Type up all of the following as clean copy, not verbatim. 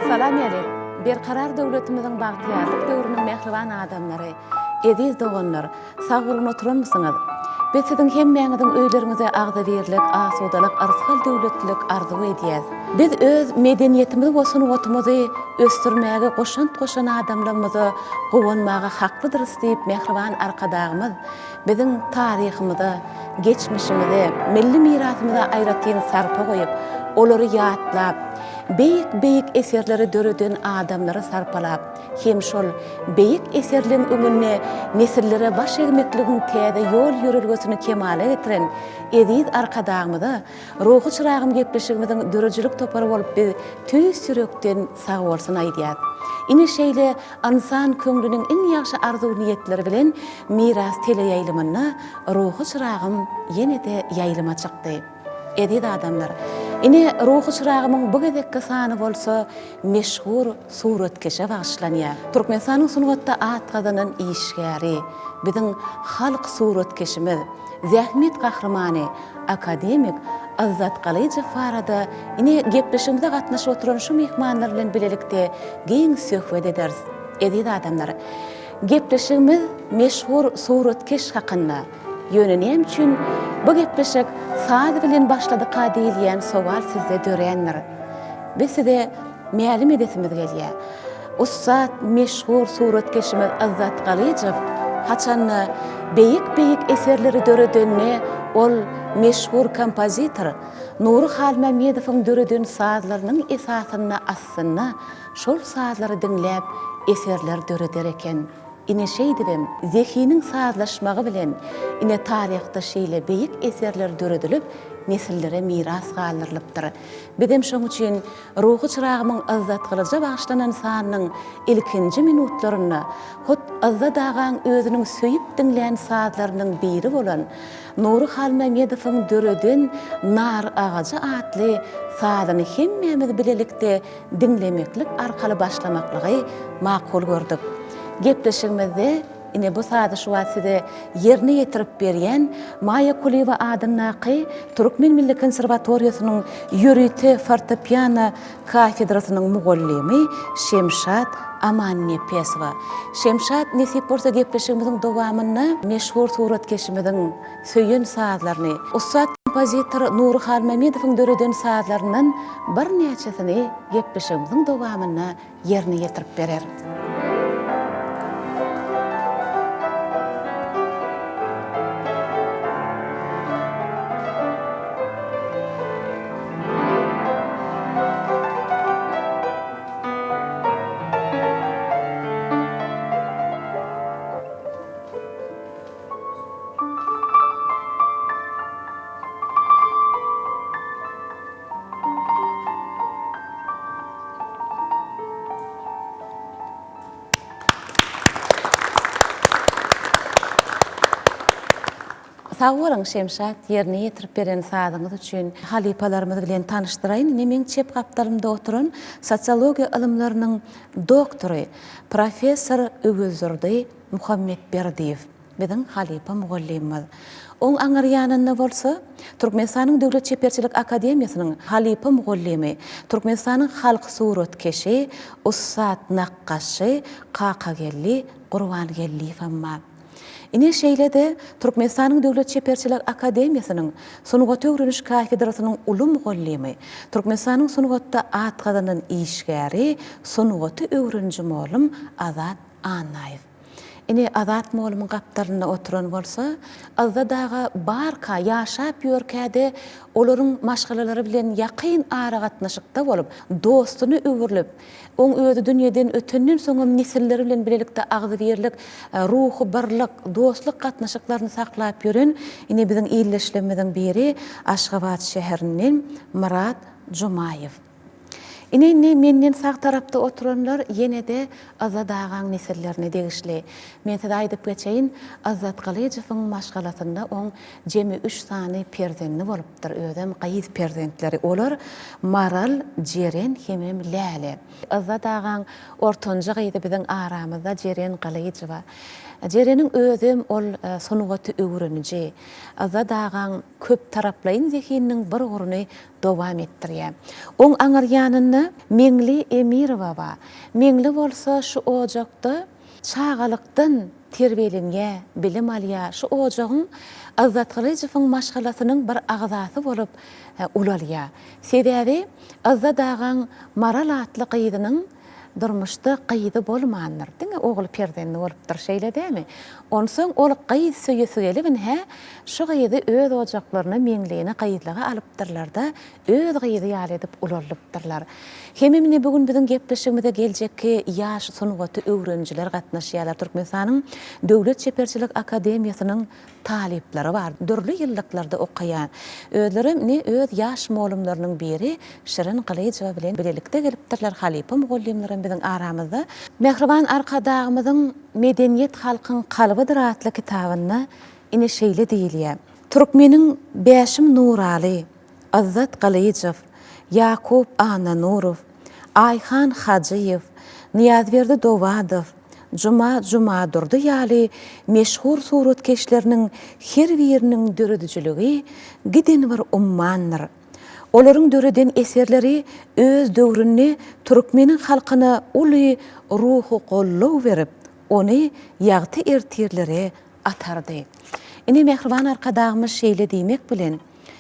Salam elim. Berkarar döwletimizin bagtyarlyk döwrüniň mehriban adamlary, ediz doganlar, sag bolun oturan mısınız? Biz sizin hemmeňiziň öýleriňize agda berilek, asudalyk, arsal döwletlik arzu edýäs. Biz öz medeniýetimizi we sunugotumuzy östürmäge goşan adamlarymyzy gowunmaga haklydyr diýip mehriban arkadagymyz biziň taryhymyza, geçmişimize, milli mirasymyza aýratyn sarpa goýup, olary ýatlap, beýik eserleri döreden adamları sarpalap, hem şol beýik eserliň öňüne nesillere baş egmekligiň täze ýol ýörelgesini kemale getiren ediz arkadagymyza ruhy çyragym gepleşigimiziň dörejilik topary bolup biz tüýs ýürekden sag bolsun aýdýar. Ine şeýle insan köňlüniň iň ýaxşy arzu niýetleri bilen miras tele ýaýlymyny ruhy çyragym ýene-de ýaýlyma çykdy. Ediz adamlar, ine ruhy çyragymyň bu gezekki sany bolsa meşhur suratkeşe bagyşlanýar. Türkmenistanyň sunugatda at gazanan işgäri, biziň halk suratkeşimiz, zähmet gahrymany, akademik Azzat Galyjew barada ine gepleşigimizde gatnaşyp oturan şu mehmanlar bilen bilelikde geň söhbet ederiz. Ediz adamlar, gepleşigimiz meşhur suratkeş hakynda. Ýönenem üçin bu gepleşik saat bilen başladyk diýilýän sowal sizde dörendir. Biz size mälim edesimiz gelýär. Ustad meşhur suratkeşimiz Azzat Galyjew haçan beýik eserleri döredenne ol meşhur kompozitor Nury Halmamedowyň döreden sazlarynyň esasyny assyny şol sazlary dinläp eserler döreder eken. Ine şeýdibem, zehiniň sazlaşmagy bilen ine taryhda şeýle beýik eserler döredilip nesillere miras galyrylypdyr. Bizem şoň üçin ruhy çyragymyň Azzat Galyjew'a bagyşlanan sanynyň ilkinji minutlaryny hot Azzat agaň özüniň söýüp dinleýän sazlarynyň biri bolan Nury Halmamedowyň döreden Nar agajy atly sazyny hemmemiz bilelikde dinlemeklik arkaly başlamaklygy makul gördük. Gepleşigimizde ine bu sazy şu wasida ýerine ýetirip berýän Maya Kuliba adynaky Türkmen Milli Konserwatoriýasynyň ýörüte fortepiano kafedrasynyň mugallimi Şemşat Amannepesova. Şemşat nesip bolsa gepleşigimiziň dowamyny meşhur suratkeşimiziň söýen sazlaryny, ustad kompozitor Nury Halmamedowyň döreden sazlarynyň bir näçesini gepleşigimiziň dowamyny ýerine ýetirip berer. Sağ bolun Şemşat, ýerine ýetirip beren sazyňyz üçin halipalarymyz bilen tanışdyrayyn. Meň çep gapdarymda oturan sosiologiýa ilmläriniň doktory, professor Ögüzürdi Muhammedberdiýew. Biziň halipa mugallimiz. Oň aňyrýanyny bolsa, Türkmenistanyň Döwlet Çeperçilik Akademiýasynyň halipa mugallimi, Türkmenistanyň halk suratkeşi, ustad nakkaşy, Qaqagelli, Gurbangelli famma. Ine şeýle-de Türkmenistanyň Döwlet Çeperçilik Akademiýasynyň sunugat öwreniş kafedrasynyň uly mugallimi, Türkmenistanyň sunugatda at gazanan işgäri, sunugaty öwrenji molum Azat Anaýew. Ine Azat molumyň gapdaryna oturan bolsa, Azat aga barka ýaşap ýörkäde olaryň maşgalalary bilen ýakyn ara gatnaşykda bolup, dostuny öwürlüp, oň özi dünýeden ötenden soňam nesilleri bilen bilelikde agdy berlik, ruhy birlik, dostluk gatnaşyklaryny saklap ýören ine biziň ýylleşlemizden biri Aşgabat şäheriniň Murat Jumaýew. Ine menden sağ tarapda oturanlar ýene-de Azzat agaň nesillerine degişli. Men size aýdyp geçeýin, Azzat Galyjewiň maşgalasynda oň jemi 3 sany perzendli bolupdyr. Özüm gaýyz perzendleri olar Maral, Jeren hemem Läle. Azzat agaň ortanjy gaýdy biziň aramyzda Jeren Galyjewa. Jerenin özüm ol sonugaty öwreniji. Aza dağan köp taraplayın zehininin bir gurunu dowam etdirýär. Oň aňyrýanyny Meňli Emirova ba. Meňli bolsa şu ojakda çağalykdan terbiyelenýä, bilim alýar. Şu ojagyň Azat Kılıçyň maşgalasynyň bir agzasy bolup ulalýar. Sebäbi Azza dağan Maral atly gyýdynyň durmuşda gyýdy bolmandyr. Diňe ogul perdenli bolupdyr şeýle dämi? Onsoň ol gyýdy söýelibin şu gyýdy öz ojaklaryna meňliğine gyýdylyga alypdyrlar da öz gyýdy ýaly edip ulalypdyrlar. Hemimine bugün biziň gepleşigimizde geljekki ýaş sunugaty öwrenjiler gatnaşýarlar. Türkmenistanyň Döwlet Çeperçilik Akademiýasynyň talipleri var. Dörlü ýyllyklarda okaýan. Özleri öz ýaş molumlarynyň biri Şirin Kılıçova bilen bilelikde gelipdirler. Halipa mugullimlerin biziň aramyzda. Mehriban arkadagymyzyň Medeniýet halkyň kalbydyr atly kitabyna ine şeýle diýilýär. Türkmeniň Bäşim Nuraly, Azat Kılıçov, Yakup Ananurov, Ayhan Hacıyev, Niyazberdi Dovadow, Juma Durdy ýaly meşhur suratkeşleriniň her biriniň döredijiligi giden bir ummandyr. Olaryň döreden eserleri öz döwrüni türkmeniň halkyna uly ruhu gollaw berip, ony ýagty ertirlere atardy. Ine mehriban arkadagymyz şeýle diýmek bilen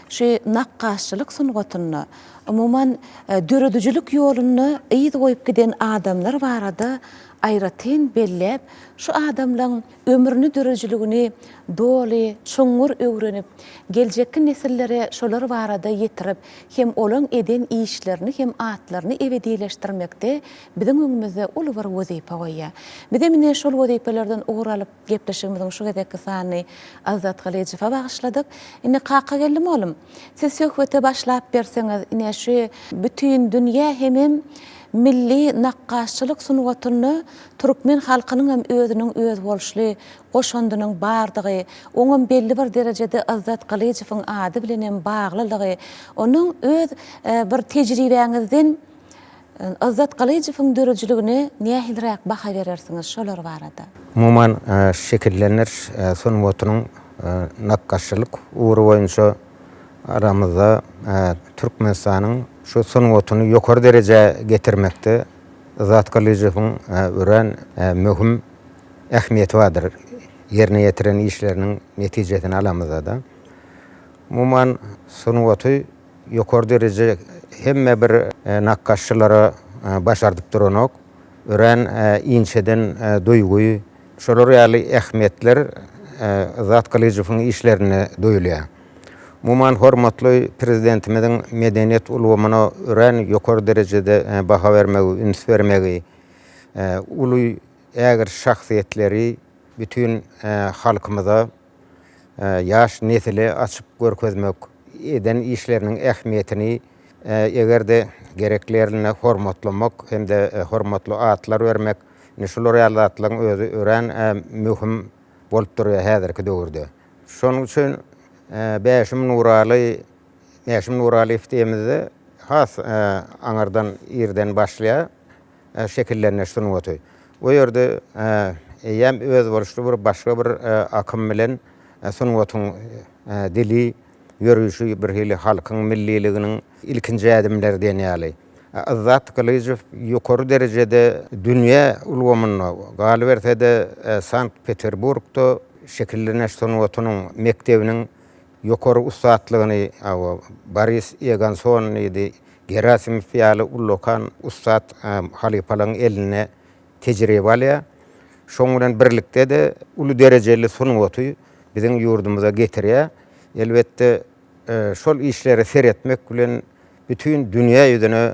şu nakkaşçylyk sunugatyny, umuman döredijilik ýoluny ýygy goýup giden adamlar barada aýratyn bellep, şu adamlaryň ömrüni döredijiligini doly, çoňur öwrenip, geljekki nesillere şolar barada ýetirip, hem olaň eden işlerini hem atlaryny ebedileşdirmekde biziň öňümizde uly bir wazipa goýýar. Bize mine şol wazipalardan uğralyp gepleşigimiziň şu gedekki sany Azat Kılıçowa bagyşladyk. Ine kaka geldim oğlum. Siz söhbete başlap berseňiz, ine şu bütün dünýä hemem milli nakkaşçylyk sunugatyny türkmen halkynyň hem özüniň öz bolşly goşandynyň bardygy, oňam belli bir derejede Azat Kılıçowyň ady bilen hem baglylygy, onuň öz bir tejribeňizden Azat Kılıçowyň dörejiligine nähilrak baha berersiňiz şolar barada? Umuman şekillenir sunugatynyň nakkaşçylyk uğru boýunça aramyzda Türkmenistanyň şu sunugatyny ýokary derejä getirmekde Azat Kılıçowyň ören möhüm ähmiýeti bardyr. Ýerine ýetiren işleriniň netijesini alamyzda da. Umuman sunugaty ýokary derejä hemme bir nakkaşçylara başardyp duranok, ören inçeden duýguy, şolar ýaly ähmiýetler Azat Kılıçowyň işlerine duýulýar. Umuman hormatly prezidentimiziň medeniýet ulgamyna ören ýokary derejede baha bermegi, üns bermegi, uly ägir şahsiýetleri bütün halkymyza ýaş nesile açyp görkezmek eden işleriniň ähmiýetini egerde gereklerini hormatlamak hem de hormatly atlar bermek, şolar ýaly atlaryň özü ören möhüm bolup durýar häzirki döwürde. Şonuň üçin Bäşim Nuraly iftemizde has aňardan ýerden başlaýar şekillenýär sunugaty. O ýerde hem öz bolşy bir başga bir akym bilen sunugatyň dili, ýörüşi bir hili halkyň milliliginiň ilkinji adimlerden ýaly. Azat Kılıçow ýokary derejede dünýä ulgamyna galyp etsede Sankt Peterburgda şekillenýär sunugatynyň mektebiniň ýokary ustatlygyny Boris Eganson idi, Gerasimov ýaly ulokan ustat halipalaryň eline tejribe alýar. Şoň bilen birlikde de uly derejeli sunugaty biziň ýurdumyza getirýär. Elbetde şol işleri seretmek bilen bütün dünýä ýüzüne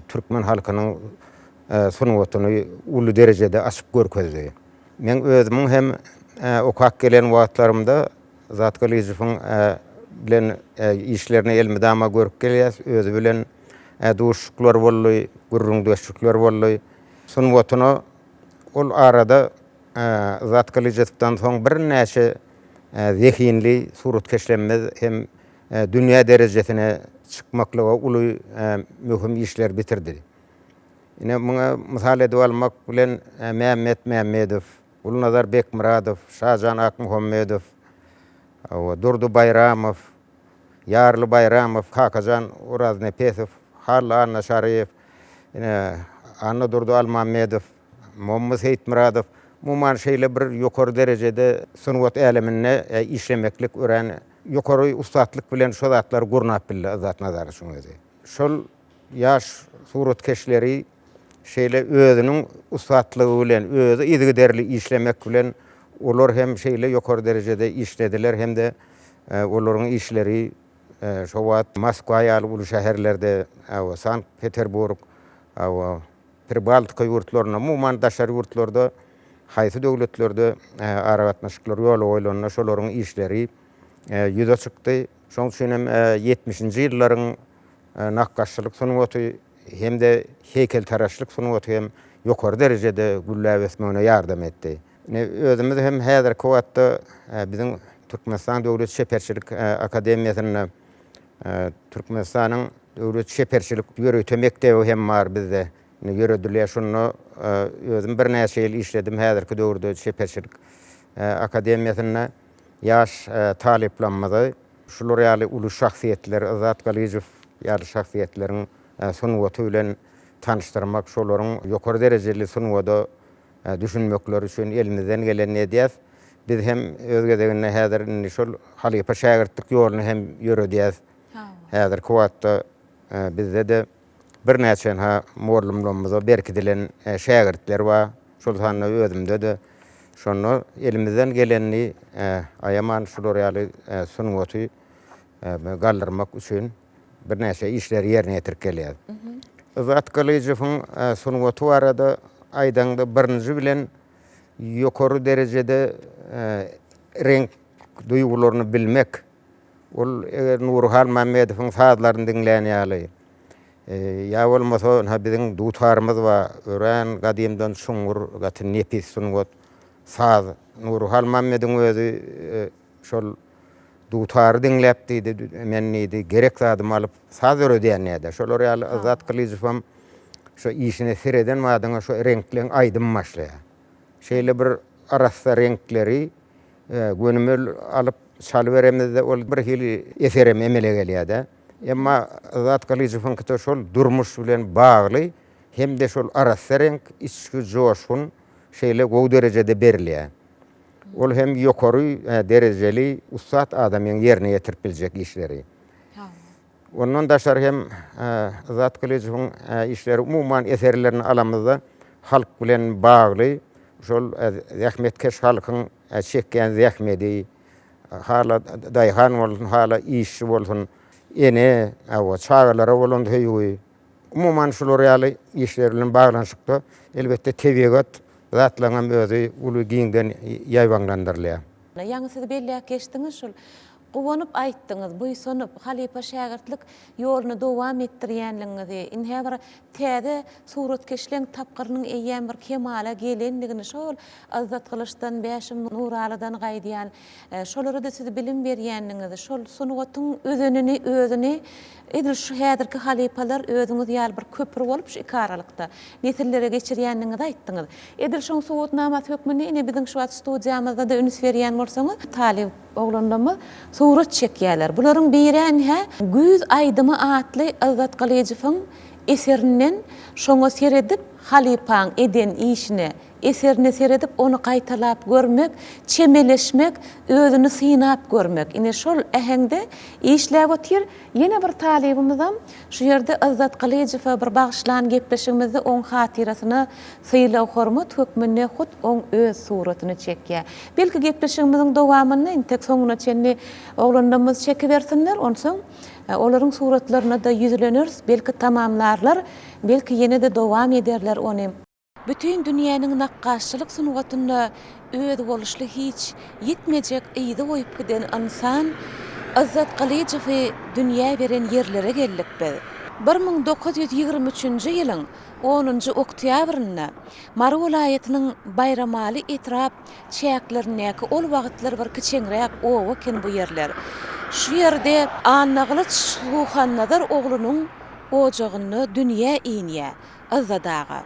türkmen halkynyň sunugatyny uly derejede açyp görkezdi. Men özümiň hem okak gelen wagtlarymda Azat Kılıçowyň bilen işlerini elmidama görüp gelýär, özü bilen duşuklar bolly, gurrun duşuklar bolly. Sunugatyny ol arada Azat Kılıçowdan soň bir näçe zehinli suratkeşlenmez hem dünýä derejesine çykmaklyga uly möhüm işler bitirdi. Ine muňa mysal edip almak bilen Mehmet Mehmedow, Gulnazar Bekmuradov, Şajan Akmuhammedov, Durdu Bayramov, Yarlı Bayramov, Hakajan Uraznepesov, Halla Anna Şariyev, Anna Durdu Almamedov, Muhammed Seyit Muradov, muman şeyle bir yukarı derecede sunwat elemine işlemeklik ören yukarı ustatlık bilen şu zatlar gurnap billa zat nazarı şunu dedi. Şol yaş suratkeşleri şeyle özünün ustatlığı bilen özü izgiderli işlemek bilen olar hem şeyle yukarı derecede işlediler hem de onların işleri şu wagt Moskva ulu şehirlerde Sankt Peterburg Pribaltika yurtlarına muman daşar yurtlarda haysi döwletlerde aragatnaşyklar ýoly oýlanyna şolaryň işleri ýüze çykdy. Şoň üçin hem 70-nji ýyllaryň nakkaşçylyk sunwaty hem de heykeltaraşlyk sunwaty hem ýokary derejede güllläp esmegine ýardam etdi. Özümiz hem häzirki wagtda biziň Türkmenistan Döwlet Şeperçilik Akademiýasyna Türkmenistanyň döwlet şeperçilik ýöreýte mektebi hem bar bizde. Yürüdüler şunu özüm bir näçe ýyl işledim häzirki döwürde şeperçilik akademiýasyna ýaş taleplanmady. Şular ýaly uly şahsiýetler, Azat Galyjew ýaly şahsiýetleriň sunwaty bilen tanışdyrmak, şolaryň ýokary derejeli sunwada düşünmekleri üçin elimizden gelen edýäs. Biz hem özgedegine häzir şol halypa şägirtlik ýoluny hem ýöredýäs. Häzirki wagtda bizde de bir näçe muallimlerimize berkidilen şägirtler bar. Şol sanna özümde de şonu elimizden geleni ayaman şular ýaly sunwaty galdyrmak üçin bir näçe işler ýerine ýetirip gelýär. Azat Galyjewiň sunwaty arada aýdaňda birinji bilen ýokary derejede renk duýgularyny bilmek. Ol Nurhan Mammedowyň sazlaryny dinleýän ýaly. Ya bolmasa biziň dutarymyz bar. Ören gadymdan şuňgur gatyn nepis sunwat saz. Nurhan Mammedowyň özü şol dutary dinläpdi, men nidi gerek zadym alyp saz öredýän näde. Şolar ýaly Azat Galyjew şu işine sereden madyňa şu renkleň aýdym başlaýar. Şeýle bir arasa renkleri gönümel alyp çaly beremizde ol bir hili eserem emele gelýär-de. Emma Azat Galyjewiň şol durmuş bilen bagly hem de şol arasa renk içki joşun şeýle gowy derejede berilýär. Ol hem ýokary derejeli ustat adamyň ýerine ýetirip biljek işleri. Ondan daşar hem Azat Galyjewiň işleri umuman eserlerini alamyzda halk bilen bagly şol zähmetkeş halkyň çekýän zähmeti hala daýhan bolsun, hala iş bolsun, ene çağalara bolan höýügi. Umuman şular ýaly işler bilen baglanyşykda elbetde tebigat zatlanan özü uly giňden ýaýbanlandyrylýar. Ýaňysy belli geçdiňiz şol gowanyp aýtdyňyz, buýsanyp halypa şägirtlik ýoluny dowam etdirýänligiňizi, inhä bir täze suratkeşliň tapgyrynyň eýýän bir kemala gelenligini şol Azat Galyjdan Bäşim Nuralydan gaýdýan şolary da siz bilim berýänligiňizi, şol sunwatyň özüni edil şu häzirki halypalar özüňiz ýaly bir köprü bolup şu ikaralykda nesillere geçirýänligiňizi aýtdyňyz. Edil şoň suwatnamat hökmüni ine biziň şu studiýamyzda da üns berýän bolsaňyz, talip oglanlarymyz surat çekýärler. Bularyň biri Güz aýdymy atly Azat Galyjewiň eserinden şoňa seredip halypaň eden işini eserine seredip onu gaýtalap görmek, çemeleşmek, özüni synap görmek. Ine şol äheňde işläp otyr. Ýene bir talibimizam şu ýerde Azat Galyjew bir bagşlan gepleşigimizde oň hatirasyny syýlap hormat hökmünde hut oň öz suratyny çekýär. Belki gepleşigimiziň dowamyny intek soňuna çenli oglanlarymyz çekibersinler, onsoň olaryň suratlaryna da ýüzleniriz, belki tamamlarlar, belki ýene de dowam ederler ony. Bütün dünýäniň nakkaşçylyk sunwatyna öz boluşly hiç ýetmejek ýygy goýup giden insan Azat Galyjew dünýä beren ýerlere gellikdi. 1923-nji ýylyň 10-njy oktýabrynda Mary welaýatynyň Bayramaly etrap çäklerindäki ol wagtlar bir kiçeňrek owa ken bu ýerler. Şu ýerde Annaglyç Suhanadar oglunyň ojagyny dünýä iňe Azadaga.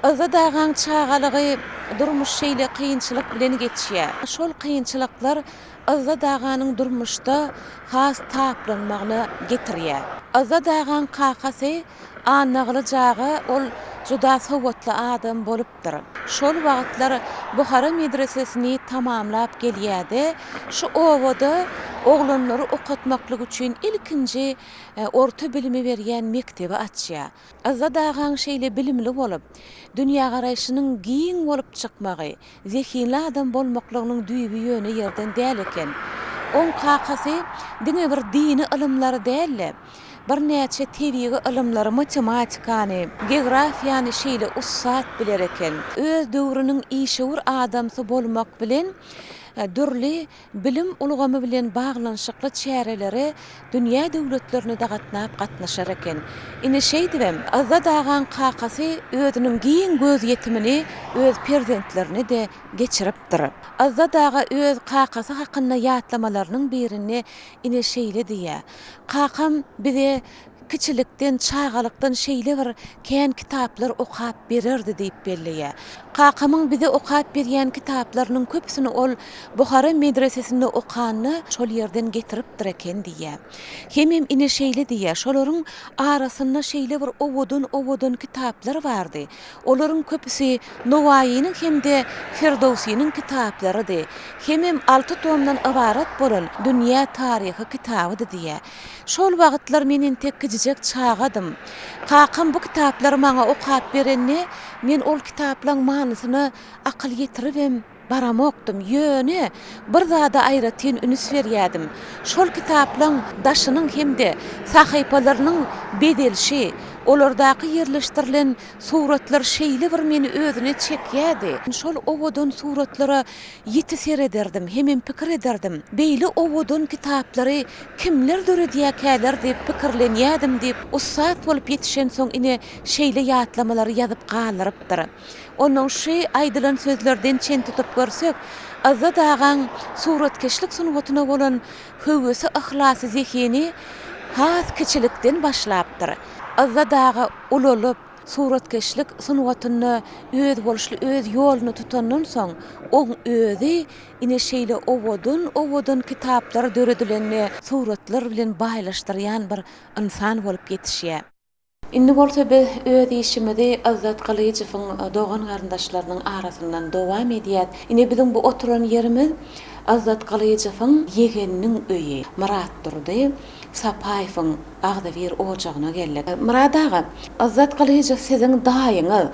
Aza dağan çağalığı durmuş şeyle kıyınçılık bilen geçiyor. Şol kıyınçılıklar aza dağanın durmuşda has taplanmağını getiriyor. Aza dağan kakası anağılı jağı ol juda sowatly adam bolupdyr. Şol wagtlar Buhara medresesini tamamlap gelýärdi. Şu owada oglanlary okatmaklyk üçin ilkinji orta bilimi berýän mektebi açýar. Aza dağan şeýle bilimli bolup, dünýä garaýşynyň giň bolup çykmagy, zehirli adam bolmaklygynyň düýbi ýöne ýerden däl eken. On kakasy diňe bir dini ilmlary däl, bir näçe tebiği ilmlary, matematikany, geografiýany şeýle ussat biler eken. Öz döwrüniň işewir adamsy bolmak bilen dürli bilim ulgamy bilen baglanşykly çäreleri dünýä döwletlerini dagatnap gatnaşar eken. Ine şeý diýem, aza dağan kakasy özüniň giň göz yetimini öz perzentlerini de geçiripdir. Aza dağa öz kakasy hakynda ýatlamalarının birini ine şeýle diýär. Kakam bize kiçilikden, çağalykdan şeýle bir kän kitaplar okap bererdi diýip belliýär. Kakamyň bize okap berýän kitaplarynyň köpsini ol Buhara medresesinde okanyny şol ýerden getiripdir eken diýär. Hemem ine şeýle diýär, şolaryň arasynda şeýle bir owodun kitaplar bardy. Olaryň köpüsi Nowaýynyň hemde Firdowsynyň kitaplarydy. Hemem 6 tomdan ibarat bolan dünýä taryhy kitabydy diýär. Şol wagtlar menen tek gijek çağadym. Kakam bu kitaplary maňa okap berenni, men ol kitaplaryň manysyny akıl ýetiribem. Baramokdum ýöne bir zada aýratyn üns berýärdim. Şol kitaplaryň daşynyň hemde sahypalarynyň bedelşi, olardaky ýerleşdirilen suratlar şeýle bir meni özüne çekýärdi. Şol owodun suratlary ýeti serederdim, hemem pikir ederdim. Beýle owodun kitaplary kimler döredýäkäler diýip pikirlenýärdim diýip ussat bolup ýetişen soň ine şeýle ýatlamalary ýazyp galyrypdyr. Onun şu aýdylan sözlerden çen tutup görsek, aza dağan suratkeşlik sunuwatyna bolan höwesi ihlasy zehini has kiçilikden başlapdyr. Aza dağa ululup suratkeşlik sunuwatyny öz boluşly öz ýoluny tutandan soň oň özi ine şeýle owodun kitaplary döredilenni suratlar bilen baýlaşdyrýan bir insan bolup ýetişýär. Indi bolsa biz öz işimizi Azat Galyjewiň doğan garyndaşlarynyň arasyndan dowam edýär. Ine bizim bu oturan yerimiz Azat Galyjewiň ýegeniniň öýi. Murat durdy. Sapaýewiň Agdawir ojagyna geldik. Murat ağa, Azat Galyjew siziň daýyňyz,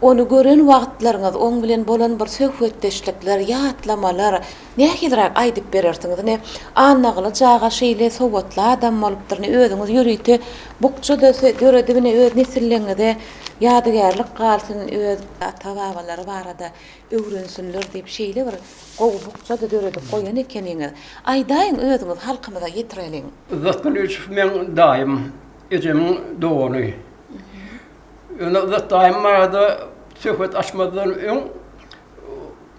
onu gören wagtlaryňyz, oň bilen bolan bir söhbetdeşlikler, ýatlamalar nähilrak aýdyp berersiňiz. Ne anagly jaga şeýle sowatly adam bolupdyr. Ne özüňiz ýürüýti bukçada göredibine öz nesilliňizde ýadygärlik galsyn, öz ata-babalary barada öwrensinler diýip şeýle bir gowy bukçada döredip goýan ekeniňiz. Aýdaýyň özüňiz halkymyza ýetirelim. Azat Galyjew men daýym ejemiň dogany. Azat daýym barada söhbet açmadan öň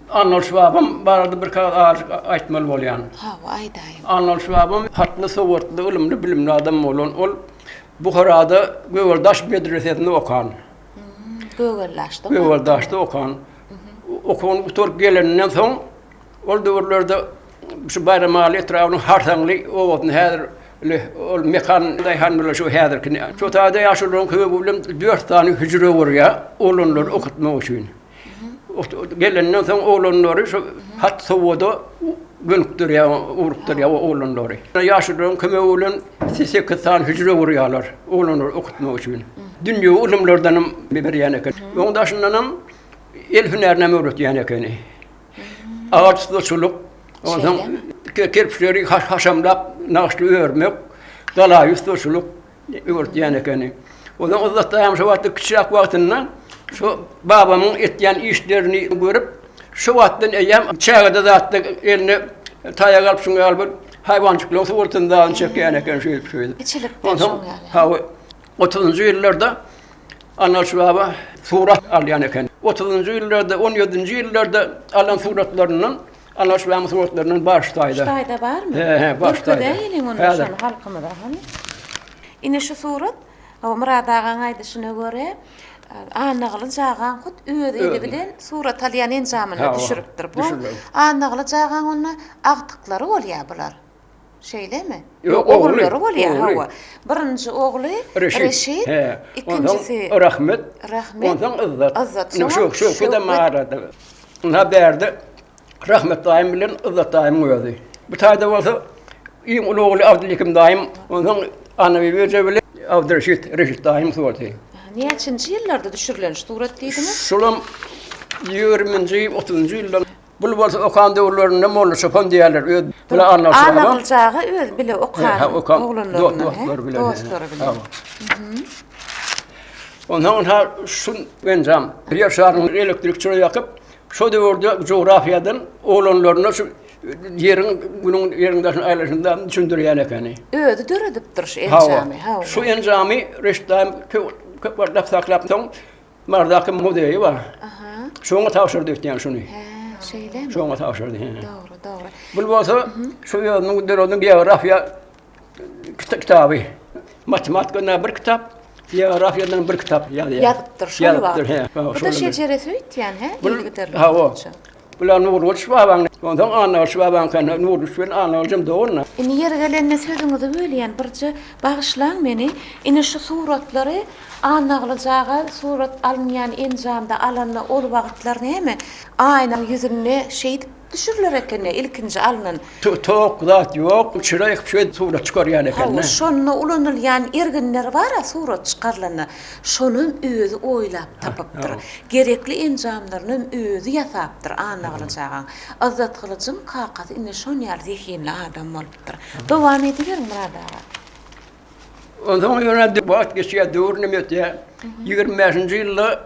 anlaşmabam barada bir kaz aýtmaly bolýan. Ha, aýdaýym. Anlaşmabam hatly sowatly ilmli bilimli adam bolan ol Buharada Göweldaş medresesinde okan. Göweldaşda okan. Okan otur gelenden soň ol döwürlerde şu bayramaly etrawyny hartaňly owatny häzir ol mekan daýhan bilen şu häzirkini. Şu taýda ýaşulyň köýü bilen 4 tane hüjre berýär, olanlar okutmak üçin. Gelenden soň olanlary şu hat sowada gönükdirýär, urupdirýär olanlary. Ýaşulyň köýü bilen 8 tane hüjre berýärler, olanlar okutmak üçin. Dünýä ulumlardan berýän eken. Oňdaşyndan el hünärine öwretýän eken. Ağaççylyk, ondan kerpişleri haşamlap, naşly örmek, dala ýüzçylyk öwretýän eken. Ondan Azat daýam şu wagtda kiçik wagtyndan şu babamyň etýän işlerini görüp, şu wagtdan eýem çägede zatda elini taýag alyp şuňa alyp haýwançylyk sowatyndan çekýän eken şeýle. Kiçilikden şoň ýaly. 30-njy ýyllarda anlaşmaba surat alýan eken. 30-njy ýyllarda, 17-nji ýyllarda alan suratlarynyň anlaşmaba suratlarynyň başdaýda. Başdaýda barmy? He, başdaýda. Däýilim onu şol halkymyza. Ine şu surat, Murat agaň aýdyşyna görä, Anagly jagan hut öýdi bilen surat alýan enjamyny Ha, düşüripdir. Bu düşürler. anagly jagan onda agtyklary bolýar bular. Şeýlemi? Yok, oğulları oğlu, bolýar. oğlu. Hawa. Birinji oğlu Reşit, He. ikincisi Ondan Rahmet. Rahmet. Ondan İzzet. İzzet. Şu da mağarada. Ona berdi. Rahmet daim bilen İzzet daim gördü. Bu tayda olsa iyi oğlu Abdülhakim daim. Ondan anavi verce bile Reşit daim sordu. Näçinji ýyllarda düşürilen surat diýdiniz? Şulam 20-nji 30-njy ýyllar bul bolsa okan döwürlerinde molla şopan diýerler. Bula anlaşylar. Anagly jaga öz bile okan oğlanlaryna, dostlar bilen. dostlary bilen. Ondan şun benjam. Bir ýaşaryň elektrikçileri ýakyp, şo döwürde jografyadan oğlanlaryna şu yerin bunun yerinden aýlaşynda düşündirýän ekeni. Öýdi döredipdir şu enjamy. Şu enjamy reştam köp saklap soň mardaky modeýi bar. Şoňa tawşyrdy diýen şuny. Şeýlemi? Şoňa tawşyrdy. Dogry. Bul bolsa şu ýolunyň derodiň geografia kitaby. Matematikana bir kitap, geografiýadan bir kitap Ýazypdyr şol wagt. Bu da şejere söýtýän, he? Bular Nurul Şwaban. Ondan Anal Şwaban kan Nurul Şwaban analjym dogna. Ini yer gelenne sözüňizi bölýän birçe bagışlaň meni. Ini şu suratlary anagly jaga surat alınýan enjamda alanna ol wagtlar näme? Aýnyň ýüzüne şeýdip düşürler ekene ilkinji alynan. Tok zat ýok, çyraýyk şeýle surat çykarýan ekenne. Şonu ulanylýan erginler bar-a surat çykarlana. Şonun özü oýlap tapypdyr. Gerekli enjamlaryny özü ýasapdyr anagly jaga. Azat Kılıçym kakasy ine şon ýaly zehinli adam bolupdyr. Dowam ediber Murad aga. Ondan ýöne wagt geçýär döwrüne ötýär. 25-nji ýylda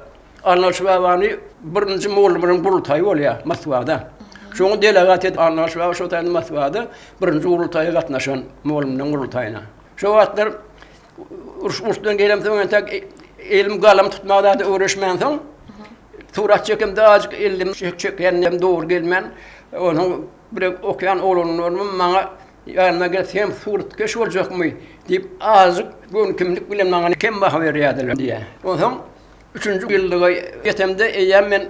Anlaşmawany birinji moğulların qurultayı bolýar Moskvada. Şoňa delegat edip anlaşma şu taýda Moskvada birinji qurultaýa gatnaşan moğulumnyň qurultaýyna. Şu wagtlar uruşdan gelem soň tak elim galam tutmagda öwreşmän soň surat çekimde azık elim çekýänem dogry gelmän. Onuň bir okyan oğlanlarym maňa ýanyna gelsem surat keş boljakmy diýip azık gün kimlik bilen maňa kim baha berýärdiler diýe. Onuň 3-nji ýyldyga ýetemde eýem men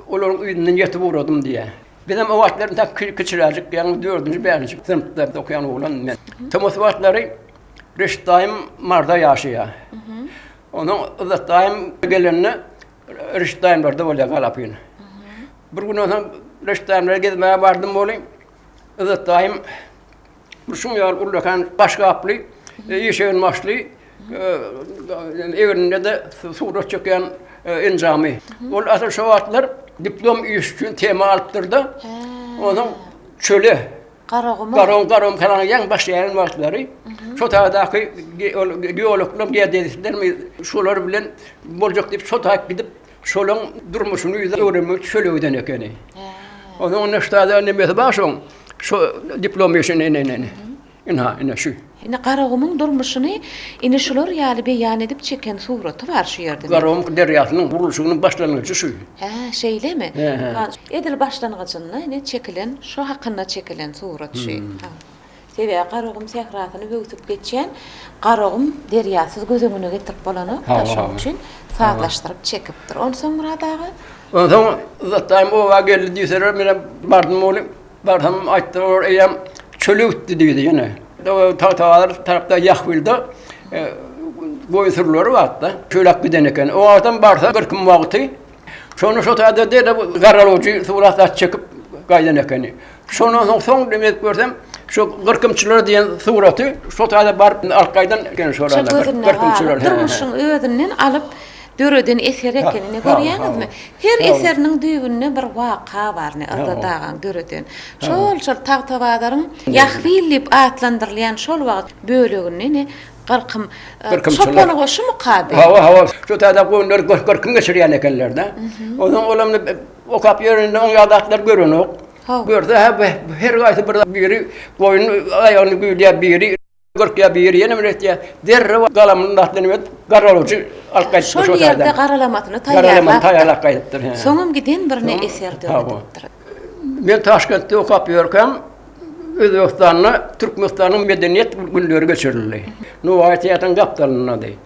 olaryň üýünden ýetip uradym diýe. Benim o wagtlaryň tak kiçiräjik, ýani 4-nji 5-nji sınıfda okuyan oğlan men. Tomas wagtlary Reştaym marda ýaşaýar. Onuň Reştaym gelenine Reştaymlarda bolýar galapyn. Bir gün onuň Reştaymlara gezmäge bardym boly. Reştaym şuň ýaly urlakan başgaply, ýeşeýän maşly evinde de surat çeken enjamy. Ol asal şu wagtlar diplom üçin tema alypdyrda. Onuň çöle Garom kalan ýan başlayan wagtlary. Şu taýdaky geologlar geldiler şolar bilen boljak diýip şu taýyp gidip şolaň durmuşyny öwrenmek çölegden ekeni. Onuň näştada näme başoň şu diplom üçin ine şu. Ine Garagumyň durmuşyny ine şolar ýaly beýan edip çeken suraty bar şu ýerde. Garom derýasynyň gurulşynyň başlangyjy şu. Şeýlemi? Edil başlangyjyny ine çekilen, şu hakynda çekilen surat şu. Sebäbi Garagum sehrasyny böwsüp geçen Garagum derýasy gözüňe getirip bolany taşaw üçin saatlaşdyryp çekipdir. Onu soň Murad aga? Ondan zatdaym o wagel diýseler men bardym oly. Bardym aýtdy or eýem çölükdi diýdi ýene. Tağlar tarafta Yahvil'da boyuturları vardı. Çölak giden eken. O adam barsa 40 wagty. Şonu şu taýda de garaloji suratlar çekip gaýdan ekeni. Şonu soň demek görsem şu 40-çylar diýen suraty şu taýda bar alqaýdan eken şolarlar. 40-çylar. Durmuşyň öýünden alyp döreden eser ekenini görýäňizmi? Her eseriniň düýbünde bir waka bar, ardadagan döreden. Şol tagtabadaryň Yahwil diýip atlandyrylýan şol wagt bölegini 40 çopany goşu mukabil. Hawa şu taýda goýunlar 40 geçirýän ekenler-de. Onuň olamny okap ýerinde oň ýadatlar görünok. Görse her gaýsy biri goýun aýagyny güýdýär biri 40 ýa biri ýene biletýär. Derre galamyny datlanýar, garaloji alqaýtdy şu taýda. Şol ýerde garalamatyny taýýarlaýdypdyr. Soňam giden birine eser döredipdir. Men Taşkentde okap ýörkem, Özbekistanyň, Türkmenistanyň medeniýet günleri geçirildi. Nuwaýat ýatan gapdalyna diýip.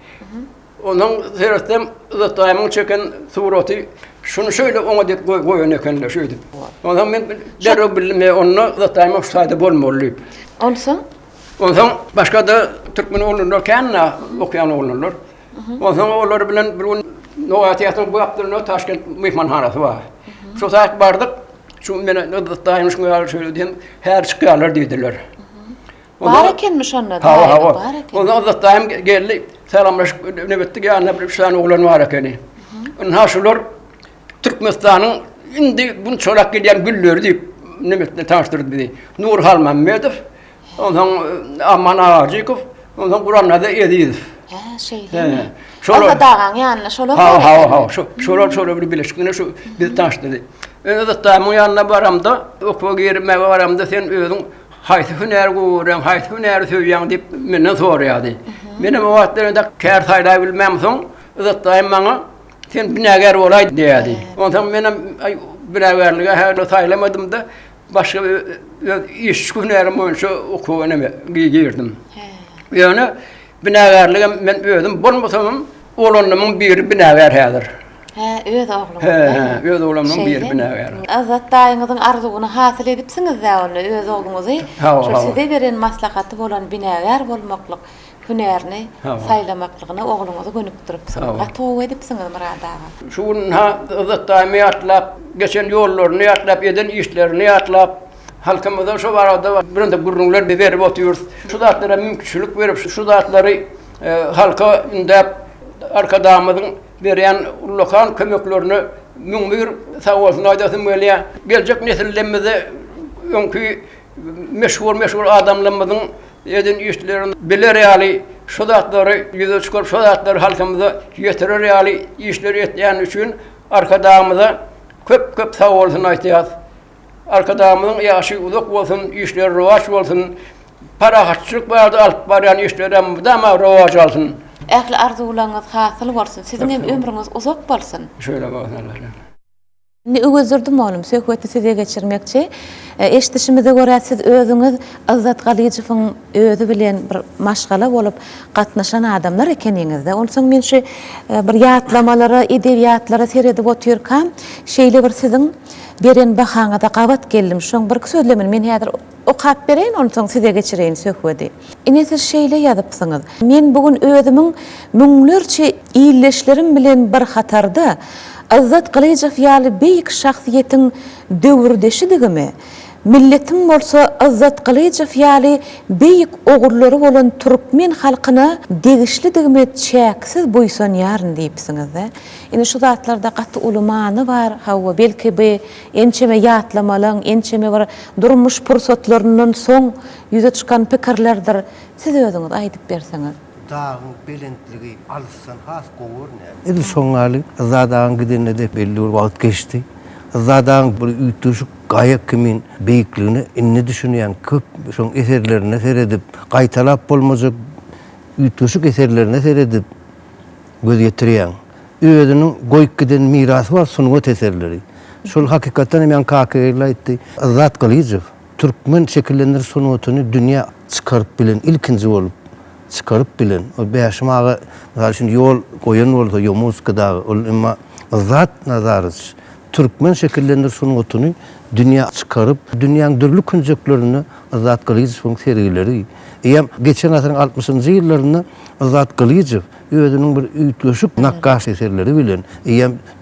Ondan seyrettim, zaten çeken surati şunu şöyle ona deyip koyun ekenler şöyle. Ondan ben derhal bilmeye onunla zaten sayda bolmalı. Olsa? Ondan başka da Türkmen oğullar kendine okuyan oğullar. Ondan oğullar bilen bir noatiyatın bu yaptığını Taşkent mihmanhanası var. Şu saat bardık, şu beni zaten şöyle diyeyim, her çıkarlar dediler. Barakenmiş onda. Ha. Ondan zaten geldi. Selamlaşıp nöbettik ya bir tane oğlan var ekeni. Haşular Türkmenistan'ın indi bunu çorak giden güller deyip nöbetle tanıştırdı bizi. Nur Halmamedov, ondan Aman Ağacıkov, ondan Kur'an'da da Ediydi. Ha şey. Şolar dağın yanına şolar. Ha. Şolar bir bileşikine şu bizi tanıştırdı. Zaten bu yanına varamda, okula girmeye varamda sen özün hayt hüner görem, hayt hüner söyleyen deyip benden soruyordu. Benim o vaatlarında kâr sayda bilmem son, zaten bana sen binager olay deydi. Ondan benim binagerliğe her saylamadım da başka iş hünerim olunca okula girdim. Yani binagerliğe ben öldüm, bulmasam oğlanımın biri binager herdir. Öz oğlum. Öz oğlanımın biri binager. Azat dayınızın arzusunu hasıl edipsiniz ya onu öz oğlunuzu. Şu size veren maslahatı bolan binager bolmaklık hünerini saylamaklıqını oğlunuzu gönüp durupsınız. Atoğu edipsiniz mıradağa. Şunun azat dayımı atlap, geçen yollarını atlap, eden işlerini atlap, halkımızda şu arada birinde gurrunlar verip oturuyoruz. Şu dağıtlara mümkünçülük verip, şu dağıtları halka indep, arkadağımızın veren lokal kömeklerini mümbür sağ olsun aydasın böyle gelecek nesillerimize önkü meşhur adamlarımızın eden işlerini bilir yani şu dağıtları yüze çıkıp şu dağıtları halkımıza getirir yani işleri etleyen için arkadağımıza köp sağ olsun aydasın. Arkadağımızın yaşı uzak olsun, işleri revaç olsun, para harçlık vardı alıp barayan işlerimizde ama revaç olsun. Ähli arzularınız hasıl bolsun, sizin hem ömrüňiz uzak bolsun. Şöyle bakın Allah'ım. Ne özürdüm oğlum, söhbeti size geçirmekçi. Eşitişimize göre siz özüňiz Azat Galyjywyň özü bilen bir maşgala bolup gatnaşan adamlar ekeniňizde. Onsoň men şu bir ýatlamalara, edebiyatlara seredip oturýarkam, şeýle bir sizin beren bahaňyza gabat geldim. Şoň bir sözlemin men häzir okap bereýin, onsoň size geçireýin söhbeti. Ine siz şeýle ýazypsyňyz. Men bugün özümiň müňlerçe iýleşlerim bilen bir hatarda Azat Galyjyw ýaly beýik şahsiýetiň döwürdeşidigimi, milletim bolsa Azat Galyjyw ýaly beýik ogullary bolan türkmen halkyna degişlidigimi çäksiz boýsanýaryn diýipsiňiz-de. Ine şu zatlarda gaty ulumany bar, hawa belki be ençeme ýatlamalyň, ençeme bir durmuş pursatlaryndan soň ýüze çykan pikirlerdir. Siz özüňiz aýdyp berseňiz. Dağın belentligi alsan has gowur ne? Edi soňaly Azadağın gidene de belli bir wagt geçti. Azadağın bir üýtüşük gaýak kimin beýikligini inne düşünýän köp şoň eserlerine seredip gaýtalap bolmajak üýtüşük eserlerine seredip göz ýetirýän. Özüniň goýup giden mirasy bar sunugat eserleri. Şol hakykatdan men kakyla aýtdy. Azat Galyjyw türkmen şekillendir sunugatyny dünýä çykaryp bilen ilkinji bolup çıkarıp bilen, o beşmağa mesela şimdi yol koyun olsa Yomuska'da ama zat nazarız. Türkmen şekillendir sunutunu dünya çıkarıp dünyanın türlü konjektörlerini Azat Galyjywyň serileri. Geçen asrın 60-njy ýyllarynda Azat Galyjyw özüniň bir üýtgeşik nakkaş eserleri bilen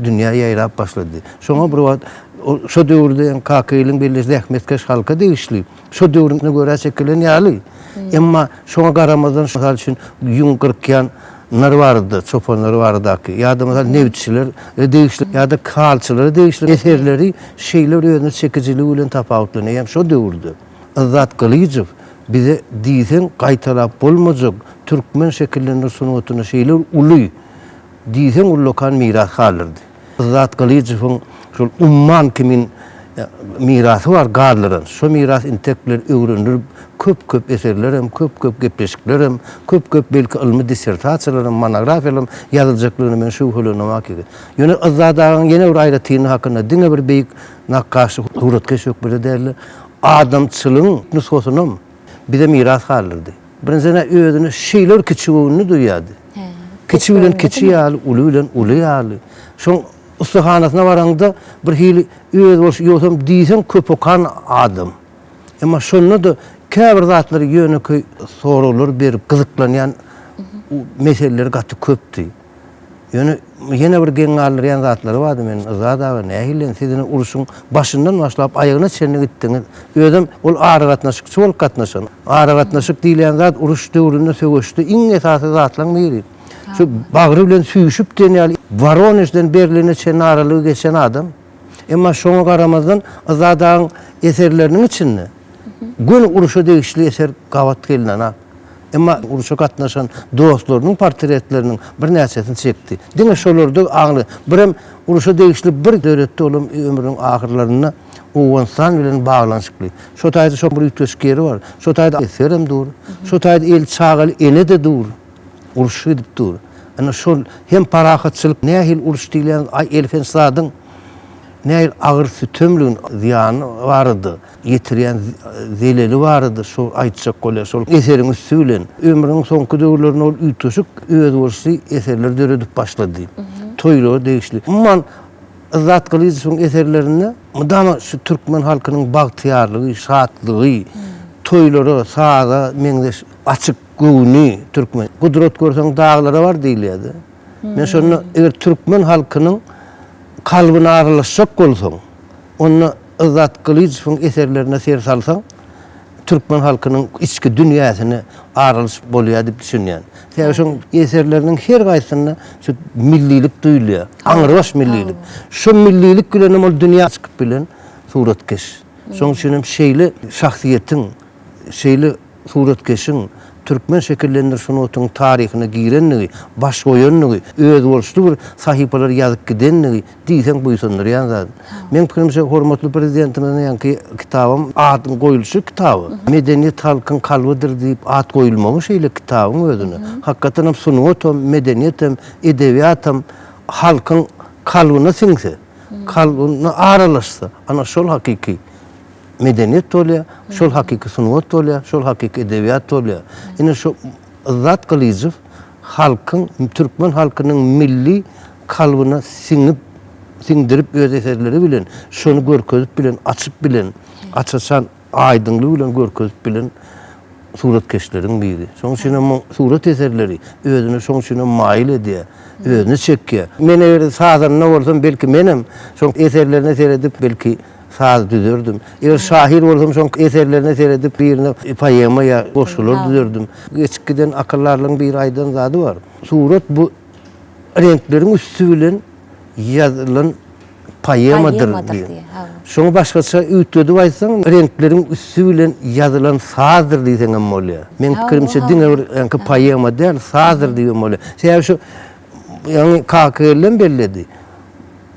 dünya ýaýrap başlady. Şoňa bir wagt şu döwürde KK'lyň belli Ahmetkeş halka degişli. Şu döwrüne göre şekillenýärli. Emma şoňa garamazdan şol üçin ýün kyrkýan nar bardy, çopanlar bardy. Ýa-da mesela nevçiler degişli, ýa-da kalçylar degişli eserleri şeýler özüne çekijiligi bilen tapawutlanýar. Şu döwürde Azat Galyjyw bize diýsen gaýtalap bolmajak türkmen şekillendir sunugatyny şeýler uly diýsen ulokan miras halyrdy. Azat Galyjywyň şol umman kimin mirasy bar garlaryň. Şu miras intekler öwrenilip köp eserlerim, köp gepleşiklerim, köp belki ilmi dissertasiýalaryň, monografiýalaryň ýazyljaklaryny men şu hulunyma kiri. Ýöne Azadagyň ýene bir aýratyny hakyna diňe bir beýik nakkaşy huratga şökbere derler. Adamçylygyň nusgasyny bize miras halyrdy. Birinjine özüne şeýler kiçigini duýýardy. Keçi bilen keçi ýaly, uly bilen uly ýaly. Şoň ustahanasyna baranda bir hili öz boş ýosam diýsen köpokan adam. Emma şonda da käbir zatlary ýöneköy sorulur bir gyzyklanýan meseleler gaty köpdi. Ýöne ýene bir geňalýan zatlary bardy men zada we nähillen sizin uruşun başyndan başlap aýagyna çenli gitdiňiz. Özüm ol ara gatnaşyk, çol gatnaşan. Ara gatnaşyk diýilen zat uruş döwründe söwüşdi. Iň esasy zatlaryň biri. Şu bagry bilen süýüşüp denýär. Voronezden Berlin'e çen aralygy geçen adam. Emma şoňa garamazdan Azadaň eserleriniň içinde gün uruşa degişli eser gawat gelinen. Emma uruşa gatnaşan dostlarynyň portretleriniň bir näçesini çekdi. Diňe şolarda aňly birem uruşa degişli bir döretde olam ömrüniň ahyrlaryna owansan bilen baglanşykly. Şo taýda şo bir üteskeri bar. Şo taýda eserem dur. Şo taýda el çağaly ele de dur. Uruş edip dur. Ana şol hem parahatçylyk nähil uruş diýilen ay elfen sadyň nähil agyr sütömlüğün ziýany bardy. Ýetirýän zeleli bardy. Şol aýtjak bolýar. Şol eseriň üstü bilen ömrüniň soňky döwürlerinde ol ütüşük öz boşly eserler döredip başlady. Toýlar degişli. Umman Azat Kılıçdaroğlu'nun eserlerinde mudama şu Türkmen halkynyň bagtyarlygy, şatlygy, toýlary, saga, meňdeş açyk göwni Türkmen. Gudrat görseň dağlara var diýilýärdi. Men şonu eger Türkmen halkynyň kalbyna aralaşsak bolsaň, onu Azat Kılıçdaroğlu'nun eserlerine ser salsaň, Türkmen halkynyň içki dünýäsine aralyşyp bolýar diýip düşünýän. Şoň eserleriniň her gaýsyna şu millilik duýulýar. Aňyrbaş millilik. Şu millilik bilen ol dünýä çykyp bilen suratkeş. Şoň üçin hem şeýle şahsiýetiň, şeýle suratkeşiň Türkmen şekillendir sunutyň taryhyna girenligi, baş goýanlygy, öz bolşdy bir sahypalar ýazyp gidenligi diýsen buýsundyrýan zat. Men pikirimçe hormatly prezidentimiň ýanky kitabym adyň goýulşy kitaby. Medeniýet halkyň kalbydyr diýip ad goýulmagy şeýle kitabyň özüne. Hakykatan hem sunut hem medeniýet hem edebiýat hem halkyň kalbyna siňse, kalbyna aralaşsa, ana şol hakiki medeniýet bolýar, şol hakiki sunut bolýar, şol hakiki edebiýat bolýar. Ine şu Azat Kılıçdaroğlu halkyň, Türkmen halkynyň milli kalbyna siňdirip öz eserleri bilen, şonu görkezip bilen, açyp bilen, açasan aýdynlyk bilen görkezip bilen suratkeşleriň biri. Şoň üçin surat eserleri özüne şoň üçin maýyl edýär, özüne çekýär. Men eger sazanyna bolsam belki menem şoň eserlerine seredip belki saz düzürdüm. Eger şair bolsam şoň eserlerine seredip birine poema ýa goşgular düzürdüm. Geçikden akyllarlyň bir aýdan zady bar. Surat bu renkleriň üstü bilen ýazylan poemadyr diýär. Şoňa başgaça üýtledip aýtsaň, renkleriň üstü bilen ýazylan sazdyr diýsen hem bolýar. Men pikirimçe diňe bir poema däl, sazdyr diýen bolýar. Şeýle şu ýani KKL'den belledi.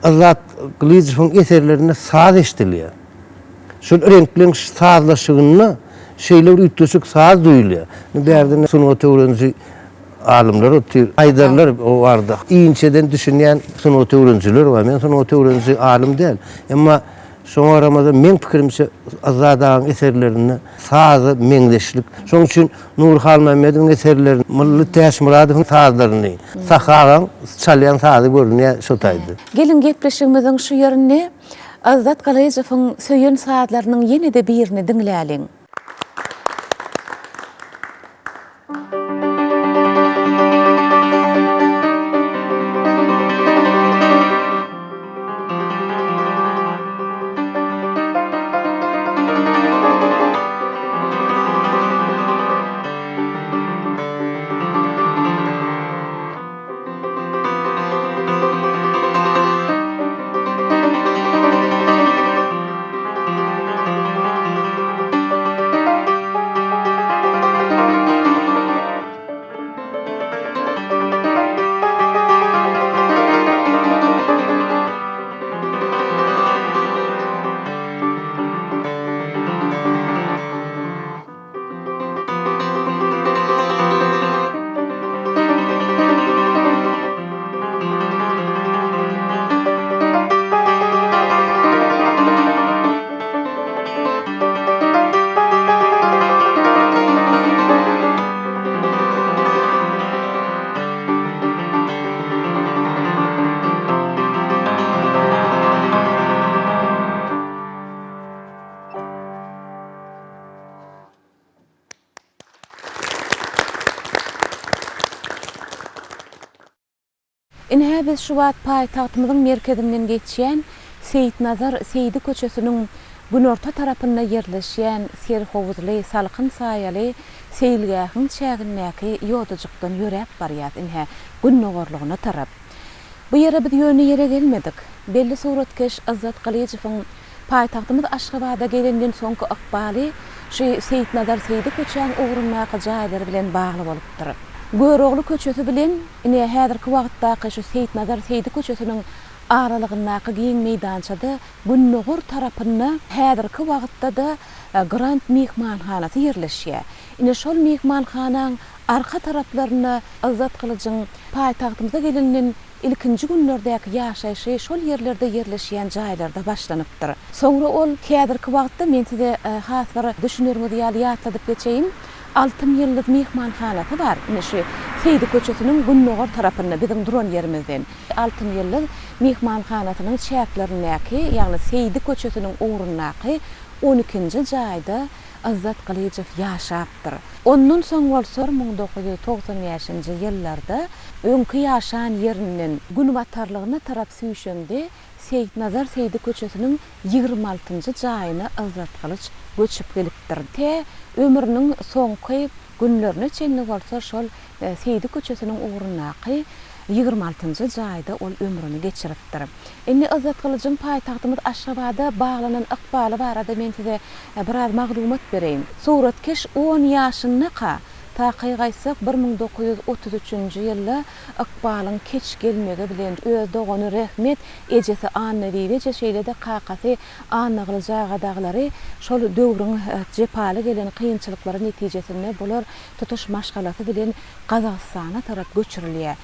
Azat Kılıçdaroğlu'nun eserlerine saz eşdilýär. Şol renkleriň sazlaşygyna şeýle bir ütüşük saz duýulýar. Bärdine sunut öwrenji alımlar otur, aydarlar o vardı. İnçeden düşünýän sunut öwrenjiler var. Men sunut öwrenji alym däl. Emma şoňa Ramazan men pikirimçe Azadaň eserlerini sazy meňdeşlik. Şoň üçin Nurhan Mehmediň eserlerini, Mully Täşmuradowyň sazlaryny, Saharan çalýan sazy görünýär şo taýda. Gelin gepleşigimiziň şu ýerine Azat Kılıçdaroğlu'nun söýen sazlarynyň ýene-de birini diňläliň. Ine biz şu wagt paýtagtymyzyň merkezinden geçýän Seýitnazar Seydi köçesiniň günorta tarapynda yerleşýän serhowuzly, salkyn saýaly seýilgähiň çägindäki ýoducukdan ýörep barýar inhe gün nogorlugyna tarap. Bu ýere biz ýöne ýere gelmedik. Belli suratkeş Azat Galyjewiň paýtagtymyz Aşgabatda gelenden soňky ykbaly şu Seýitnazar Seydi köçeň ugrunaky jaýlary bilen bagly bolupdyr. Göroglu köçesi bilen ine häzirki wagtdaky şu Seýitnazar Seydi köçesiniň aralygyndaky giň meýdançada Günnogor tarapynda häzirki wagtda da Grand Mehmanhanasy yerleşýär. Ine şol mehmanhanaň arka taraplaryna Azat Galyjyň paýtagtymyza gelenden ilkinji günlerdäki ýaşaýşy şol ýerlerde yerleşýän jaýlarda başlanypdyr. Soňra ol häzirki wagtda men size has bir düşünürmi diýäli ýatladyp geçeýin. 6 ýyllyk mehmanhanasy bar. Ine şu Seydi köçesiniň Günnogor tarapynda bizim duran ýerimizden 6 ýyllyk mehmanhanasynyň çäklerindäki, ýagny Seydi köçesiniň ugrunaky 12-nji jaýda Azat Galyjew ýaşapdyr. Ondan soň bolsa 1995-nji ýyllarda öňkü ýaşan ýerinden gün batarlygyna tarap süýşende Seýitnazar Seydi köçesiniň 26-njy jaýyna Azat Galyj göçüp gelipdir. Te ömrüniň soňky günlerine çenli bolsa şol Seydi köçesiniň ugrunaky 26-njy jaýda ol ömrüni geçiripdir. Indi Azat Galyjyň paýtagtymyz Aşgabatda baglanan ykbaly barada men size biraz maglumat bereýin. Suratkeş 10 ýaşyndaky taýgaýsak 1933-nji ýylda ykbalyň keç gelmegi bilen öz dogany Rehmet ejesi Anna diýje şeýlede kakasy Anna Galyjagadaglary şol döwrüň jepaly gelen kynçylyklary netijesinde bolar tutuş maşgalasy bilen Gazagystana tarap göçürilýär.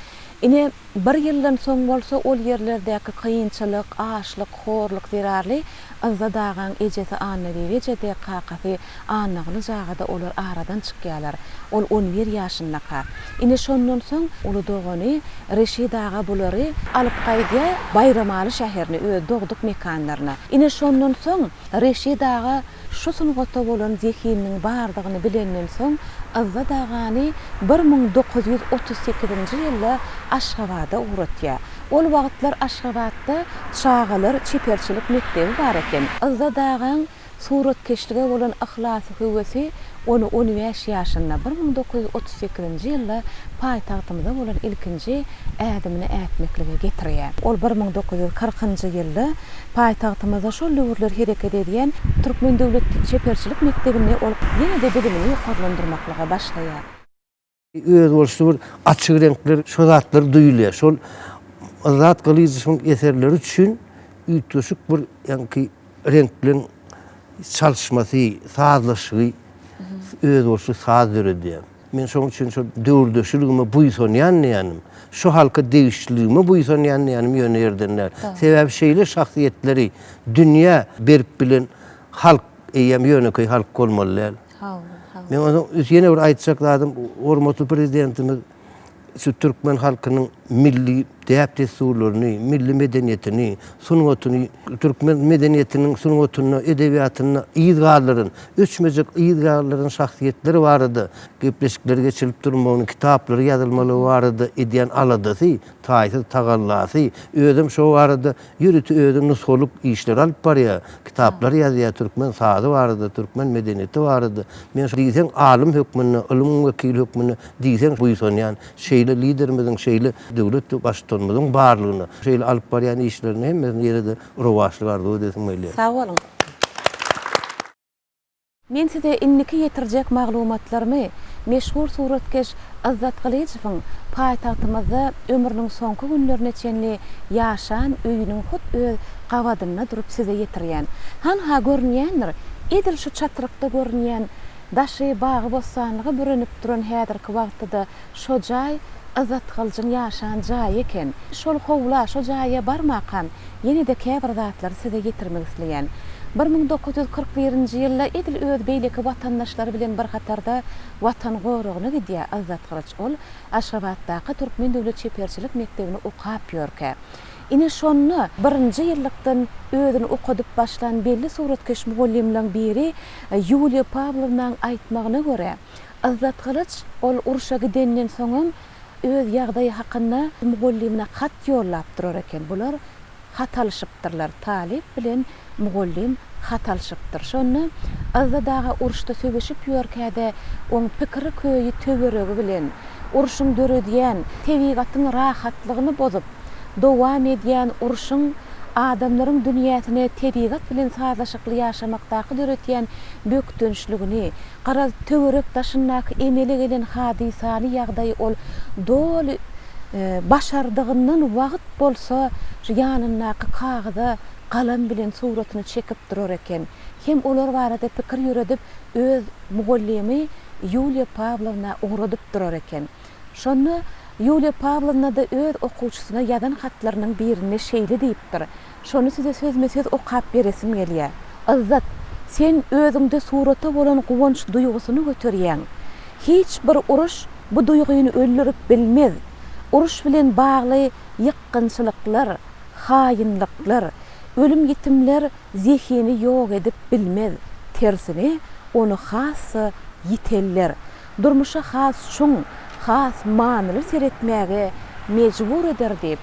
Ine bir ýyldan soň bolsa ol ýerlerdäki kynçylyk, açlyk, horluk zerarly Azadagan ejesi Anna diýje de kakasy Anna Galyjagada olar aradan çykýarlar. Ol 11 ýaşyndaky. Ine şondan soň ulu dogany Reşidaga bulary alyp gaýdy Bayramaly şäherine, öz dogduk mekanlaryna. Ine şondan soň Reşidaga şu sunugata bolan zehiniň bardygyny bilenden soň Azadagany 1938-nji ýylda Aşgabatda uğratýar. Ol wagtlar Aşgabatda çağalar çeperçilik mektebi bar eken. Azadagan suratkeşlige bolan ihlasy hüwesi onu 15 ýaşynda 1938-nji ýylda paýtagtymyzda bolan ilkinji ädimini ätmeklige getirýär. Ol 1940-njy ýylda paýtagtymyzda şol döwürler hereket edýän Türkmen döwlet çeperçilik mektebini ol ýene-de bilimini ýokarlandyrmaklyga başlaýar. Öz bolsa bir açyk renkler, şol zatlar duýulýar. Şol Azat Galyjewiň eserleri üçin üýtüşik bir ýanky renklerin çalışmasy, sazlaşygy öz bolsa saz döredýär. Men şoň üçin şol döwürdeşligime buýsanýan, şu halka degişligime buýsanýan ýöne ýerdenler. Sebäbi şeýle şahsiýetleri dünýä berip bilen halk eýem ýöneköy halk bolmalylar. Men onu ýene bir aýtjak zadym, hormatly prezidentimiz şu Türkmen halkynyň milli täp desurlaryny, milli medeniýetini, sunugatyny, Türkmen medeniýetiniň sunugatyny, edebiýatyny, ýyzgarlaryny, üçmejik ýyzgarlaryň şahsiýetleri barady. Gepleşikler geçilip durmagyny, kitaplary ýazylmaly barady, edýän aladysy, taýsy, tagallasy, özüm şo barady, ýürüti özüň nusoluk işler alyp barýar. Kitaplar ýazýar, Türkmen sazy barady, Türkmen medeniýeti barady. Men diýsem alim hökmüni, ilim wekil hökmüni diýsem buýsanýan şeýle liderimiziň şeýle döwlet başçylygymyzyň barlygyny, şeýle alyp barýan işlerini hemmesini ýerde rowaşlyk ardy desem bolýar. Sag bolun. Men size inniki ýetirjek maglumatlarmy meşhur suratkeş Azat Galyjewiň paýtagtymyzda ömrüniň soňky günlerine çenli ýaşan öýüniň hut öz gawadyna durup size ýetirýän. Ha görnýändir, edil şu çatrykda görnýän daşy bagy bosanlygy bürünip duran häzirki wagtda şo jaý Azat Galyjyň ýaşan jaý eken. Şol howla şo jaýa barmakam ýene-de käbir zatlary size ýetirmek isleýän. 1941-nji ýylda edil öz beýleki watandaşlary bilen bir gatarda watan gorugyny gidýär Azat Galyj. Ol Aşgabatdaky Türkmen döwlet çeperçilik mektebini okap ýörke. Ine şonu 1-nji ýyllykdan özüni okadyp başlan belli suratkeş mugallimleriň biri Yuliya Pavlovnaň aýtmagyna görä Azat Galyj ol uruşa gidenden soňam öz ýagdaýy hakynda mugallimine hat ýollap durar eken. Bular hat alşypdyrlar. Talip bilen mugallim hat alşypdyr. Şonu azadaga uruşda söýüşip ýörkäde oň pikiri köýi töweregi bilen uruşyň döredýän tebigatyň rahatlygyny bozup dowam edýän uruşyň adamlaryň dünýäsine tebigat bilen sazlaşykly ýaşamakdaky döretýän bökdönüşligini, gara töwerek daşyndaky emele gelen hadisany ýagdaýy ol doly başardygyndan wagt bolsa ýanyndaky kagaza kalam bilen suratyny çekip durar eken. Hem olar barada pikir ýöredip öz mugallimi Yuliya Pavlovna uğradyp durar eken. Şonu Yuliya Pavlovna da öz okuwçysyna ýazan hatlarynyň birine şeýle diýipdir. Şonu size sözme-söz okap beresim gelýär. Azzat, sen özüňde surata bolan guwanç duýgusyny göterýäň. Hiç bir uruş bu duýguny öldürip bilmez. Uruş bilen bagly ýykgynçylyklar, haýynlyklar, ölüm ýetimler zehini ýok edip bilmez. Tersine onu has ýiteller. Durmuşa has şuň has manyly seretmäge mejbur eder diýip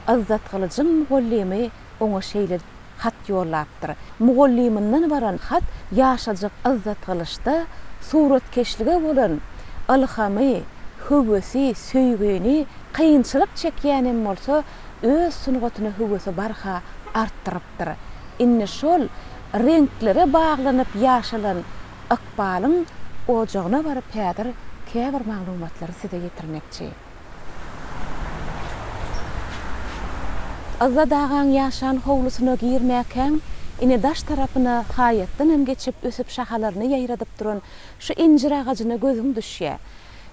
Azzat Kılıç'ın mugallimi oňa şeýle hat ýollapdyr. Mugalliminden baran hat ýaşajak Azzat Kılıç'da suratkeşlige bolan alhamy, hüwesi, söýgeni, kıyınçılık çekýänem bolsa öz sunugatyny hüwesi barha artdyrypdyr. Inne şol renklere baglanyp ýaşalan akbalyň ojagyna baryp häzir käbir maglumatlary size ýetirmekçi. Azadagan ýaşan howlusyna girmäkäň ine daş tarapyna haýatdan hem geçip ösüp şahalaryny ýaýradyp duran şu incir agagyna gözüm düşýär.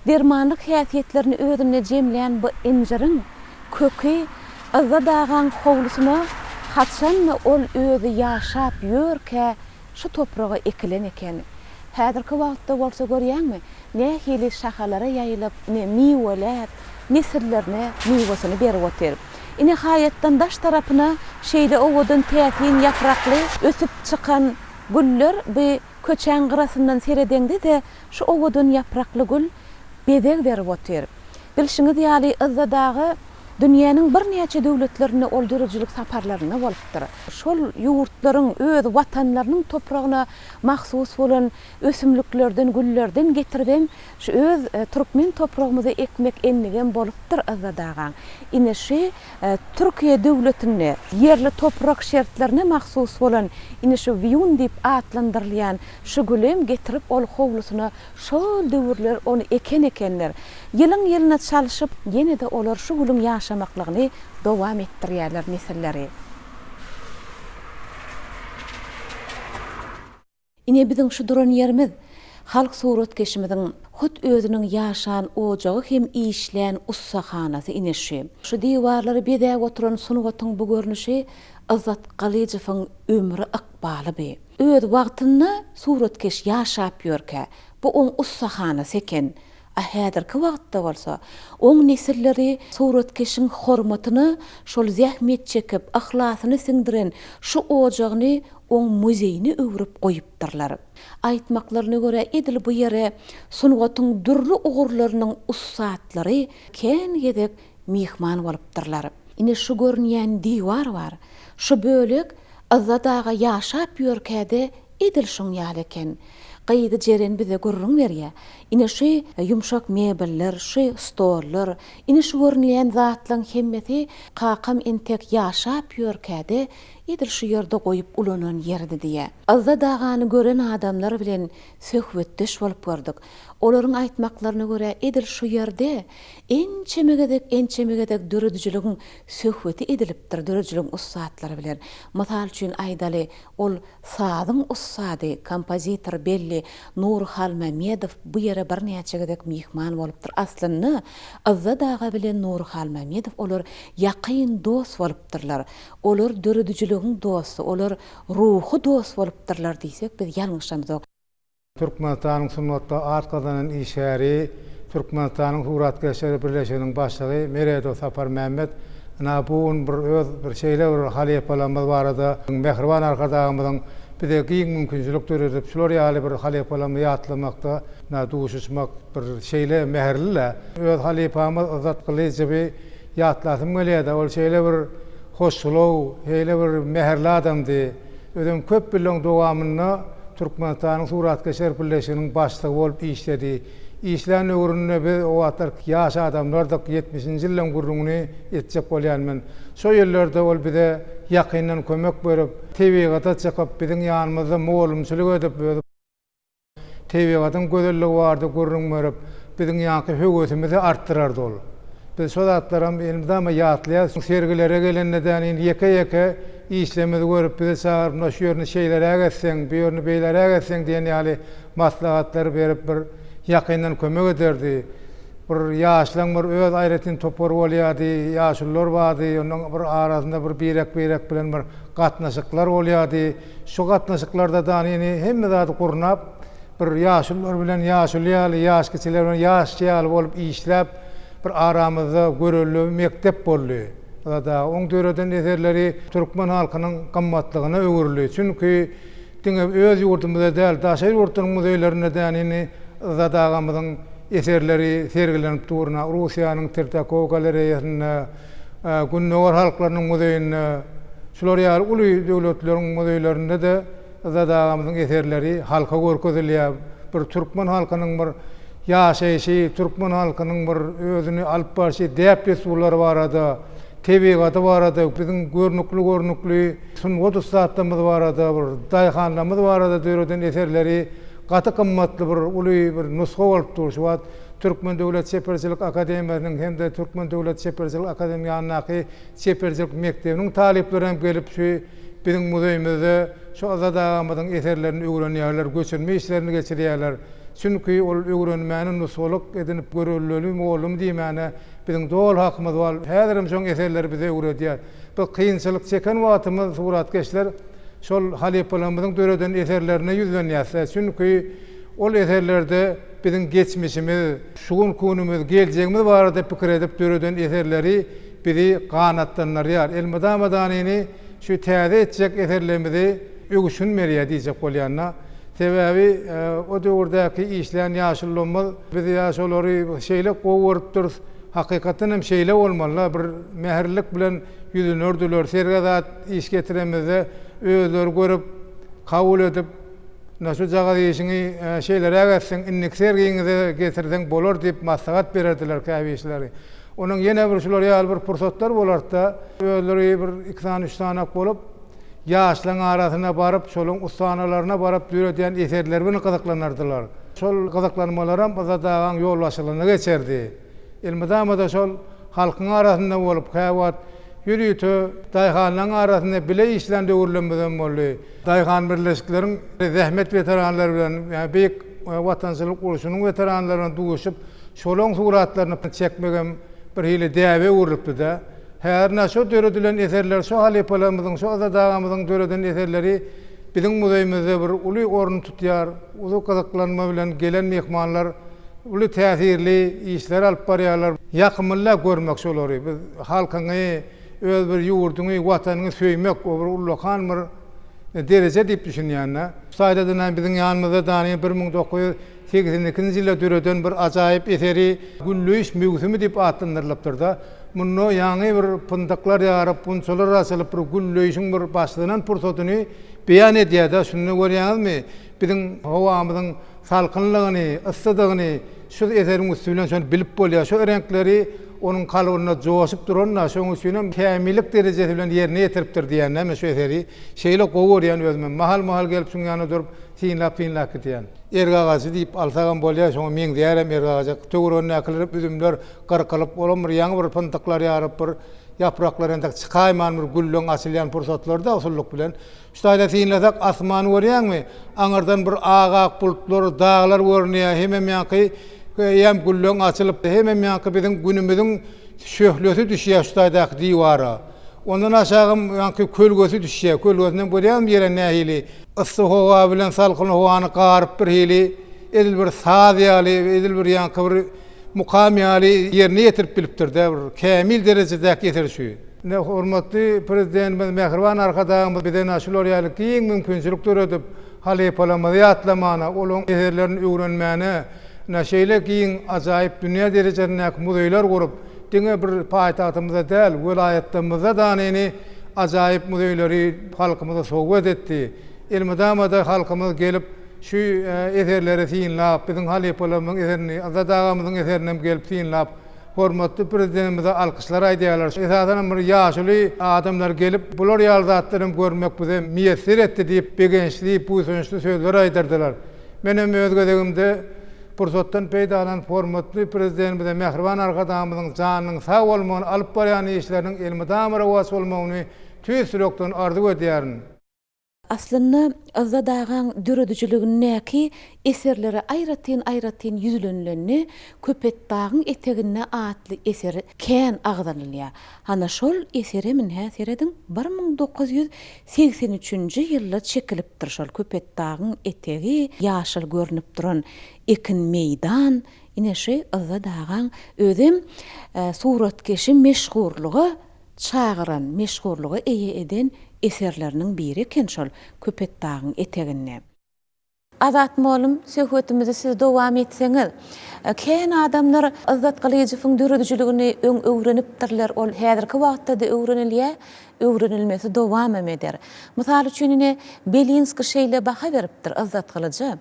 Dermanlyk häsiýetlerini özüne jemleýän bu inciriň köki azadagan howlusyna hatşan ol özü ýaşap ýörkä şu topraga ekilen eken. Häzirki wagtda bolsa görýärmi? Nähili şahalara ýaýylyp, ne miweler, nesillerine miwesini berip otyr. Ine haýatdan daş tarapyna şeýle owadan täsin ýaprakly ösüp çykan güller bu köçäň gyrasyndan seredende de şu owadan ýaprakly gül bedeg berip otyr. Bilşiňiz ýaly Azzadagy dünýäniň bir näçe döwletlerine öldürüjülük saparlaryna bolupdyr. Şol ýurtlaryň öz watanlarynyň topragyna mahsus bolan ösümliklerden, güllerden getiribem şu öz türkmen topragymyza ekmek ennigen bolupdyr Azzadaga. Ine şu Türkiýe döwletine yerli toprak şertlerine mahsus bolan ine şu Viyun diýip atlandyrylýan şu gülem getirip ol howlusyna şol döwürler onu ekenler. Ýylyň ýylyna çalyşyp ýene-de olar şu gülüň ýaşamaklygyny dowam etdirýärler nesilleri. Ine biziň şu duran ýerimiz halk suratkeşimiziň hut özüniň ýaşan ojagy hem işlän ussahanasy ine şu. Şu diwarlary bedäg oturan sunugatyň bu görnüşi Azzat Kılıçyň ömrü akbaly be. Öz wagtyny suratkeş ýaşap ýörkä bu oň ussahanasy eken. Häzirki wagtda bolsa oň nesilleri suratkeşiň hormatyny şol zähmet çekip ahlasyny siňdiren şu ojagyny oň muzeyini öwrüp goýupdyrlar. Aýtmaklaryna görä edil bu ýere sunugatyň dürli ugurlarynyň ussatlary kän gedek mihman bolypdyrlar. Ine şu görnýän diwar bar. Şu bölek Azzadaga ýaşap ýörkäde edil şoň ýaly eken. Gaýdy jeren bize görüň berýär. Ine şu yumşak mebeller, şu stollar, ine şu görnýän zatlaryň hemmeti kakam entek ýaşap ýörkäde edil şu ýerde goýup ulanan ýerdi diýär. Azzadagany gören adamlar bilen söhbetdeş bolup gördük. Olaryň aýtmaklaryna görä edil şu ýerde ençemegedek döredijiligiň söhbeti edilipdir, döredijiligiň ussatlary bilen. Mysal üçin aýdaly ol sazyň ussady, kompozitor belli Nurhal Mamedow bu ýere bir näçegedek mihman bolupdyr. Aslynda Azzadaga bilen Nurhal Mamedow olar ýakyn dost bolupdyrlar. Olar döredijiligiň dostu, olar ruhy dost bolupdyrlar diýsek biz ýalňyşamyz. Türkmenistanyň sunnatta at kazanan işäri Türkmenistanyň suratkeşleri birleşiginiň başlygy Meredow Sapar Mehmet ana bu bir öz bir şeýle bir haliýepalamyz barada mehriban arkadaşymyzyň bir de giyin mümkinçilikler edip şular ýaly bir halipalarmy ýatlamakda duşuşmak bir şeýle meherlile öz halipamy azat kılyjy ýatlasym gelýär. Ol şeýle bir hoşsulaw, heýle bir meherli adamdy. Ödüm köp bilen dowamyny Türkmenistanyň Suratkeşer Birleşiginiň başlygy bolup işledi. İşlerin öwründe biz o wagtlar ýaş adamlardyk 70-nji ýyllaryň gurrungyny etjek bolýarmyn. Şo ýerlerde ol bize ýakyndan kömek berip, tebigaty çykyp biziň ýanymyzda mogulumçylyk edip, tebigatyň gözelligi bardy gurrun berip, biziň ýanky höwetimizi arttyrardy ol. Biz şo zatlaram elimizde ýatlaýar, sergilere gelendän ýeke-ýeke işlemimizi görüp bize çağırıp, şu ýerni şeýlere getseň, bu ýerni beýlere getseň diýen ýaly maslahatlar berip bir ýakyndan kömek ederdi. Bir ýaşlaň bir öz aýratyn topar bolýardy, ýaşullar bardy, onuň bir arasynda bir birek bilen bir gatnaşyklar bolýardy. Şu gatnaşyklarda da hemme zat gurnap, bir ýaşullar bilen ýaşulýaly, ýaş kiçiler bilen ýaşçyal bolup işläp, bir aramyzda görelli mektep boldy. Da oň döwreden eserleri türkmen halkynyň gymmatlygyna öwürli. Çünki diňe öz ýurdumyzda däl, daşa ýurtlaryň muzeýlerine däl Zadağamyzyň eserleri sergilenip durna, Russiýanyň Tertakov galeriýasyna, Günnöwer halklarynyň muzeýine, şular ýaly uly döwletleriň muzeýlerinde de Zadağamyzyň eserleri halka görkezilýär. Bir türkmen halkynyň bir ýaşaýşy, türkmen halkynyň bir özüni alyp barşy däplesurlary barada, tebigaty barada, biziň görnükli sunwat ustadlarymyz barada, bir daýhanlarymyz barada döwreden eserleri gaty gymmatly bir uly bir nusga bolup durýar. Türkmen Döwlet Seperçilik Akademiýasynyň hem de Türkmen Döwlet Seperçilik Akademiýasynyň Seperçilik mektebiniň talipleri hem gelip şu biziň muzeýimizde şu Zadağamyzyň eserlerini öwrenýärler, göçürme işlerini geçirýärler. Çünki ol öwrenmäni nusgalyk edinip görelli mogulum diýmäne biziň dol hakymyz bar. Häzirim şoň eserleri bize öwredýär. Bu kynçylyk çeken wagtymyz suratkeşler şol halipalarymyzyň döwreden eserlerine ýüzlenýär. Çünki ol eserlerde biziň geçmişimiz, şugun kunumuz, geljegimiz barada pikir edip döwreden eserleri bizi kanatlanýar. Elmadamadan şu täze etjek eserlerimizi öwüşünmerýär diýjek bolýanna. Sebebi o döwürdäki işleýän ýaşullarymyz bizi ýaşulary şeýle gowurupdyr. Hakykatdan hem şeýle bolmaly, bir meherlik bilen ýüzünördiler. Sergazat iş getiremizde özleri görüp, kabul edip, nasıl jaga diýişiňi şeýlere getseň, innik sergiňize getirseň bolar diýip maslahat bererdiler käbişleri. Onuň ýene bir şular ýaly bir pursatlar bolarda, özleri bir 2-3 tanak bolup, ýaşlaryň arasyna baryp, şoluň ustanalaryna baryp döwredýän eserler bilen gyzyklanardylar. Şol gyzyklanmalaram Zadağaň ýolbaşçylygyna geçerdi. Elmadamada şol halkyň arasynda bolup, käwat ýürüýti daýhanlaryň arasynda bile işlen döwürlenmeden boldy. Daýhan birleşikleriň zähmet weteranlary bilen, ýa beýik watançylyk uruşunyň weteranlary bilen duguşyp, şolaň suratlaryny çekmegen bir hili däwe urupdy-da. Her näçe döwredilen eserler, şo halipalarymyzyň, şo Zadağamyzyň döwreden eserleri biziň muzeýimizde bir uly orun tutýar. Uly gyzyklanma bilen gelen mehmanlar uly täsirli işler alyp barýarlar. Ýakymyla görmek şolary. Biz halkyny, öz bir ýurduny, watanyny söýmek, o bir ulakan bir derece diýip düşünýärler. Saýdadan biziň ýanymyzda daňy 1982-nji ýylda döwreden bir ajaýyp eseri Güllüýüş mögsümi diýip atlandyrylypdyr da. Munno ýaňy bir pyndyklar ýaryp, punçalar açylyp bir Güllüýüşiň bir başlygynyň pursatyny beýan edýär da. Şunu görýäňizmi? Biziň howamyzyň salkynlygyny, yssydygyny şu eseriň üstünden şonu bilip bolýar. Şu renkleri onun kalıbına joşup duranlar, şoň üçin kämillik derejesi bilen ýerine ýetiripdir diýen näme şu eseri. Şeýle gowurýan özüme mahal gelip şoň ýanyna durup tinlap gitýän. Ergagaçy diýip alsagan bolýar, şoň meň diýärem ergagaçy. Töwrünü aklyp üzümler garkalyp bolan bir ýaňy bir pyntyklar ýaryp bir yapraklar entek çykaýman bir güllüň açylýan pursatlarda usullyk bilen. Şuňda tinlesak asmany görýärmi? Aňardan bir agak bulutlar, dağlar görünýär. Hemem ýaňky ýem güllüň açylyp, hemem ýaňky biziň günümizdiň şöhlesi düşýär şuňda diwara. Ondan aşağım ýaňky kölgesi düşýär. Kölgesinden görýärmi ýere nähili? Issy howa bilen salkyn howany garyp bir hili, edil bir saz ýaly, edil bir ýaňky bir mukam ýaly ýerine ýetirip bilipdir-de, bir kämil derejedäki eser şu. Ne hormatly prezidentimiz Mehriban arkadaşımız bilen aşılor ýaly kiň mümkinçilik töredip halipalamady ýatlamana, olaň eserlerini öwrenmäne, näşeýle kiň ajaýyp dünýä derejesindäki muzeýler gurup, diňe bir paýtagtymyzda däl, welaýatlarymyzda danýny ajaýyp muzeýleri halkymyza sowgat etdi. Elmydamada halkymyz gelip şu eserleri tiňläp, biziň halipalamyň eserini, Azat agamyzyň eserini gelip tiňläp, hormatly prezidentimize alkışlar aýdýarlar. Esasen bir ýaşly adamlar gelip bular ýalyzatlaryny görmek bize miýessir etdi diýip begençli, puýsunçly sözler aýdyrdylar. Menem öz gözegimde pursatdan peýdalan hormatly prezidentimize Mehriban arkadaşymyzyň janynyň sag bolmagyny alyp barýan işleriniň elmydamyra was bolmagyny tüýsürekden arzu edýärin. Aslında Azat ağaň döredüjüligindäki eserleri aýratyn yüzlenlerini Köpet dagyň etegine atly eseri kän agdanylýar. Hana şol eseri min häsiredin 1983-nji ýylda çekilipdir şol Köpet dagyň etegi ýaşyl görünip duran ekin meýdan. Ine şu Azat ağaň özüm suratkeşi meşhurlugy çağıran, meşhurlugy eýe eden eserlerinin biri eken şol Köpet dagyň etegine. Azat molum, söhbetimizi siz dowam etseňiz. Kän adamlar Azat Galyjywyň döredüjüligini öwrenipdirler, ol häzirki wagtda da öwrenilýär, öwrenilmesi dowam eder. Mysal üçin ine Belinski şeýle baha beripdir Azat Galyjy.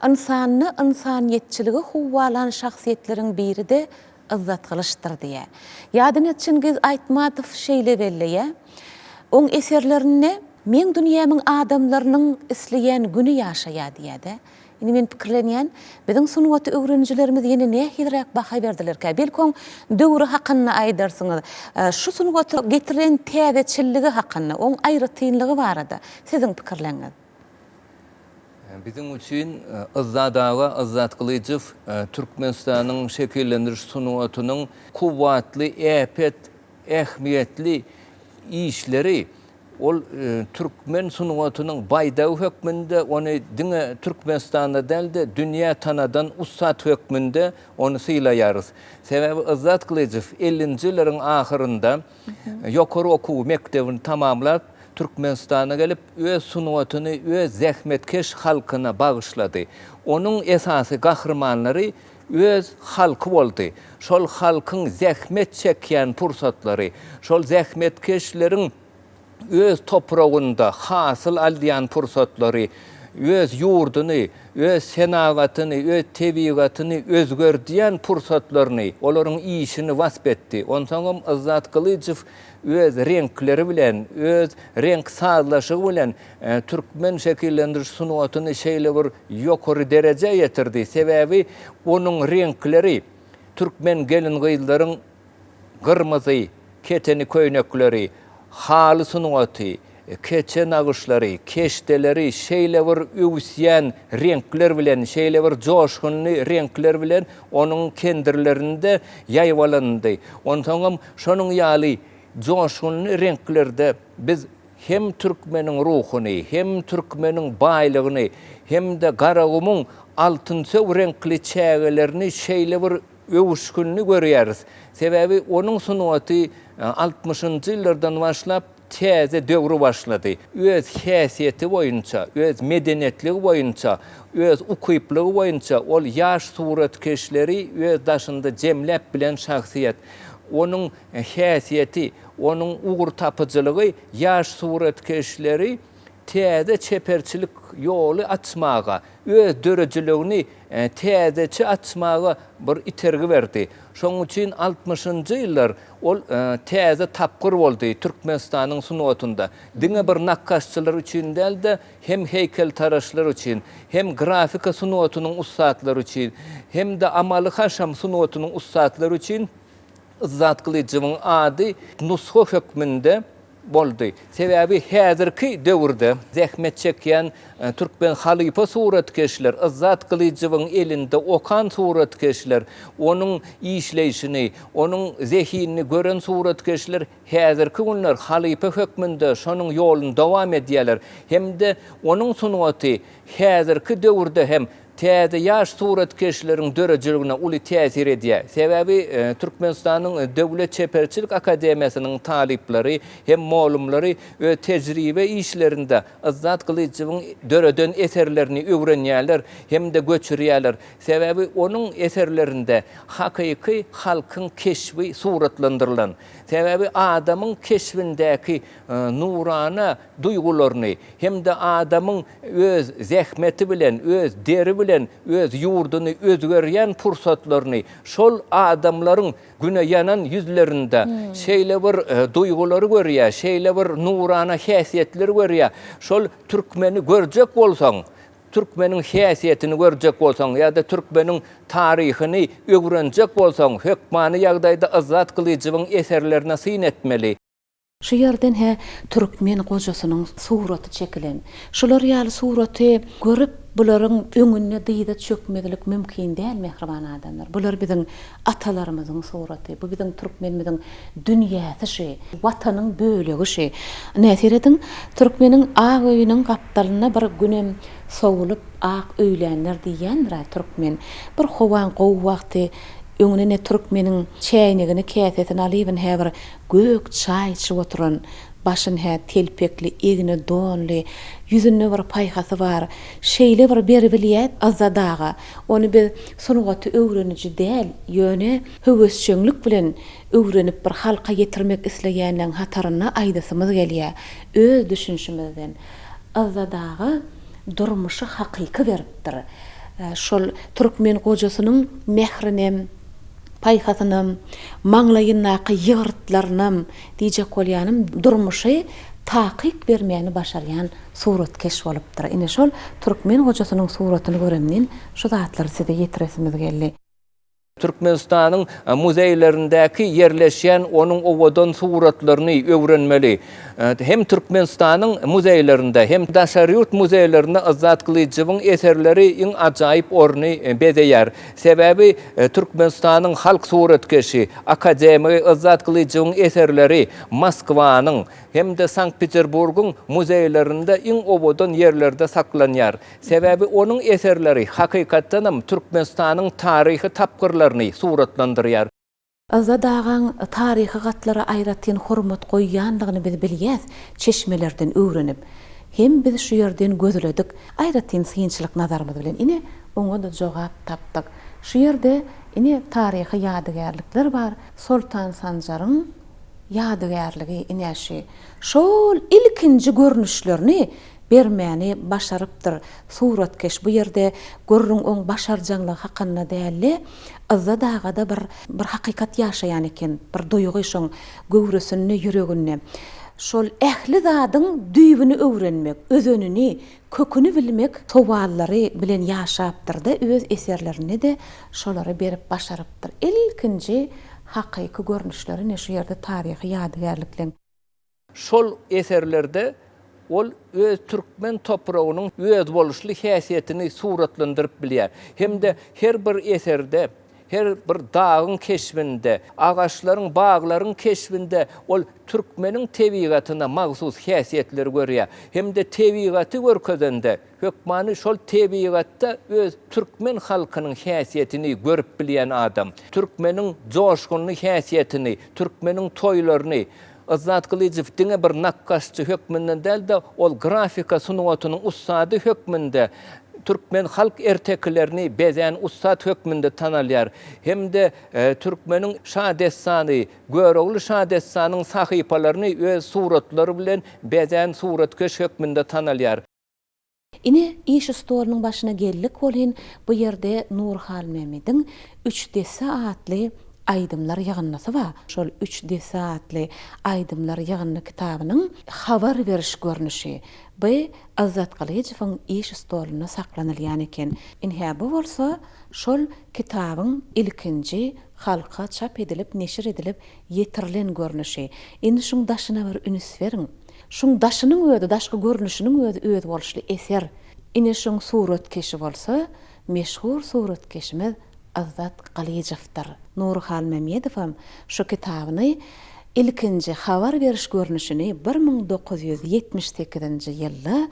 Insanyny, insaniýetçiligi huwalan şahsiýetleriň biri de Azat Galyjdyr diýär. Ýadyna Çingiz Aýtmatow şeýle belleýär. On eserlerine men dünýämiň adamlarynyň isleýän güni ýaşaýar diýär. Indi men pikirlenýän, biziň sunuwaty öwrenjilerimiz ýene nähilrek baha berdilerkä? Belki döwri hakyny aýdarsyňyz. Şu sunuwaty getiren täzeçilligi hakyny, on aýratynlygy barada. Siziň pikirleňiz. Bizim üçün Azat ağa, Azat Galyjyw Türkmenistanyň şekillendiriş sunuwatynyň kuwatly, äpet, ähmiýetli işleri ol Türkmen sunuwatynyň baýdawy hökmünde onu diňe Türkmenistanda dälde dünýä tanadan ussat hökmünde onu sylaýarys. Sebebi Azat Galyjyw 50-nji ýyllaryň ahyrynda ýokary okuw mektebini tamamlap Türkmenistana gelip öz sunuwatyny öz zähmetkeş halkyna bagyşlady. Onuň esasy gahrmanlary öz halky boldy. Şol halkyň zähmet çekýän pursatlary, şol zähmetkeşleriň öz topragynda hasyl alýan pursatlary, öz ýurduny, öz senagatyny, öz tebigatyny özgördiýän pursatlaryny, olaryň işini wasp etdi. Onsoň Azat Galyjyw öz renkleri bilen, öz renk sazlaşygy bilen Türkmen şekillendiriş sunuwatyny şeýle bir ýokary derejä ýetirdi. Sebebi onuň renkleri Türkmen gelin gyýylaryň gyrmyzy, keteni köýnekleri, haly sunuwaty, keçe nagyşlary, keşdeleri şeýle bir öwsýän renkler bilen, şeýle bir joşgunly renkler bilen onuň kendirlerinde ýaýwalandy. Onsoň şonuň ýaly joşgunly renklerde biz hem Türkmeniň ruhuny, hem Türkmeniň baýlygyny, hem de garagumyň altynçy renkli çägelerini şeýle bir öwüşkünli görýäris. Sebebi onuň sunuwaty 60-njy ýyllardan başlap täze döwri başlady. Öz häsiýeti boýunça, öz medeniýetligi boýunça, öz ukyplygy boýunça ol ýaş suratkeşleri öz daşynda jemläp bilen şahsiýet. Onuň häsiýeti, onuň ugur tapyjylygy ýaş suratkeşleri täze çeperçilik ýoly açmaga, öz dörejiligini täzeçi açmaga bir itergi berdi. Şoň üçin 60-njy ýyllar ol täze tapgyr boldy Türkmenistanyň sunuwatynda. Diňe bir nakkaşçylar üçin dälde, hem heykel taraşlar üçin, hem grafika sunuwatynyň ustatlary üçin, hem de amaly haşam sunuwatynyň ustatlary üçin Azat Galyjywyň ady nusxa hökmünde boldy. Sebebi häzirki döwürde zähmet çekýän Türkmen halypa suratkeşler, Azat Galyjywyň elinde okan suratkeşler, onuň işleýişini, onuň zehinini gören suratkeşler häzirki günler halypa hökmünde şonuň ýolunda dowam edýärler. Hem de onuň sunuwaty häzirki döwürde hem täze yaş suratkeşleriň dörejiligine uly täsir edýär. Sebäbi Türkmenistanyň Döwlet Çeperçilik Akademiýasynyň talipleri hem molumlary we tejribe işlerinde Azat Kılıçyň döreden eserlerini öwrenýärler hem de göçürýärler. Sebäbi onuň eserlerinde hakyky halkyň keşfi suratlandyrylan. Sebäbi adamyň keşfindäki nurana duýgularyny hem de adamyň öz zähmeti bilen, öz deri bilen, öz ýurduny özgerýän pursatlaryny şol adamlaryň güne yanan yüzlerinde şeýle bir duýgulary görýär, şeýle bir nurana häsiýetleri görýär. Şol türkmeni görjek bolsaň, türkmeniň häsiýetini görjek bolsaň ýa-da türkmeniň taryhyny öwrenjek bolsaň, hökmany ýagdaýda Azat Kılıçyň eserlerine syn etmeli. Şu yerden he Türkmen gojasynyň suraty çekilen. Şolar ýaly suraty görüp bularyň öňüne diýde çökmeglik mümkin däl mehriban adamlar. Bular biziň atalarymyzyň suraty, bu biziň türkmenimiziň dünýäsi şe, watanyň bölegi şe. Näsiredin türkmeniň ak öýüniň gapdalyna bir günem sowulup ak öýlenler diýendir türkmen. Bir howan gow wagty öňüne türkmeniň çäýnegini käsetini alyp häbir gök çaý içip oturan, başyn hä telpekli, egine donly, yüzünde bir paýhasy bar, şeýle bir beri bilýät azadaga. Onu biz sunugaty öwreniji däl, ýöne höwesçiňlik bilen öwrenip bir halka getirmek isleýänleň hataryna aýdasymyz gelýär. Öz düşünşimizden azadaga durmuşy hakyky beripdir. Şol türkmen gojasynyň mehrinem paýhasynym, maňlaýyndaky ýygyrtlarynym diýjek bolýanym durmuşy takyk bermäni başarýan suratkeş bolupdyr. Ine şol türkmen gojasynyň suratyny göremden şu zatlary size ýetiresimiz geldi. Türkmenistanyň muzeýlerindäki yerleşýän onuň owadan suratlaryny öwrenmeli. Hem Türkmenistanyň muzeýlerinde hem daşary ýurt muzeýlerinde Azat Kılıçyň eserleri iň ajaýyp orny bedeýär. Sebäbi Türkmenistanyň halk suratkeşi Akademiýa Azat Kılıçyň eserleri Moskwanyň hem de Sankt-Peterburgyň muzeýlerinde iň owadan yerlerde saklanýar. Sebäbi onuň eserleri hakykatdanam Türkmenistanyň taryhy tapgyrlaryny suratlandyrýar. Azadagan taryhy gatlary aýratyn hormat goýýandygyny biz bilýäs, çeşmelerden öwrenip. Hem biz şu ýerden gözledik, aýratyn synçylyk nazarymyz bilen ine oňa da jogap tapdyk. Şu ýerde ine taryhy ýadygärlikler bar. Sultan Sanjaryň ýadygärligi inäşi. Şol ilkinji görnüşlerini bermäni başarypdyr. Suratkeş bu ýerde görüň oň başarjanlygy hakynda däli, azadaga da bir hakykat ýaşaýan eken, bir duýgy şoň göwresini, ýüregini. Şol ähli zadyň düýbüni öwrenmek, özünini, kökünü bilmek sowallary bilen ýaşapdyr-da öz eserlerini de şolary berip başarypdyr. Ilkinji hakyky görnüşleri şu ýerde taryhy ýadygärlikler. Şol eserlerde ol öz türkmen topragynyň öz boluşly häsiýetini suratlandyryp bilýär. Hem de her bir eserde, her bir dagyň keşfinde, agaçlaryň, baglaryň keşfinde ol türkmeniň tebigatyna magsus häsiýetleri görýär. Hem de tebigaty görkezende hökmany şol tebigatda öz türkmen halkynyň häsiýetini görüp bilýän adam, türkmeniň joşguny häsiýetini, türkmeniň toýlaryny Azat Kılıçyň diňe bir nakkaşçy hökmünden däl de ol grafika sunuwatynyň ustady hökmünde türkmen halk erteklerini bezen ustad hökmünde tanalýar. Hem de türkmeniň şadessany, görogly şadessanyň sahypalaryny öz suratlary bilen bezen suratkeş hökmünde tanalýar. Ine iş stolunyň başyna geldik bolýan bu ýerde Nurhal Memediň 3 desa atly aydımlar yığınnası var. Şol 3 desaatli aydımlar yığınны kitabynyň habar beriş görnüşi. Bu Azat Kılıçyň iş stoluna saklanylýan eken. Inhä bu bolsa şol kitabyň ilkinji halka çap edilip, neşir edilip ýetirilen görnüşi. Indi şuň daşyna bir üns beriň. Şuň daşynyň özi, daşky görnüşiniň özi bolşly eser. Ine şuň suratkeşi bolsa, meşhur suratkeşimiz Azat Kılıçyňdyr. Nurhal Memediň şu kitabyny ilkinji habar beriş görnüşini 1978-nji ýylda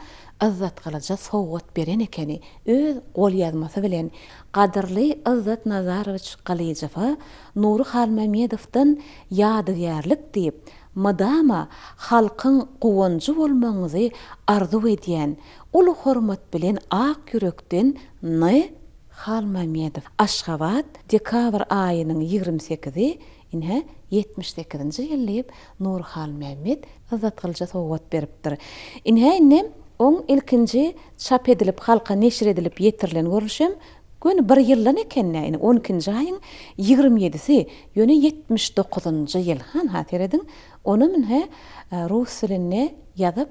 Izzat Kılıca sowgat beren ekeni öz gol ýazmasy bilen gadyrly Izzat Nazarowich Kalyjewa Nury Halmamedowdan ýadygarlyk diýip madama halkyň gowanjy bolmagyny arzu edýän uly hormat bilen ak yürekden Nury Halmamedow Aşgabat dekabr aýynyň 28-i inhe 78-nji ýyly Nury Halmamed Izzat Kılıca sowgat beripdir. Inne on ilkinji çap edilip halka neşir edilip yetirilen görüşüm göni 1 ýyldan ekenine 12-nji aýyň 27-si ýöne 79-njy ýyl han hatyr edin onu minhe rus diline ýazyp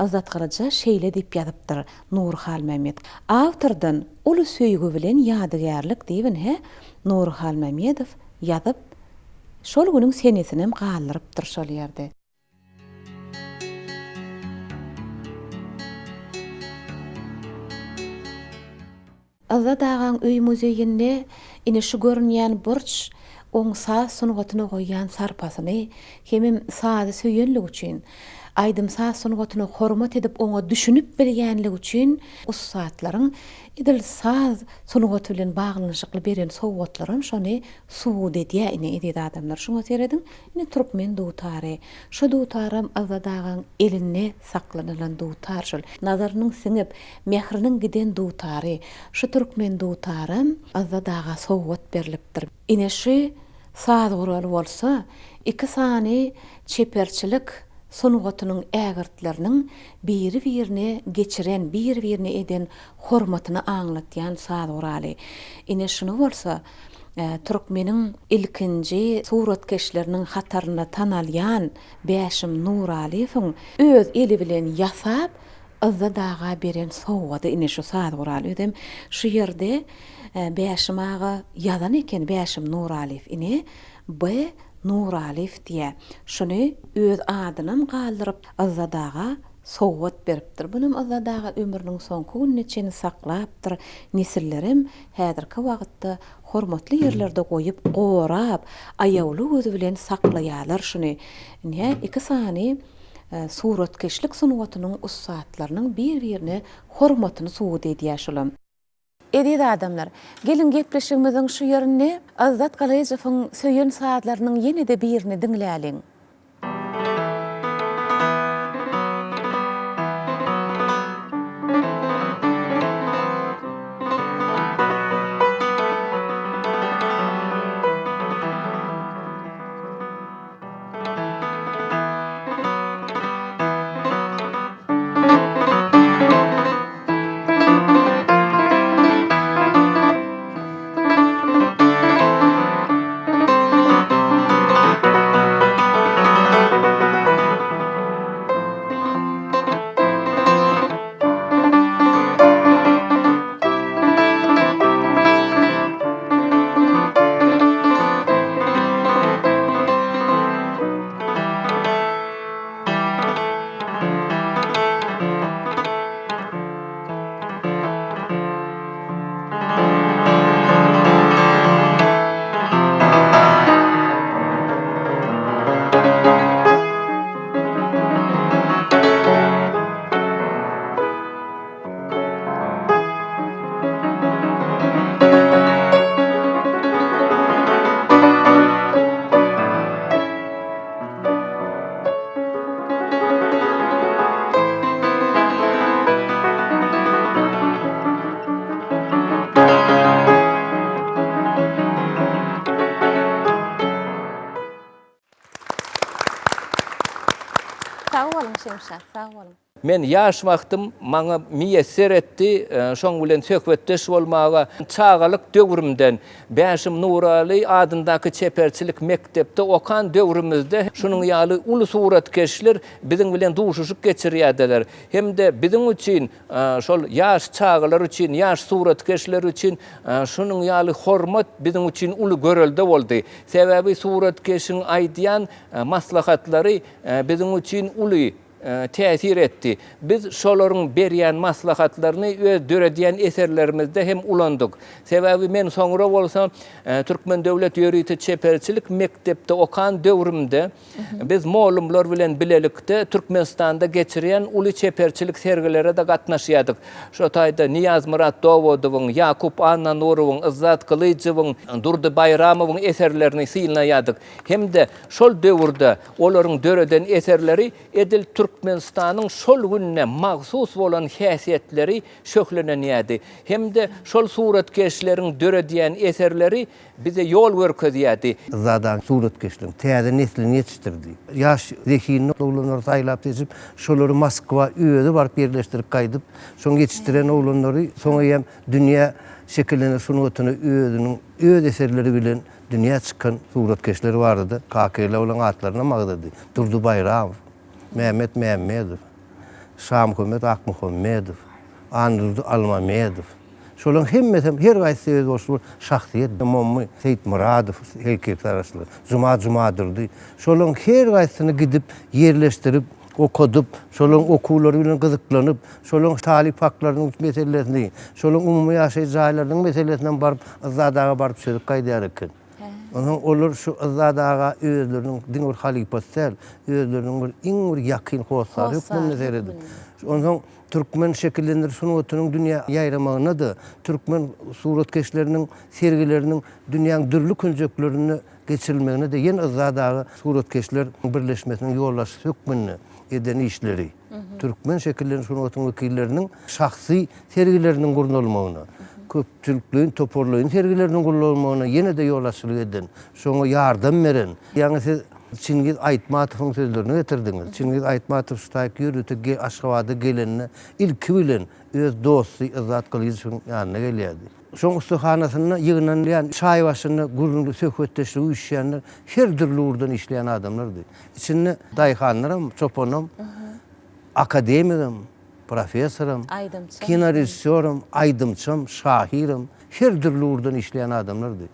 Izzat Kılıca şeýle diýip ýazypdyr Nury Halmamed awtordan uly söýgü bilen ýadygarlyk diýip he Nury Halmamedow ýazyp şol günüň senesini hem galdyrypdyr şol ýerde. Izzat Ağaň öý muzeýinde ine şu görünýän burç oň saz sunugatyna goýýan sarpasyny hemem sazy söýenlik üçin aýdym saz sunugatyna hormat edip oňa düşünüp bilýänlik üçin ustadlaryň idil saz sunugaty bilen baglanyşykly beren sowgatlarym şonu suwud edýär ine edýär adamlar şoňa seredin ine türkmen dutary şu dutarym Izzat Ağaň eline saklanylan dutar şol nazarynyň siňip mehriniň giden dutary şu türkmen dutarym Izzat Ağa sowgat berilipdir ine şu saz guraly bolsa 2 sany çeperçilik sunugatynyň ägirtleriniň biri-birine geçiren, biri-birine eden hormatyny aňlatýan saz guraly. Ine şunu bolsa, türkmeniň ilkinji suratkeşleriniň hataryna tanalýan Bäşim Nuraliýewiň öz eli bilen ýasap Izzat Ağa beren sowgady ine şu saz guraly edem. Şu ýerde Bäşim Ağa ýazan eken Bäşim Nuraliýew ine B Nuraliýew diýe. Şunu öz adynym galdyryp Izzat Ağa sowgat beripdir. Bunun Izzat Ağa ömrüniň soňky gününe saklapdyr. Nesillerim häzirki wagtda hormatly ýerlerde goýup, gorap, aýawly gözü bilen saklaýarlar şunu. Ne 2 sany suratkeşlik sunugatynyň ustadlarynyň bir-birine hormatyny suwud edýär şolam. Edýär adamlar, gelin gepleşigimiziň şu ýerine Izzat Kalyjewoň söýen saatlarynyň ýene-de birini diňläliň. Men yaş wagtym maňa miýesser etdi, şoň bilen söhbetdeş bolmaga çağalyk döwrümden Bäşim Nurali adyndaky çeperçilik mektepde okan döwrümizde şunyň ýaly uly suratkeşler biziň bilen duşuşyk geçirýärdiler. Hemde biziň üçin şol ýaş çağalar üçin, ýaş suratkeşler üçin şunyň ýaly hormat biziň üçin uly görelde boldy. Sebäbi suratkeşiň aýdýan maslahatlary biziň üçin uly tesir etdi. Biz şoların berýän maslahatlaryny öz dörediýän eserlerimizde hem ulandyk. Sebäbi men soňra bolsam Türkmen döwlet ýörüýti çeperçilik mektepde okan döwrümde biz molumlar bilen bilelikde Türkmenistanda geçirýän uly çeperçilik sergilere de gatnaşýardyk. Şo taýda Niyaz Murat Dawodowyň, Yakup Anna Nurowyň, Izzat Kılıçowyň, Durdy Bayramowyň eserlerini synaýardyk. Hem de şol döwürde olaryň döreden eserleri edil Türkmenistanyň şol günne magsus bolan häsiýetleri şöhlenenýärdi. Hem de şol suratkeşleriň döredýän eserleri bize yol görkezýärdi. Zadan suratkeşliň täze neslini yetiştirdi. Yaş zekini oğlanlar saýlap seçip şolary Moskwa öýde barıp birleşdirip gaýdyp, şoň yetiştiren oğlanlary soňa hem dünýä şekillerini sunuwatyny öz eserleri bilen dünýä çykan suratkeşleri bardy. KK'le olan atlaryna magdydy. Durdy Bayram, Mehmet Mehmedow, Şamhömet Akmuhammedow, Andur Almamedow. Şolan hemmesem her gaýsy öz bolşul şahsiýet, Mommy Seyit Muradow heykek taraşly, Jumadyrdy. Şolan her gaýsyny gidip yerleşdirip okudup, şolan okulary bilen gyzyklanyp, şolan talip haklarynyň meselelerini, şolan umumy ýaşaý jaýlarynyň meselelerinden barıp Azadaga barıp söýüp gaýdýar eken. Olar şu Azadaga özleriniň diňe bir halipasy, özleriniň bir iň bir ýakyn hosary hukmyny zeredi. Ondan Türkmen şekillendir sunuwatynyň dünýä ýaýramagyna da Türkmen suratkeşleriniň sergileriniň dünýäň dürli künjeklerini geçirilmegine de ýene Azadaga suratkeşler birleşmesiniň ýollaşy hukmyny eden işleri. Türkmen şekillerini sunuwatynyň wekilleriniň şahsy sergileriniň gurnulmagyna, köpçüliklüğün, toporluğun sergilerinin kullanılmagyna ýene de ýollaşylyk eden, şoňa ýardam beren. Ýani siz Çingiz Aitmatowyň sözlerini getirdiňiz. Çingiz Aitmatow ştaýk ýürütge Aşgabatda gelenine ilki bilen öz dosty Izzat Kılıçowyň ýanyna gelýärdi. Şoň ustahanasyna ýygnanan şaý başyny gurunly söhbetdeşlik üçýänler her türlü urdan işleýän adamlardy. İçinde daýhanlarym, çopanım, akademigim, professorum, kino rejissörum, aydymçym, şahirim, her türlü urdan işleýän adamlardy.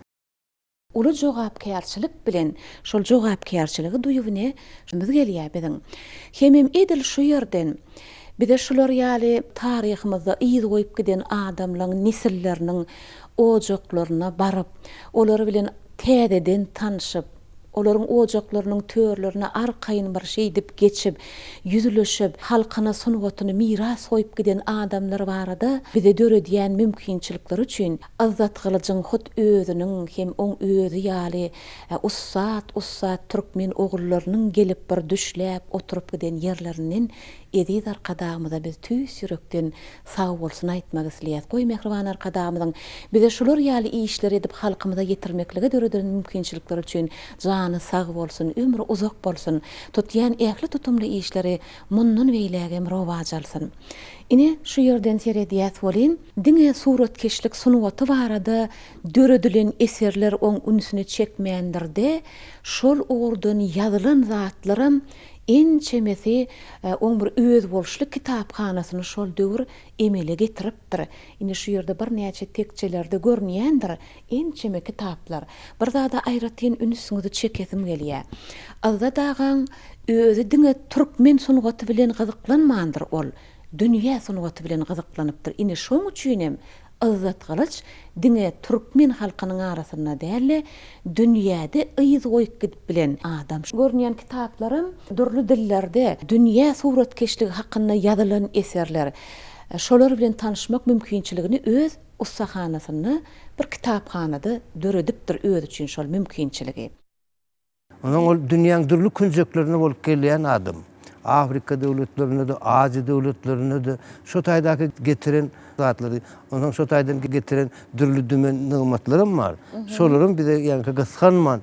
Uly jogapkärçilik bilen şol jogapkärçiligi duýubyny şunday gelýär biziň. Hemem edil şu ýerden bide şolar ýaly taryhymyzda ýyl goýup giden adamlaryň nesilleriniň ojaklaryna baryp, olary bilen täzeden tanışyp, olaryň ojaklarynyň törlerine arkaýyn bir şey dip geçip, ýüzleşip, halkyna sunuwatyny miras goýup giden adamlar barada bize döredýän mümkinçilikler üçin Izzat Kılıçoň hut özüniň hem oň özü ýaly ussat türkmen ogullarynyň gelip bir düşläp oturup giden ýerlerinden edid arkadamyza biz tüýs ýürekden sag bolsun aýtmak isleýär. Goý mehriban arkadamyzyň bize şolar ýaly işler edip halkymyza getirmekligi döreden mümkinçilikler üçin jany sag bolsun, ömrü uzak bolsun, tutýan ähli tutumly işleri mundan beýlägem rowaj alsyn. Ine şu ýerden seredýät bolyn, diňe suratkeşlik sunuwaty barada döredilen eserler oň ünsüni çekmeýändirde, şol urdan ýazylan zatlarym en çemesi oň bir öz bolşly kitapxanasyny şol döwür emele getiripdir. Ine şu ýerde bir näçe tekçelerde görnýändir en çeme kitaplar. Bir zada aýratyn ünsüňizi çekesim gelýär. Azadagan özü diňe türkmen sunuwaty bilen gyzyklanmandyr ol. Dünýä sunuwaty bilen gyzyklanypdyr. Ine şoň üçin hem Izzat Kılıç diňe türkmen halkynyň arasyna däle dünýäde ýyz goýup gidip bilen adam. Görnýän kitaplarym durly dillerde dünýä suratkeşligi hakynda ýazylan eserler. Şolar bilen tanışmak mümkinçiligini öz ustahanasyny bir kitapxanada döredipdir öz üçin şol mümkinçiligi. Onuň ol dünýäň durly künjeklerini bolup gelýän adam. Afrika döwletlerine de, Aziýa döwletlerine de şo taýdaky getiren zatlary, onuň şo taýdan getiren dürli dümen nymatlarym bar. Şolarym bize ýa-ni gysganman,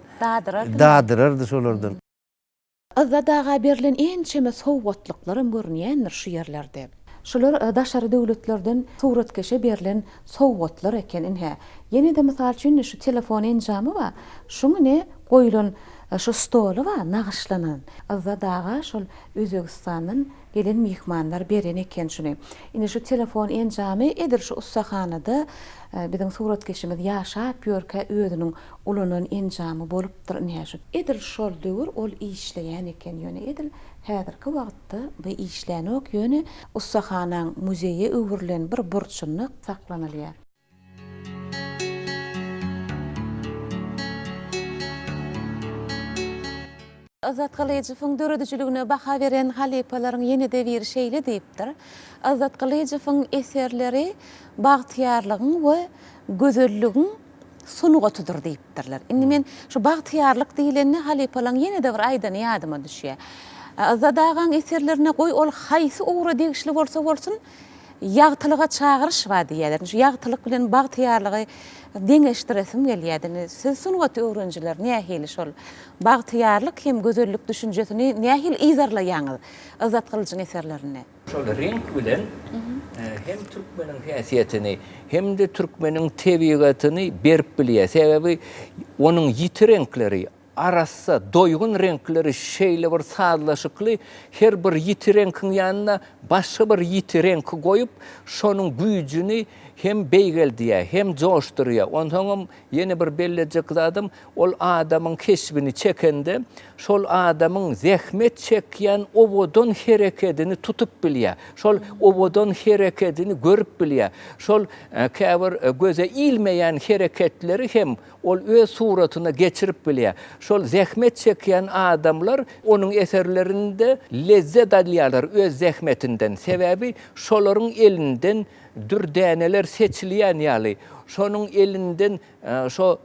dadyrardy şolardan. Azadaga berilen en çeme sowgatlyklaryň görnýändir şu ýerlerde. Şolar daşary döwletlerden suratkeşe berilen sowgatlar eken. Ýene de mysal üçin şu telefon enjamy bar. Şuňy ne goýulan Şu stolu var, nağışlanan. Azza dağa şol Özbegistandan gelen mihmanlar beren eken şunu. Ine şu telefon enjamy edir şu ussahanada bizim suratkeşimiz yaşap ýörkä özüniň ulunun enjamy bolupdyr näşe. Edir şol döwür ol işleýän eken ýöne edil. Häzirki wagtda bu işlänok ýöne ussahanaň muzeýe öwürlen bir burçuny saklanylýar. Azat Kılıçypyň döredijligine baha beren halipalaryň ýene-de bir şeýle diýipdir. Azat Kılıçypyň eserleri bagtyarlygyň we gözelligiň sunugatydyr diýipdirler. Indi men şu bagtyarlyk diýileni halipalaryň ýene-de bir aýdan ýadyma düşýär. Azat agaň eserlerine goý ol haýsy ugry degişli bolsa bolsun, ýagtylyga çagyryş bar diýerler. Şu ýagtylyk bilen bagtyarlygy deňeşdiresim gelýär. Siz sunugat öwrenjiler nähili şol bagtyarlyk hem gözellik düşünjesini nähil izarlaýaňyz Azat Kılıçyň eserlerine? Şol renk bilen hem türkmeniň häsiýetini hem de türkmeniň tebigatyny berip bilýär. Sebebi onuň ýiti renkleri arassa doýgun renkleri şeýle bir sadlaşykly, her bir ýiti renkiň ýanyna başga bir ýiti renki goýup, şonuň güýjüni hem beýgeldiýär, hem joşdurýar. Ondan ýene bir belleje zadym, ol adamyň keşbini çekende, şol adamyň zähmet çekýän obodon hereketini tutup bilýär. Şol obodon hereketini görüp bilýär. Şol käbir göze ilmeýän hereketleri hem ol öz suratyna geçirip bilýär. Şol zähmet çekýän adamlar onuň eserlerinde lezzet alýarlar öz zähmetinden. Sebebi şolaryň elinden dürdäneler seçilýän ýaly. Şonuň elinden şo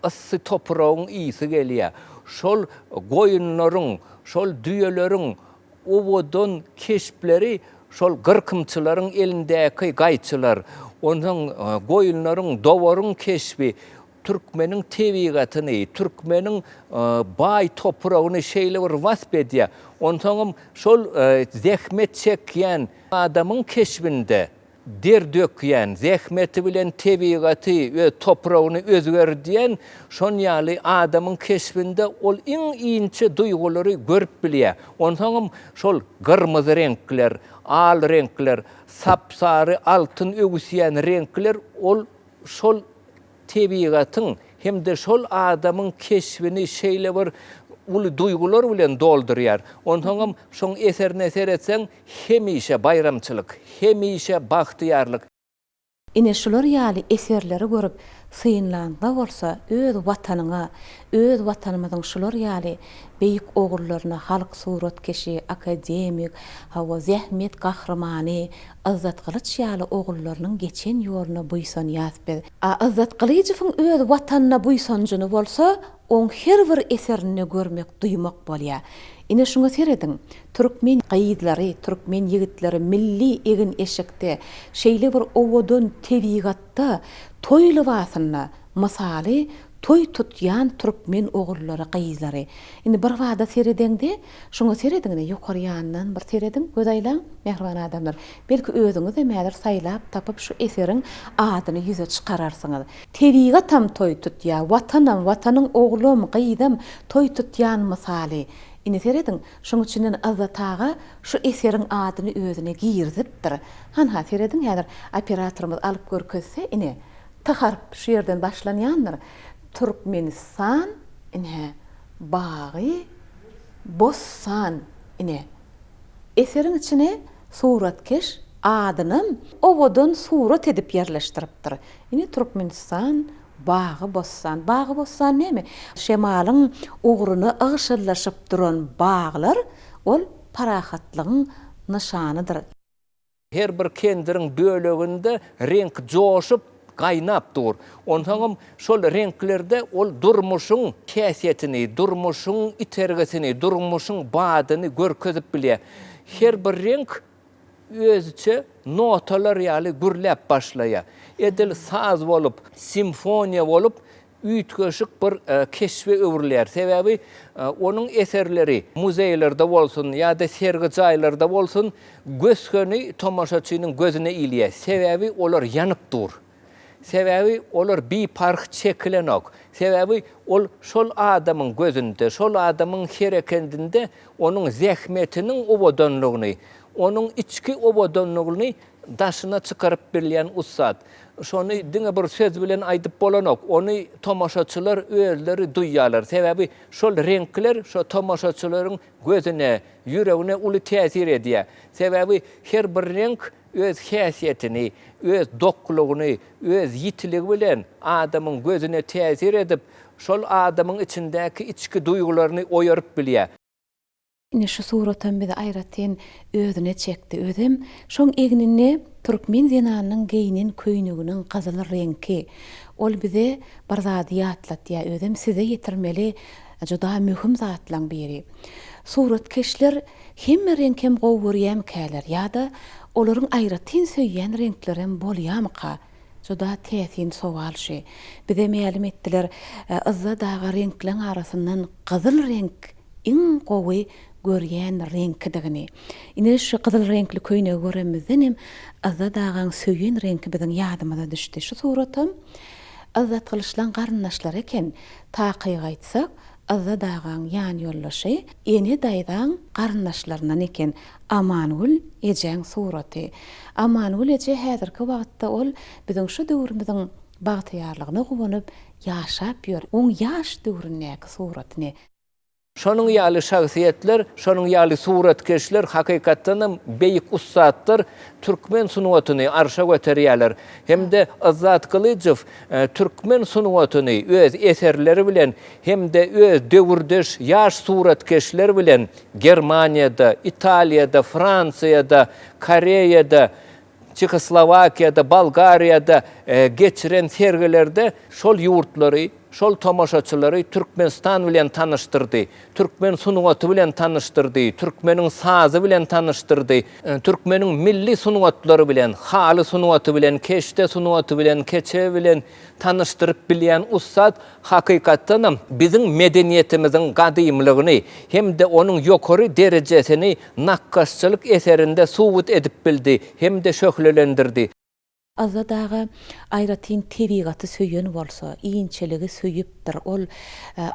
ıssy topragyň ýysi gelýär. Şol goýunlaryň, şol düýeleriň obodon keşpleri şol gyrkymçylaryň elindäki gaýçylar, onuň goýunlaryň, dowaryň keşpi türkmeniň tebigatyny, türkmeniň baý topragyny şeýle bir wasp edýär. Ondan şol zähmet çekýän adamyň keşbinde der dökýän, zähmeti bilen tebigaty we topragyny özgerdiýän şon ýaly adamyň keşbinde ol iň inçe duýgulary görüp bilýär. Ondan şol gyrmyzy renkler, al renkler, sapsary, altyn ögüsýän renkler ol şol tebigatyň hem de şol adamyň keşbini şeýle bir uly duýgular bilen doldurýar. Ondan şoň eserine seretseň hemişe bayramçylyk, hemişe bagtyarlyk. Ine şular ýaly eserleri görüp syynlanda bolsa öz watanyňa, öz watanymyzyň şular ýaly beýik ogurlaryna halk suratkeşi, akademik, hawa zähmet gahrymany Azat Kılıç ýaly ogurlarynyň geçen ýoluna buýsan ýazby. Azat Kılıçyň öz watanyna buýsanjyny bolsa, on her bir eserini görmek, duymak bolýar. Ine şuňa seredin, türkmen gaýdlary, türkmen ýigitleri milli egin eşikde, şeýle bir owodon tebigatda toýly wasyna, misaly toy tutýan türkmen ogurlary, gaýdlary. Indi bir wada seredende, şuňa seredin ýokary ýandan bir seredin, gözaýlan mehriban adamlar. Belki özüňiz emädir saýlap tapyp şu eseriň adyny ýüze çykararsynız. Tebigatam toy tutýar, watanam, watanyň oglum, gaýdam toy tutýan misaly. Ine seredin, şoň üçin Azat aga şu eseriň adyny özüne giýirdipdir. Ha seredin häzir operatorymyz alyp görkezse, ine taharp şu ýerden başlanýandyr. Türkmenistan, ine bagy, bossan, ine eseriň içine suratkeş adyny owodon surat edip ýerleşdiripdir. Ine Türkmenistan, bagy bossan. Bagy bossan näme? Şemalyň ugruny agyşylaşyp duran baglar, ol parahatlygyň nyşanydyr. Her bir kendiriň böleginde renk joşup gaýnap dur. Ondan şol renklerde ol durmuşyň häsiýetini, durmuşyň itergesini, durmuşyň badyny görkezip bilýär. Her bir renk özüçe notalar ýaly gürläp başlaýar. Edil saz bolup, simfoniya bolup, üýtgeşik bir keşfe öwürler. Sebebi onuň eserleri muzeýlerde bolsun ýa-da sergi jaýlarda bolsun, göskeni tomaşaçynyň gözüne ilýär. Sebebi olar ýanyp dur. Sebebi olar bir park çekilenok. Sebebi ol şol adamın gözünde, şol adamın hareketinde onun zehmetinin obodonluğunu, onun içki obodonluğunu daşına çıkarıp birleyen ustad. Şonu dine bir söz bilen aytıp bolanok. Onu tomaşaçılar özleri duyyalar. Sebebi şol renkler şu tomaşaçıların gözüne, yüreğine ulu tesir ediyor. Sebebi her bir renk öz hasiyetini, öz dokluğunu, öz yitiliği bilen adamın gözüne tesir edip şol adamın içindeki içki duygularını oyarıp biliyor. Ine şu suratan bizi ayratyn özüne çekdi. Özüm şoň egnini Türkmen zenanynyň geyinin köýnüginiň gazyl renki. Ol bize bir zady ýatlatýar. Özüm size ýetirmeli juda mühim zatlaň biri. Suratkeşler hemme renk hem gowurýam käler ýa-da olaryň ayratyn söýýän renklerem bolýarmyka? Juda täsin sowal şey. Bize meýalim etdiler, ızza daga renkleň arasyndan gazyl renk iň gowy görýän renkdigini. Ine şu gazyl renkli köýnegi göremizden hem ızza dagaň söýýän renki biziň ýadymyza düşdi. Şu suratam azat kılıçlan garnaşlar eken taqiy gaýtsak ızza dagaň ýan ýollaşy ene daýdan garnaşlarynyň eken Amanul ejeň suraty. Amanul eje häzirki wagtda ol biziň şu döwrümizden bagtyarlygyny gowanyp ýaşap ýör. Oň ýaş döwründäki suratyny Şonun ýaly şahsiýetler, şonun ýaly suratkeşler hakykatdan beýik ustadlar türkmen sunuwatyny arşa göterýärler. Hemde Azat Kılıçev türkmen sunuwatyny öz eserleri bilen hemde öz döwürdeş ýaş suratkeşler bilen Germaniýada, Italiýada, Fransiýada, Koreýada, Çekoslovakiýada, Bolgariýada geçiren sergilerde şol ýurtlary, şol tomaşaçylary Türkmenistan bilen tanıştırdy. Türkmen sunuwaty bilen tanıştırdy. Türkmeniň sazy bilen tanıştırdy. Türkmeniň milli sunuwatlary bilen, haly sunuwaty bilen, keşte sunuwaty bilen, keçe bilen tanıştırıp bilýän ustad hakykatdan biziň medeniýetimiziň gadymlygyny hem de onuň ýokary derejesini nakkaşçylyk eserinde subut edip bildi, hem de şöhlelendirdi. Azza daga ayratyn tebigaty söýýän bolsa, iňçeligi söýüpdir. Ol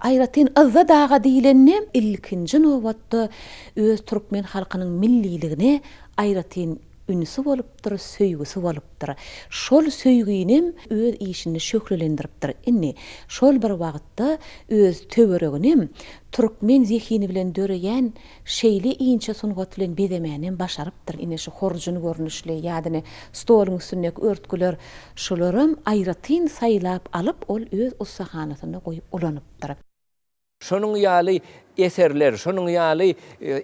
ayratyn azza daga diýilenne ilkinji nowatda öz türkmen halkynyň milliligine ayratyn ünüsi bolupdyr, söýgüsi bolupdyr. Şol söýgünim öz işini şöhlelendiripdir. Inni şol bir wagtda öz töweregini türkmen zehini bilen döreýän şeýli iňçe sunugat bilen bedemänem başarypdyr. Ine şu horjun görnüşli ýadyny stoluň üstündäki örtgüler şolarym ayratyn saýlap alyp ol öz ustahanasyna goýup ulanypdyr. Şonun ýaly eserler, şonun ýaly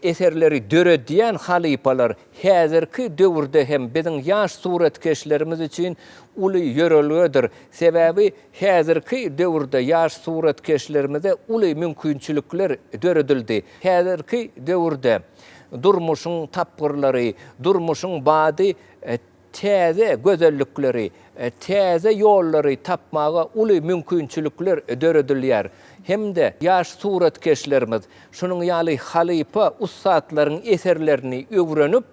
eserleri döredýän halypalar häzirki döwürde hem biziň ýaş suratkeşlerimiz üçin uly ýörelgedir. Sebebi häzirki döwürde ýaş suratkeşlerimize uly mümkinçilikler döredildi. Häzirki döwürde durmuşyň tapgyrlary, durmuşyň bady täze gözellikleri, täze ýollary tapmaga uly mümkinçilikler döredilýär. Hem de ýaş suratkeşlerimiz şunun ýaly halypa ustadlaryň eserlerini öwrenip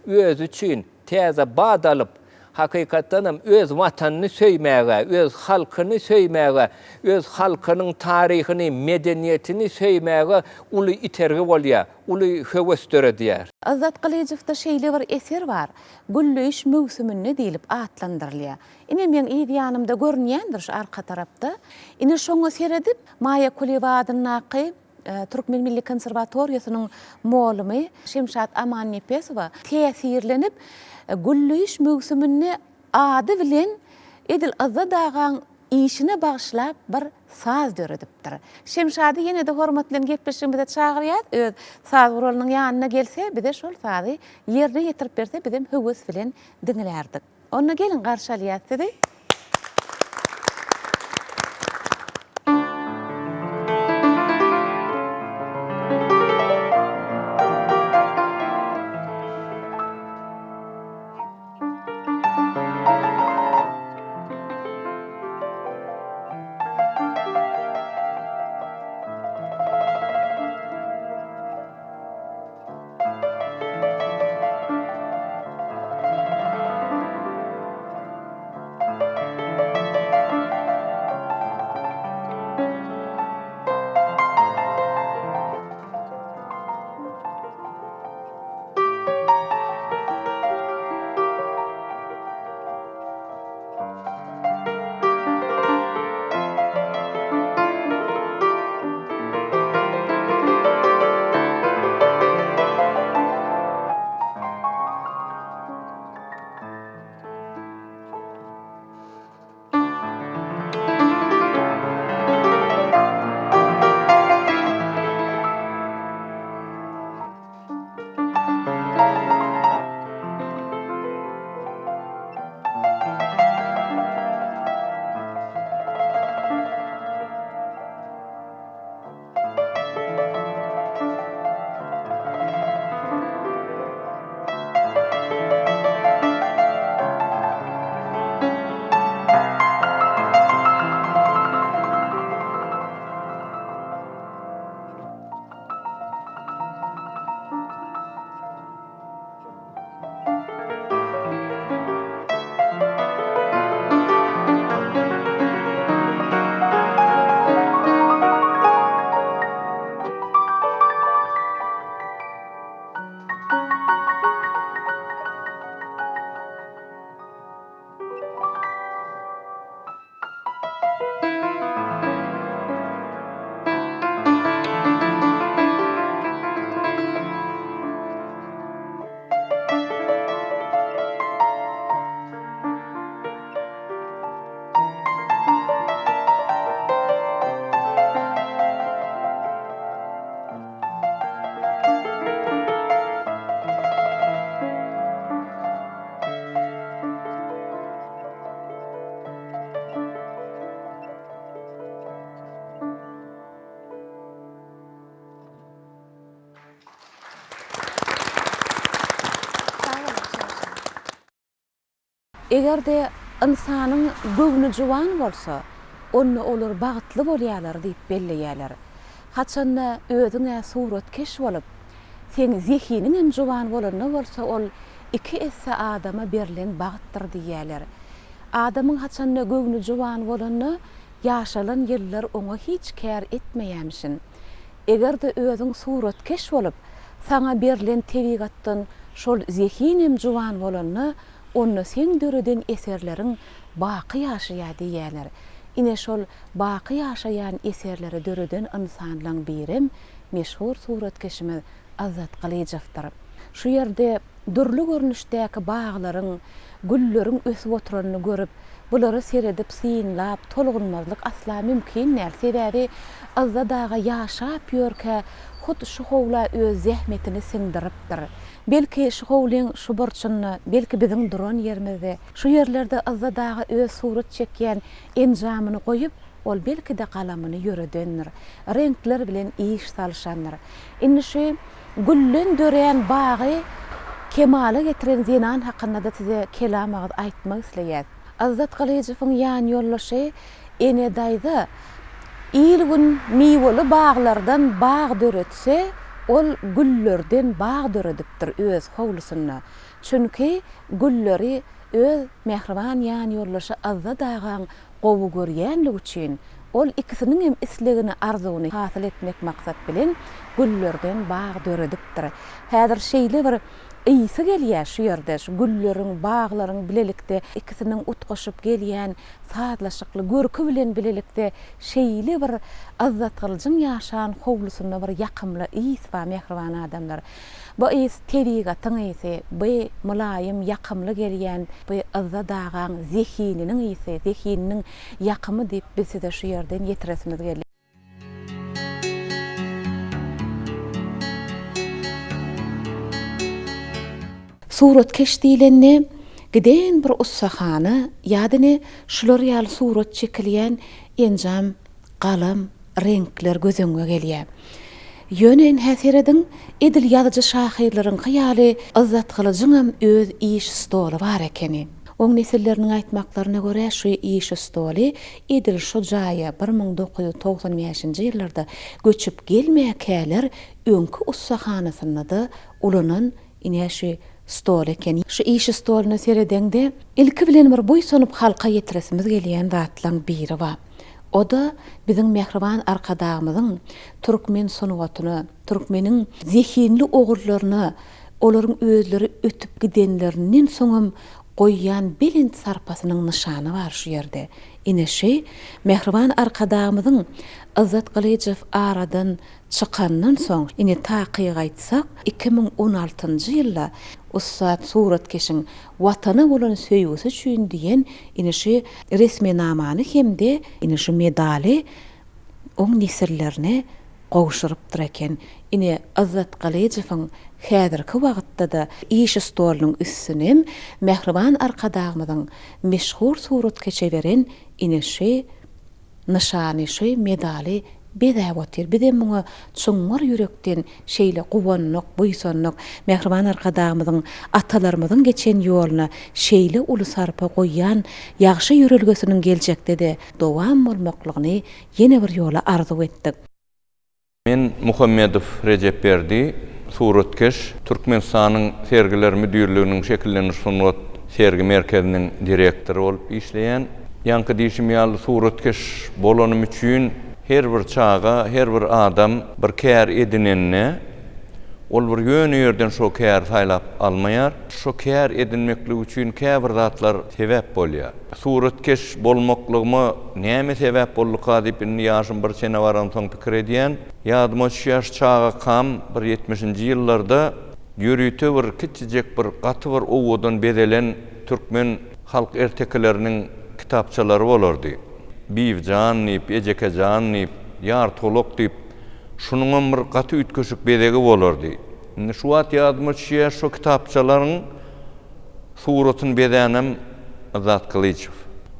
öz üçin täze bad alyp hakykatdan öz watanyny söýmäge, öz halkyny söýmäge, öz halkynyň taryhyny, medeniýetini söýmäge uly itergi bolýar, uly höwes döredýär. Azat Kılıçev'da şeýle bir eser bar. Güllüş mövsümüne diýilip atlandyrylýar. Ine men ýanymda görnýändir şu arka tarapda. Ine şoňa seredip Maya Kulewadyň naky Türkmen Milli Konserwatoriýasynyň molumy Şemşat Amannepesowa täsirlenip Güllüş mövsümüne ady bilen Edil Azza dagaň işine bağışlap bir saz döredipdir. Şemşady ýene de hormat bilen gepleşigimize çagyrýar. Öz saz gurulunyň ýanyna gelse, bize şol sazy ýerine ýetirip berse, bizim höwes bilen diňlerdik. Ona gelin garşalýasdy. Egerde insanyň göwni juwan bolsa, onu olur bagtly bolýarlar diýip belleýärler. Haçanda özüňe suratkeş bolup, sen zihiniň hem juwan bolany bolsa, ol iki esse adama berilen bagtdyr diýärler. Adamyň haçanda göwni juwan bolany ýaşalan ýyllar oňa hiç kär etmeýärmişin. Egerde özüň suratkeş bolup, sana berilen tebigatdan şol zihin hem juwan bolany onu sen döreden eserleriň baky ýaşaýar diýärler. Ine şol baky ýaşaýan eserleri döreden insanlaryň birim meşhur suratkeşimiz Azat Kalyjewdir. Şu ýerde dürli görnüşdäki baglaryň, gülleriň ösüp oturanyny görüp, bulary seredip synlap tolgunmazlyk asla mümkin näl. Sebäbi azza daga ýaşap ýörke hut şu howla öz zähmetini singdiripdir. Belki şu howlyň şu borçyny, belki biziň duran ýerimizde, şu ýerlerde azza daga öz surat çekýän enjamyny goýup, ol belki de galamyny ýöredendir. Renkler bilen iş salşandyr. Indi şu güllen döreýän bagy kemale getiren zenan hakynda da size kelam aýtmak isleýär. Azat Kalyjewiň ýan ýollaşy ene daýda ilgün miweli baglardan bag döretse, ol güllerden bag döredipdir öz howlusyna. Çünki gülleri öz mehriban ýan ýollaşy azza dagaň gowy görýänligi üçin ol ikisiniň hem islegini arzuwyny hasyl etmek maksat bilen güllerden bag döredipdir. Häzir şeýle bir ýyzy gelýär şu ýerde, şu gülleriň, baglaryň bilelikde ikisiniň utgaşyp gelýän saatlaşykly görkü bilen bilelikde şeýle bir Azat Kalyjyň ýaşan howlusyna bir ýakymly ýyz we mehriban adamlar. Bu ýyz tebigatyň ýyzy, bu mulayym ýakymly gelýän bu azza dagaň zihininiň ýyzy, zihininiň ýakymy diýip biz size şu ýerden ýetiresimiz gelýär. Suratkeş diýilende giden bir ussahany, ýadyny şular ýaly surat çekilýän enjam, galam, renkler gözeňe gelýär. Ýönen häsiredin edil ýazyjy şahyrlaryň haýaly Azat Kalyjyň hem öz iş stoly bar ekeni. Oň nesilleriniň aýtmaklaryna görä şu iş stoly edil şu jaýa 1995-nji ýyllarda göçüp gelmeýäkäler öňkü ussahanasyna da ulanan ine şu stol ekeni. Şu iş stoluna seredende ilki bilen bir boýsunup halka ýetiresimiz gelýän zatlaryň biri bar. O da biziň mehriban arkadagymyzyň türkmen sunuwatyny, türkmeniň zihinli ogurlaryny, olaryň özleri ötüp gidenlerinden soňam goýýan bilinç sarpasynyň nyşany bar şu ýerde. Ine şey mehriban arkadagymyzyň Azat Kalyjew aradan çykandan soň ine takyga aýtsak 2016-njy ýylda Ussat suratkeşiň watana bolan söýgüsi üçin diýen ine şu resmi namany hemde ine şu medali oň nesillerine gowşurypdyr eken. Ine Azat Kalyejewiň häzirki wagtda da iş stolunyň üstüne mehriban arkadagymyzyň meşhur suratkeşe beren ine şu nyşany, şu medali bedäwatyr. Bidem muňa çoňmar ýürekden şeýle guwanlyk, buýsanlyk, mehriban arkadagymyzyň atalarymyzyň geçen ýoluna şeýle uly sarpa goýýan ýagşy ýürelgesiniň geljekde de dowam bolmaklygyny ýene bir ýola arzu etdik. Men Muhammedow Recep Berdi, suratkeş, Türkmenistanyň sergiler müdürlüğiniň şekillenir sunat sergi merkeziniň direktori bolup işleýän, ýanky diýişim ýaly suratkeş bolanym üçin her bir çağa, her bir adam bir kär edinenne, ol bir ýöne ýerden şo kär saýlap almaýar, şo kär edinmeklik üçin käbir zatlar sebäp bolýar. Suratkeş bolmaklygymy näme sebäp bolýar diýip ýaşym bir sene baran soň pikir edýän. Ýadyma ýaş çağa kam bir 70-nji ýyllarda ýürüýte bir kiçijek bir gaty bir owadan bedelen türkmen halk ertekleriniň kitapçalary bolardy. Bivjan diýip, Ejekejan diýip, Ýar Tolok diýip, şunuň bir gaty ütköşük bedegi bolardy. Indi şu wagt ýadyma düşýär şu kitapçalaryň suratyny bedenem Azat Kalyjew.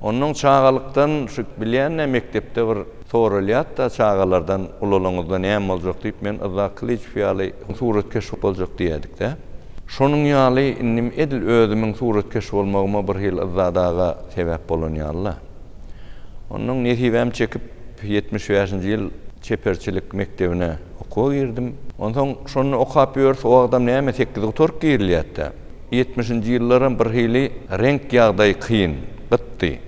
Onuň çağalykdan şu bilýän mektepde bir soralýat da çağalardan ulalaňyzda näme boljak diýip men Azat Kalyjew ýaly suratkeş boljak diýdik de. Şonun ýaly innim edil özümiň suratkeş bolmagyma bir hil ızzadaga sebäp bolan ýaly. Onun netibem çekip 75-nji ýyl çeperçilik mektebine okuwa girdim. Ondan şonu okap ýörse o adam näme tekdi oturk girilýärdi. 70-nji ýyllaryň bir hili renk ýagdaý kyn, gitdi.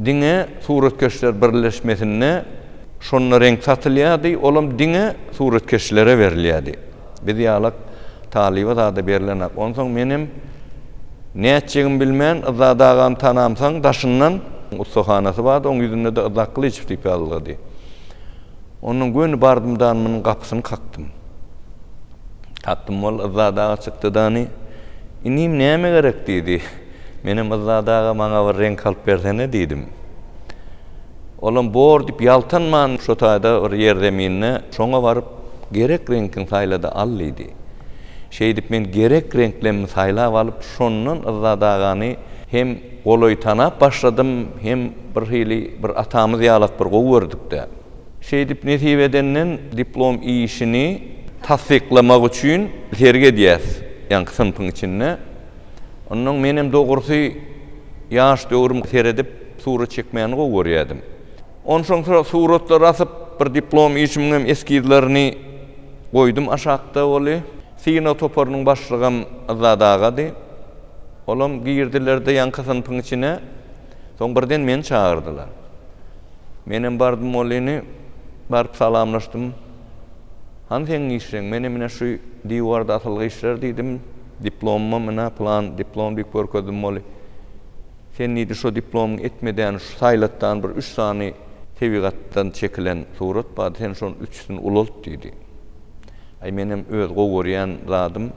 Diňe suratkeşler birleşmesine şonu renk satylýardy, olam diňe suratkeşlere berilýärdi. Biz ýalyk taliba da berilen. Ondan menim näçegim bilmän ızzadagan tanamsaň daşyndan ustahanasy bar, oň ýüzünde de ızzakly içip ýalydy. Onun göni bardymdan manyň kapysyny kakdym. Kakdym ol ızzadaga çykdydany. Inim näme gerek diýdi. Menim ızzadaga maňa bir renk alyp bersene diýdim. Olam bor diýip ýaltanman şo taýda bir ýerdemine, şoňa baryp gerek renkiň saýlady allydy. Şeýdip men gerek renklemni saýlap alyp şondan ızzadagany hem goloy tanap başladym, hem bir hili bir atamyz ýalak bir gowy gördükde. Şeýdip netibeden diplom işini tasdiklamak üçin terge diýäs, ýani sınıfyň içinde. Ondan menem dogrusu ýaş döwrüm teredip surat çekmäni gowy görýärdim. Ondan sonra suratlar asyp bir diplom işimiň eskizlerini goýdum aşakda boly. Sino toparynyň başlygym ızzadagady. Olam girdilerde ýanky sınıfyň içine. Soň birden meni çağırdylar. Menem bardym olyny baryp salamlaşdym. Hansen işleň? Menem mine şu diýwarda asylgy işler diýdim. Diplomum mine plan diplom diýip görkezdim oly. Sen niýdi şu diplom etmeden şu saýlatdan bir 3 sany tebigatdan çekilen surat bar, sen şonu 3'sini ulalt diýdi. Ay menem öz gowy görýän zadym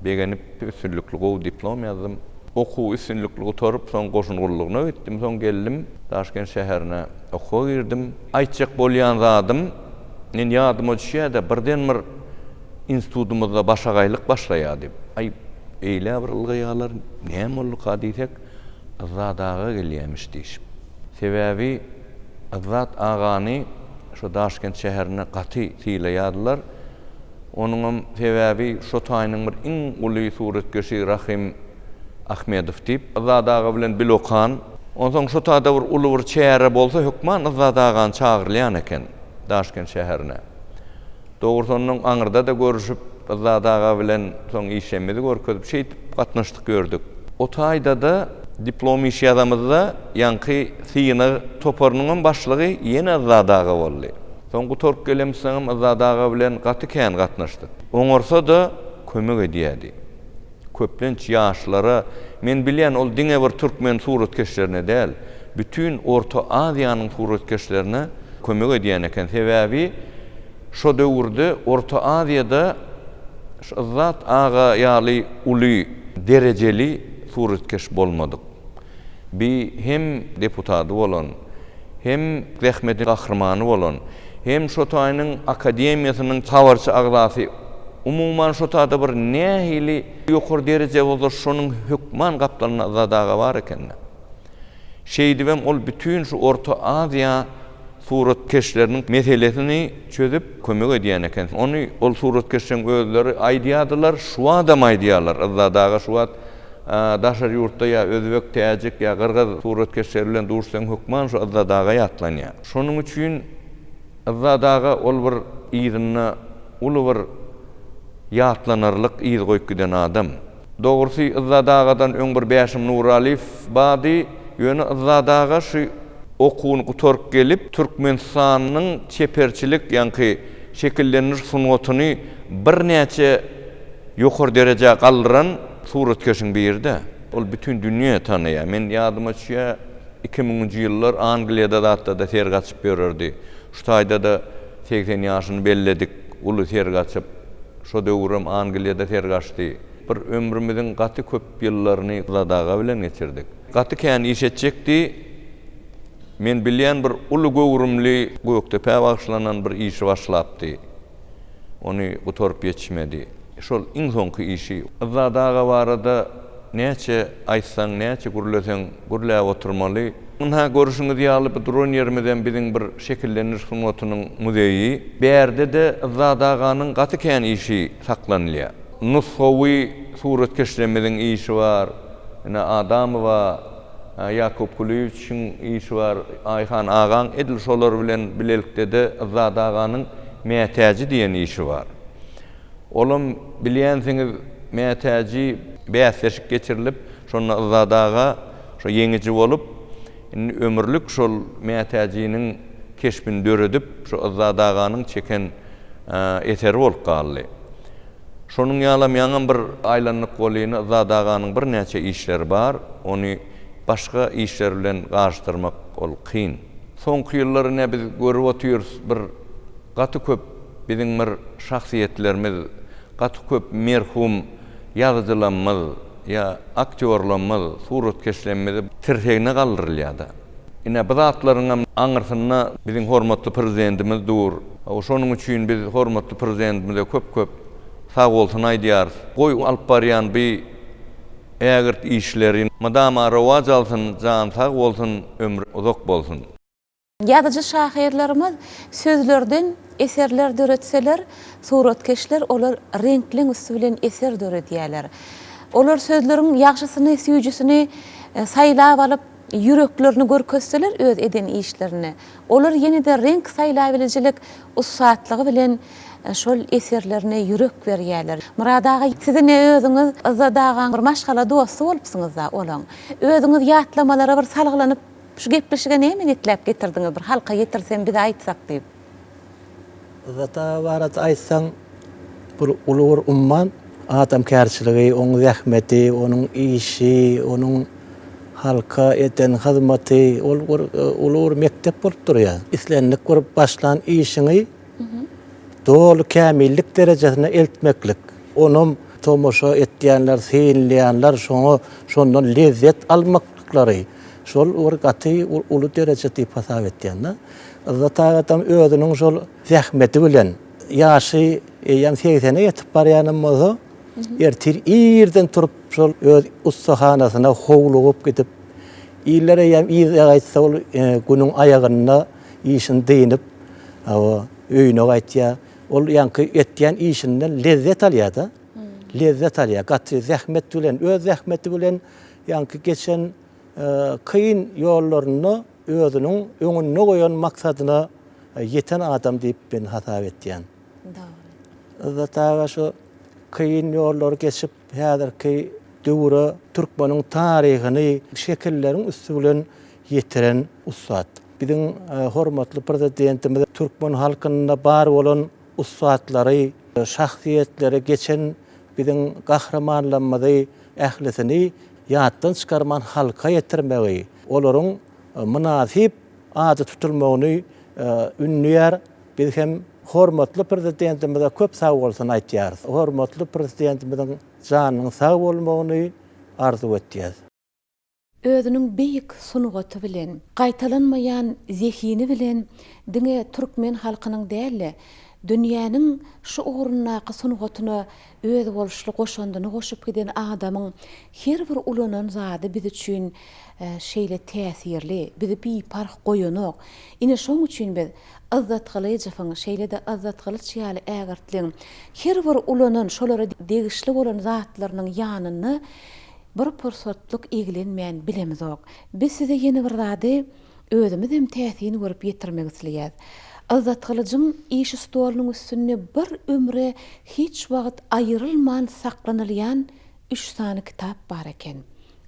begenip üstünlükli gowy diplom ýazdym. Okuw üstünlükli oturup soň goşungulygyna gitdim, soň geldim Taşkent şäherine okuwa girdim. Aýtjak bolýan zadym men ýadyma düşýärdi, birden bir institutumyzda başagaýlyk başlaýardy. Ay eýle bir ylgyýalar näme bolýar diýsek ızzadaga gelýärmiş diýip. Sebäbi Azat agany şu Taşkent şäherine gaty tiýleýärdiler. Onuň sebäbi şu taýynyň bir iň uly suratkeşi Rahim Ahmedow diýip Azadaga bilen bilokan. Ondan şu taýda bir uly bir çäre bolsa hökman Azadagany çagyrylýan eken Taşkent şäherine. Dogrusynyň aňyrda da görüşüp Azadaga bilen soň işlemedi görkezip şeýdip gatnaşdyk gördük. O taýda da diplom iş ýazamyzda ýanky Sino toparynyň başlygy ýene Azadaga boldy. Soň gutorp gelemseňim Azadaga bilen gaty kän gatnaşdyk. Oňorsa da kömek edýärdi. Köplenç ýaşlara men bilýän ol diňe bir türkmen suratkeşlerine däl, bütün Orta Aziýanyň suratkeşlerine kömek edýän eken. Sebäbi şo döwürde Orta Aziýada Azat aga ýaly uly derejeli suratkeş bolmadyk. Bi hem deputaty bolan, hem rehmeti gahrmany bolan, hem şo taýynyň akademiýasynyň tawarçy agzasy, umuman şo taýda bir nähili ýokary dereje bolsa şonuň hökman gapdalyna Azadaga bar eken. Şeýdibem ol bütün şu Orta Aziýa suratkeşleriniň meselesini çözüp kömek edýän eken. Onu ol suratkeşlerin özleri aýdýardylar, şu adam aýdýarlar Azadaga şu daşar ýurtda ýa özbek, täjik ýa gyrgyz suratkeşler bilen dursaň hökman şu Azadaga ýatlanýar. Şonuň üçin Azadaga ol bir ýygyna uly bir ýatlanarlyk ýygy goýup giden adam. Dogrusy Azadagadan öň bir Bäşim Nuraliýew bady, ýöne Azadaga şu okuwuny gutorp gelip Türkmenistanyň çeperçilik ýanky şekillenir sunuwatyny birnäçe ýokary derejä galdyran suratkeşiň birde. Ol bütün dünýä tanýar. Men ýadyma düşýär 2000-nji ýyllar Angliýada da tergaçyp bererdi. Şu taýda da 80 ýaşyny belledik, uly tergaçyp şo döwrüm Angliýada tergaçdy. Bir ömrümiziň gaty köp ýyllaryny Azadaga bilen geçirdik. Gaty kän iş etjekdi. Men bilýän bir uly gowrumly Göktepe bagşlanan bir işi başlapdy. Onu gutorp ýetişmedi. Şol iň soňky işi. Azadaga barada näçe aýtsaň, näçe gürleseň, gürläp oturmaly. Munha görüşüňizi ýalyp duran ýerimizden biziň bir şekillenir sunuwatynyň muzeyi. Berde de Azadaganyň gaty kän işi saklanýar. nusxawi suratkeşlemeden işi var. Ine Adam we Yakup Kulüç'ün işi var. Ayhan Ağan edil şolar bilen bilelikde Azad Ağanın Mehtacı diýen işi var. Olum bilýänsiňiz Mehtacı bäsleşik geçirilip şonu Azad Ağa şo yeňici bolup ömürlük şol Mehtacınyň keşbini döredip şo Azad Ağanyň çeken eteri bolup galdy. Şonun ýalam ýaňam bir aýlanlyk golyny Azad Ağanyň bir näçe işleri bar. Onu başga işler bilen gaşdyrmak ol kyn. Soňky ýyllary ne biz görüp oturýarys bir gaty köp biziň bir şahsiýetlerimiz, gaty köp merhum ýazyjylarymyz ýa aktyorlarymyz suratkeşlerimiz tirhegine galdyrylýardy. Ine bu zatlaryň aňyrsyna biziň hormatly prezidentimiz dur. Şonuň üçin biz hormatly prezidentimize köp sag bolsun aýdýar. Goý alyp barýan bir ägirt işlerin madama rowaj alsyn, jan sag bolsun, ömrü uzak bolsun. Ýazyjy şahyrlarymyz sözlerden eserler döretseler, suratkeşler olar renkliň üstü bilen eser döredýärler. Olar sözleriň ýagşysyny, süýjüsini saýlap alyp yüreklerini görkezseler öz eden işlerini. Olar ýene-de renk saýlap bilejilik ussatlygy bilen şol eserlerine yürek berýärler. Murad ağa, sizin özüňiz Azad Ağaň bir maşgala dosty bolupsyňyz da olaň. Özüňiz ýatlamalara bir salgylanyp şu gepleşige näme etläp getirdiňiz bir halka getirsem biz aýtsak diýip. Azad Ağa barat aýtsaň bir ulur umman adam kärçiligi, onuň rahmeti, onuň işi, onuň halka eten hyzmaty ol ulur mektep bolup durýar. İslenlik görüp başlan işiňi dolu kämillik derejesine eltmeklik. Onum tomoşa etdiýänler, seýinleýänler şondan lezzet almaklary. Şol urgaty ulu derejede diýip hasap etdiýänler. Azad Ağa tam özüniň şol zähmeti bilen ýaşy ýam 80'e ýetip barýanymyzy ertir ýerden turup şol öz ustahanasyna howlugyp gidip ýyllere ýam ýyzy aýtsa ol günüň aýagyna işini deýinip öýüne gaýtýar. Ol ýanky etdiýän işinden lezzet alýar da. Lezzet alýar. Gaty zähmet bilen, öz zähmeti bilen ýanky geçen kıyın ýollaryny özüniň öňüne goýan maksadyna ýeten adam diýip ben hasap etdiýän. Azad Ağa şu kıyın ýollary geçip häzirki döwre türkmeniň taryhyny şekilleriň üstü bilen ýetiren ussat. Biziň hormatly prezidentimiz türkmen halkyna bar bolan ussatlary, şahsiýetleri geçen biziň gahramanlarymyzy, ählisini ýatdan çykarman halka ýetirmegi, olaryň münasip ady tutulmagyny ünlüýär. Biz hem hormatly prezidentimize köp sag bolsun aýtýarys. Hormatly prezidentimiziň janynyň sag bolmagyny arzu etýär. Özüniň beýik sunugaty bilen, gaýtalanmaýan zehini bilen diňe türkmen halkynyň däli, dünýäniň şu ugrundaky sunugatyna öz boluşly goşandyny goşup giden adamyň her bir ulanan zady biz üçin şeýle täsirli, bizi bir park goýanok. Ine şoň üçin biz Azad Kılıçyň şeýle-de Azad Kılıç ýaly ägirtliň her bir ulanan şolara degişli bolan zatlarynyň ýanyny bir pursatlyk egilenmeýän bilemizok. Biz size ýene bir zady özümiz hem täsirini görüp ýetirmek isleýär. Azad Kılıçyň iş stolunyň üstünde bir ömre hiç wagt aýrylman saklanylýan 3 sany kitap bar eken.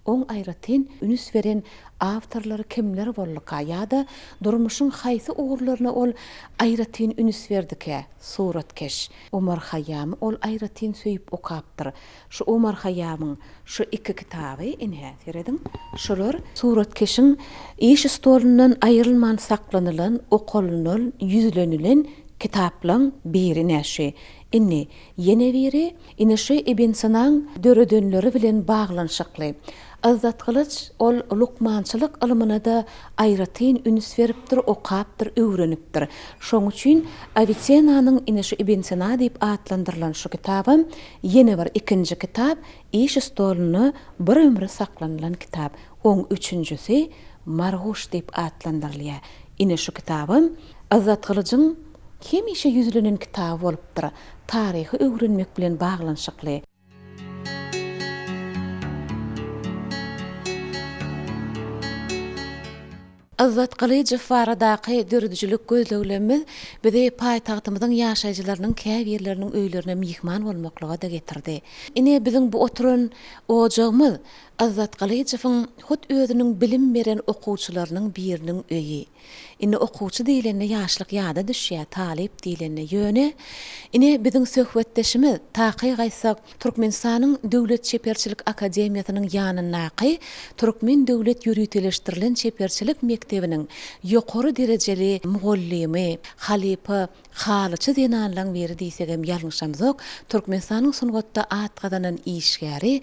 On aýratyn ünüs beren awtorlary kimler bollyka ýa-da durmuşyň haýsy ugurlaryna ol aýratyn ünüs berdike. Suratkeş Omar Hayyam ol aýratyn söýüp okapdyr. Şu Omar Hayyamyň şu 2 kitaby ine serediň. Şolar suratkeşiň iş stolundan aýrylman saklanylan, okulylan, ýüzlenilen kitaplarň biri näşe. Inni ýene biri ine şu Ibn Sina'ň döredönleri bilen baglanşykly. Azad Kılıç ol lukmançylyk ilmine de aýratyn ünüs beripdir, okapdyr, öwrenipdir. Şoň üçin Avicennaň ine şu Ibn Sina diýip atlandyrylan şu kitaby ýene bir ikinji kitap, iş stoluny bir ömre saklanylan kitap. Oň üçünjüsi Marhuş diýip atlandyrylýar. Ine şu kitaby Azad Kılıçyň hemişe ýüzlenen kitaby bolupdyr. taryhy öwrenmek bilen baglanşykly. Azat Qalyjyw baradaky dördüjülük gözleglerimiz bizi paýtagtymyzyň ýaşaýjylarynyň käbir ýerleriniň öýlerine mihman bolmaklyga da getirdi. Ine biziň bu oturan ojagymyz Azat Qalyjywyň hut özüniň bilim beren okuwçylarynyň biriniň öýi. Ine okuwçy diýilende ýaşlyk ýada düşýär, talip diýilende ýöne. Ine biziň söhbetdeşimiz taky gaýsak Türkmenistanyň Döwlet Çeperçilik Akademiýasynyň ýanynaky Türkmen döwlet ýürüteleşdirilen çeperçilik mektebiniň ýokary derejeli muallimi Halipa Halyçy denanlaryň biri diýsegem ýalňyşamyk. Türkmenistanyň sungatda at gazanan işgäri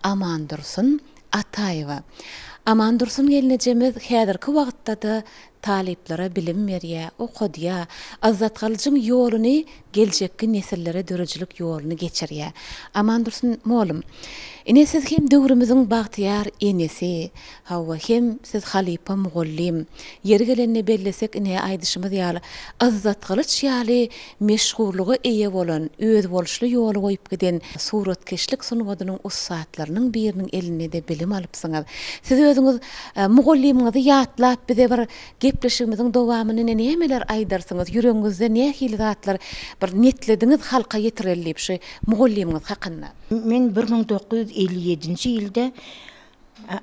Aman Dursun Ataýewa. Aman Dursun gelinejemiz häzirki wagtda da taliplere bilim berýär, okudýar, Azat Qalyjyň ýoluny geljekki nesillere dörejlik ýoluny geçirýär. Aman Dursun molum, ine siz hem döwrümüziň bagtyar enesi, hawa hem siz Halipa mugallim. Yeri gelende bellesek ine aýdyşymyz ýaly Azat Qalyj ýaly meşhurlugy eýe bolan, öz boluşly ýoly goýup giden suratkeşlik sunuwadynyň ustadlarynyň biriniň eline de bilim alypsyňyz. Siz özüňiz mugallimňyzy ýatlap bize bir gepleşigimiziň dowamyny nämeler aýdarsyňyz, ýüregiňizde nähili zatlar bir netlediňiz halka ýetirelip şu mugallimňyz hakynda. Men 1957-nji ýylda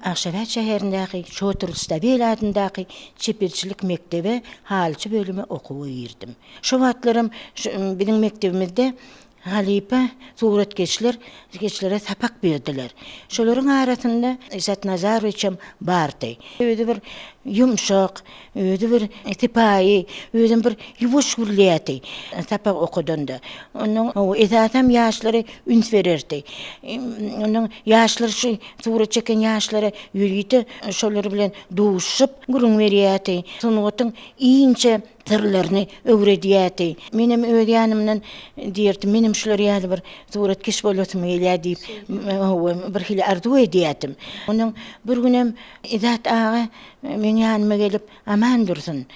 Aşgabat şäherindäki Şoturlsta beýle çeperçilik mektebi halçy bölümi okuwy girdim. Şu wagtlarym biziň mektebimizde Halipa suratkeşlere sapak berdiler. Şolaryň arasynda İzzat Nazarowyçym bardy. Öýde bir yumşak, öýde bir etipaý, öýde bir ýuwaş gürleýäti sapak okudanda. Onuň o ezatam ýaşlary üns bererdi. Onuň ýaşlary şu surat çeken ýaşlary ýürüýdi, şolary bilen duşup gurun berýäti. Sunuwatyň iňçe sırlarını öwredýäti. Menim öwrenýänimden diýerdi, menim şular ýaly bir suratkeş bolasym gelýär diýip bir hili arzu edýätim. Onuň bir günem Izat ağa men ýanyma gelip Aman Dursun,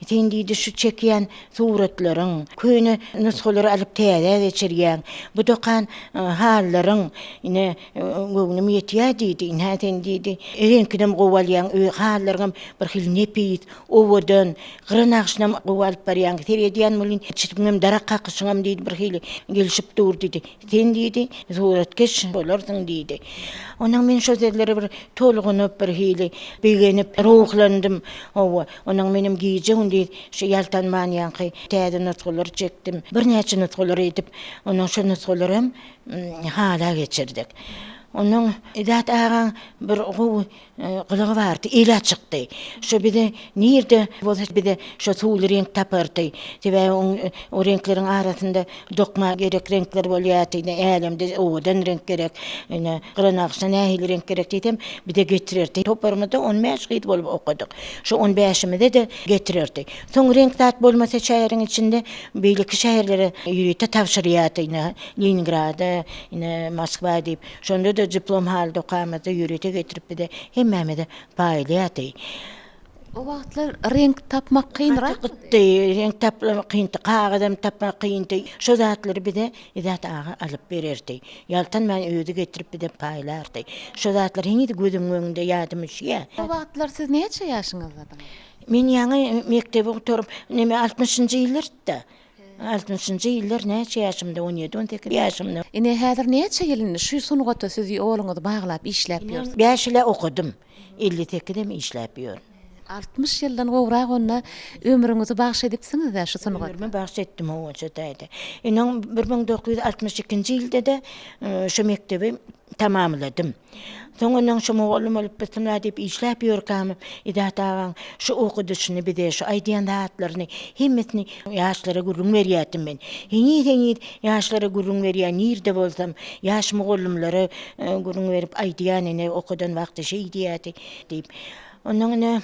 sen diýdi şu çekýän suratlaryň, köýne nusgalary alyp täze geçirýän, bu dokan hallaryň ine göwnüm ýetýär diýdi. Ine sen diýdi, renkinem gowalýan hallaryň bir hil nepit, owadan, granaqşynam gowalyp barýan, terediýän molin çitmem darak kakşyňam diýdi, bir hil gelişip dur diýdi. Sen diýdi, suratkeş bolarsyň diýdi. Onuň men şu sözleri bir tolgunyp bir hili begenip ruhlandym. Onuň menim giýjegim diýdi, şu ýaltanmanýanky täze nutgalary çekdim. Bir näçe nutgalary edip, onuň şu nutgalarym hala geçirdik. Onuň Izat ağa bir gylygy bardy, el açykdy. Şu bide nirde bolsa bide şu suwly renk tapardy. Tebe o renkleriň arasynda dokma gerek renkler bolýardy. Älemde owadan renk gerek, ine granaqşa nähili renk gerek diýdim. Bide getirirdi. Toparmada 15 gyt bolup okudyk. Şu 15-imide de getirirdi. Soň renk zat bolmasa şäheriň içinde beýleki şäherlere ýürüýte tawşyrýardy. Ine Leningrada, ine Moskwa diýip. Şonda da diplom halda okamada ýürüýte getirip bide hemmemede paýlaýardy. O wagtlar renk tapmak kynrak. Renk tapmak kyndy, kagazam tapmak kyndy. Şu zatlary bide Izat ağa alyp bererdi. Ýaltan men öýde getirip bide paýlardy. Şu zatlar heňi gözüm öňünde ýadymyş. O wagtlar siz näçe ýaşyňyzda? Men ýaňy mektebe oturup, 60-njy ýyllarda. 60-njy ýyllar näçe ýaşymda, 17-18 ýaşymda. Ine häzir näçe ýylyny şu sungatda siz oğluňyzy baglap işläp ýörsiň? 5 ýyl okudum. 52-de işläp ýör. 60 ýyldan gowrak onna ömrüňizi bagş edipsiňiz şu sungatda. Ömrümi bagş etdim o çataýda. Inen 1962-nji ýylda da şu mektebi tamamladım. Soňra şu mugallim bolup bitmä diýip işläp ýörkäm, Izat ağa şu okudyşyny bide şu aýdýan zatlaryny hemmetini ýaşlara gurrun berýärdim men. Heňi ýaşlara gurrun berýän ýerde bolsam, ýaş mugallimlere gurrun berip aýdýan ene okudan wagty şey diýäti diýip. Onuň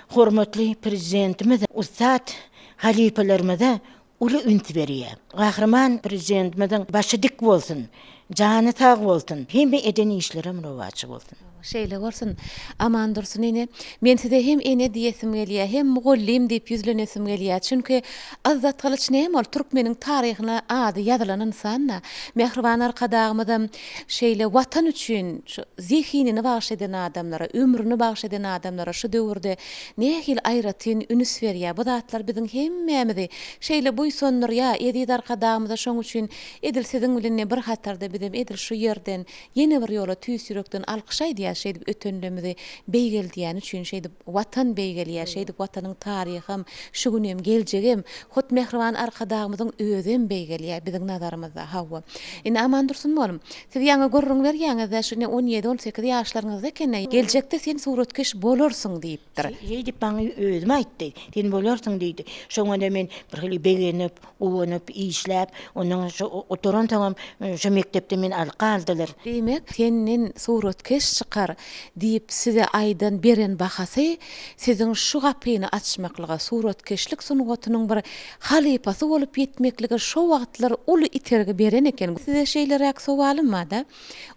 hormatly prezidentimiz Ustad halipalarymyza uly üns berýär. Gahrman prezidentimizin başy dik bolsun, jany tag bolsun, hemme edeni işlerim rowaçy bolsun. Şeýle bolsun, aman dursun ene. Men size hem ene diýesim gelýär, hem mugullim diýip ýüzlenesim gelýär. Çünki Azzat Kılıç näme ol türkmeniň taryhyna ady ýazylan insan. Mehriban arkadagymyzam şeýle watan üçin zihinini bagş eden adamlara, ömrüni bagş eden adamlara şu döwürde nähil aýratyn ünüs berýär. Bu zatlar biziň hemmämizi şeýle buýsonlar ýa edid arkadagymyza şoň üçin edil siziň bilen bir hatarda bizim edil şu ýerden ýene bir ýola tüýsürekden alkyşaýdy. Şeýdip ötönlemidi beýgel diýen üçin şeýdip watan beýgel ýa şeýdip watanyň taryhym şu günem geljegim hut mehriban arkadagymyzyň özüm beýgel ýa biziň nazarymyzda hawa. Ine aman dursun bolum. Siz ýaňa görrüň berýäňizde şunu 17-18 ýaşlaryňyzda ekenne geljekde sen suratkeş bolarsyň diýipdir. Şeýdip baňy özüm aýtdy. Sen bolarsyň diýdi. Şoňa da men bir hili begenip, uwanyp, işläp, onuň şu oturan taňam şu mektepde men alqaldylar. Demek senin suratkeş çykar diýip size aýdan beren bahasy siziň şu gapyny açmaklyga suratkeşlik sunugatynyň bir halypasy bolup ýetmekligi şu wagtlar uly itergi beren eken. Size şeýlerek sowalym-da.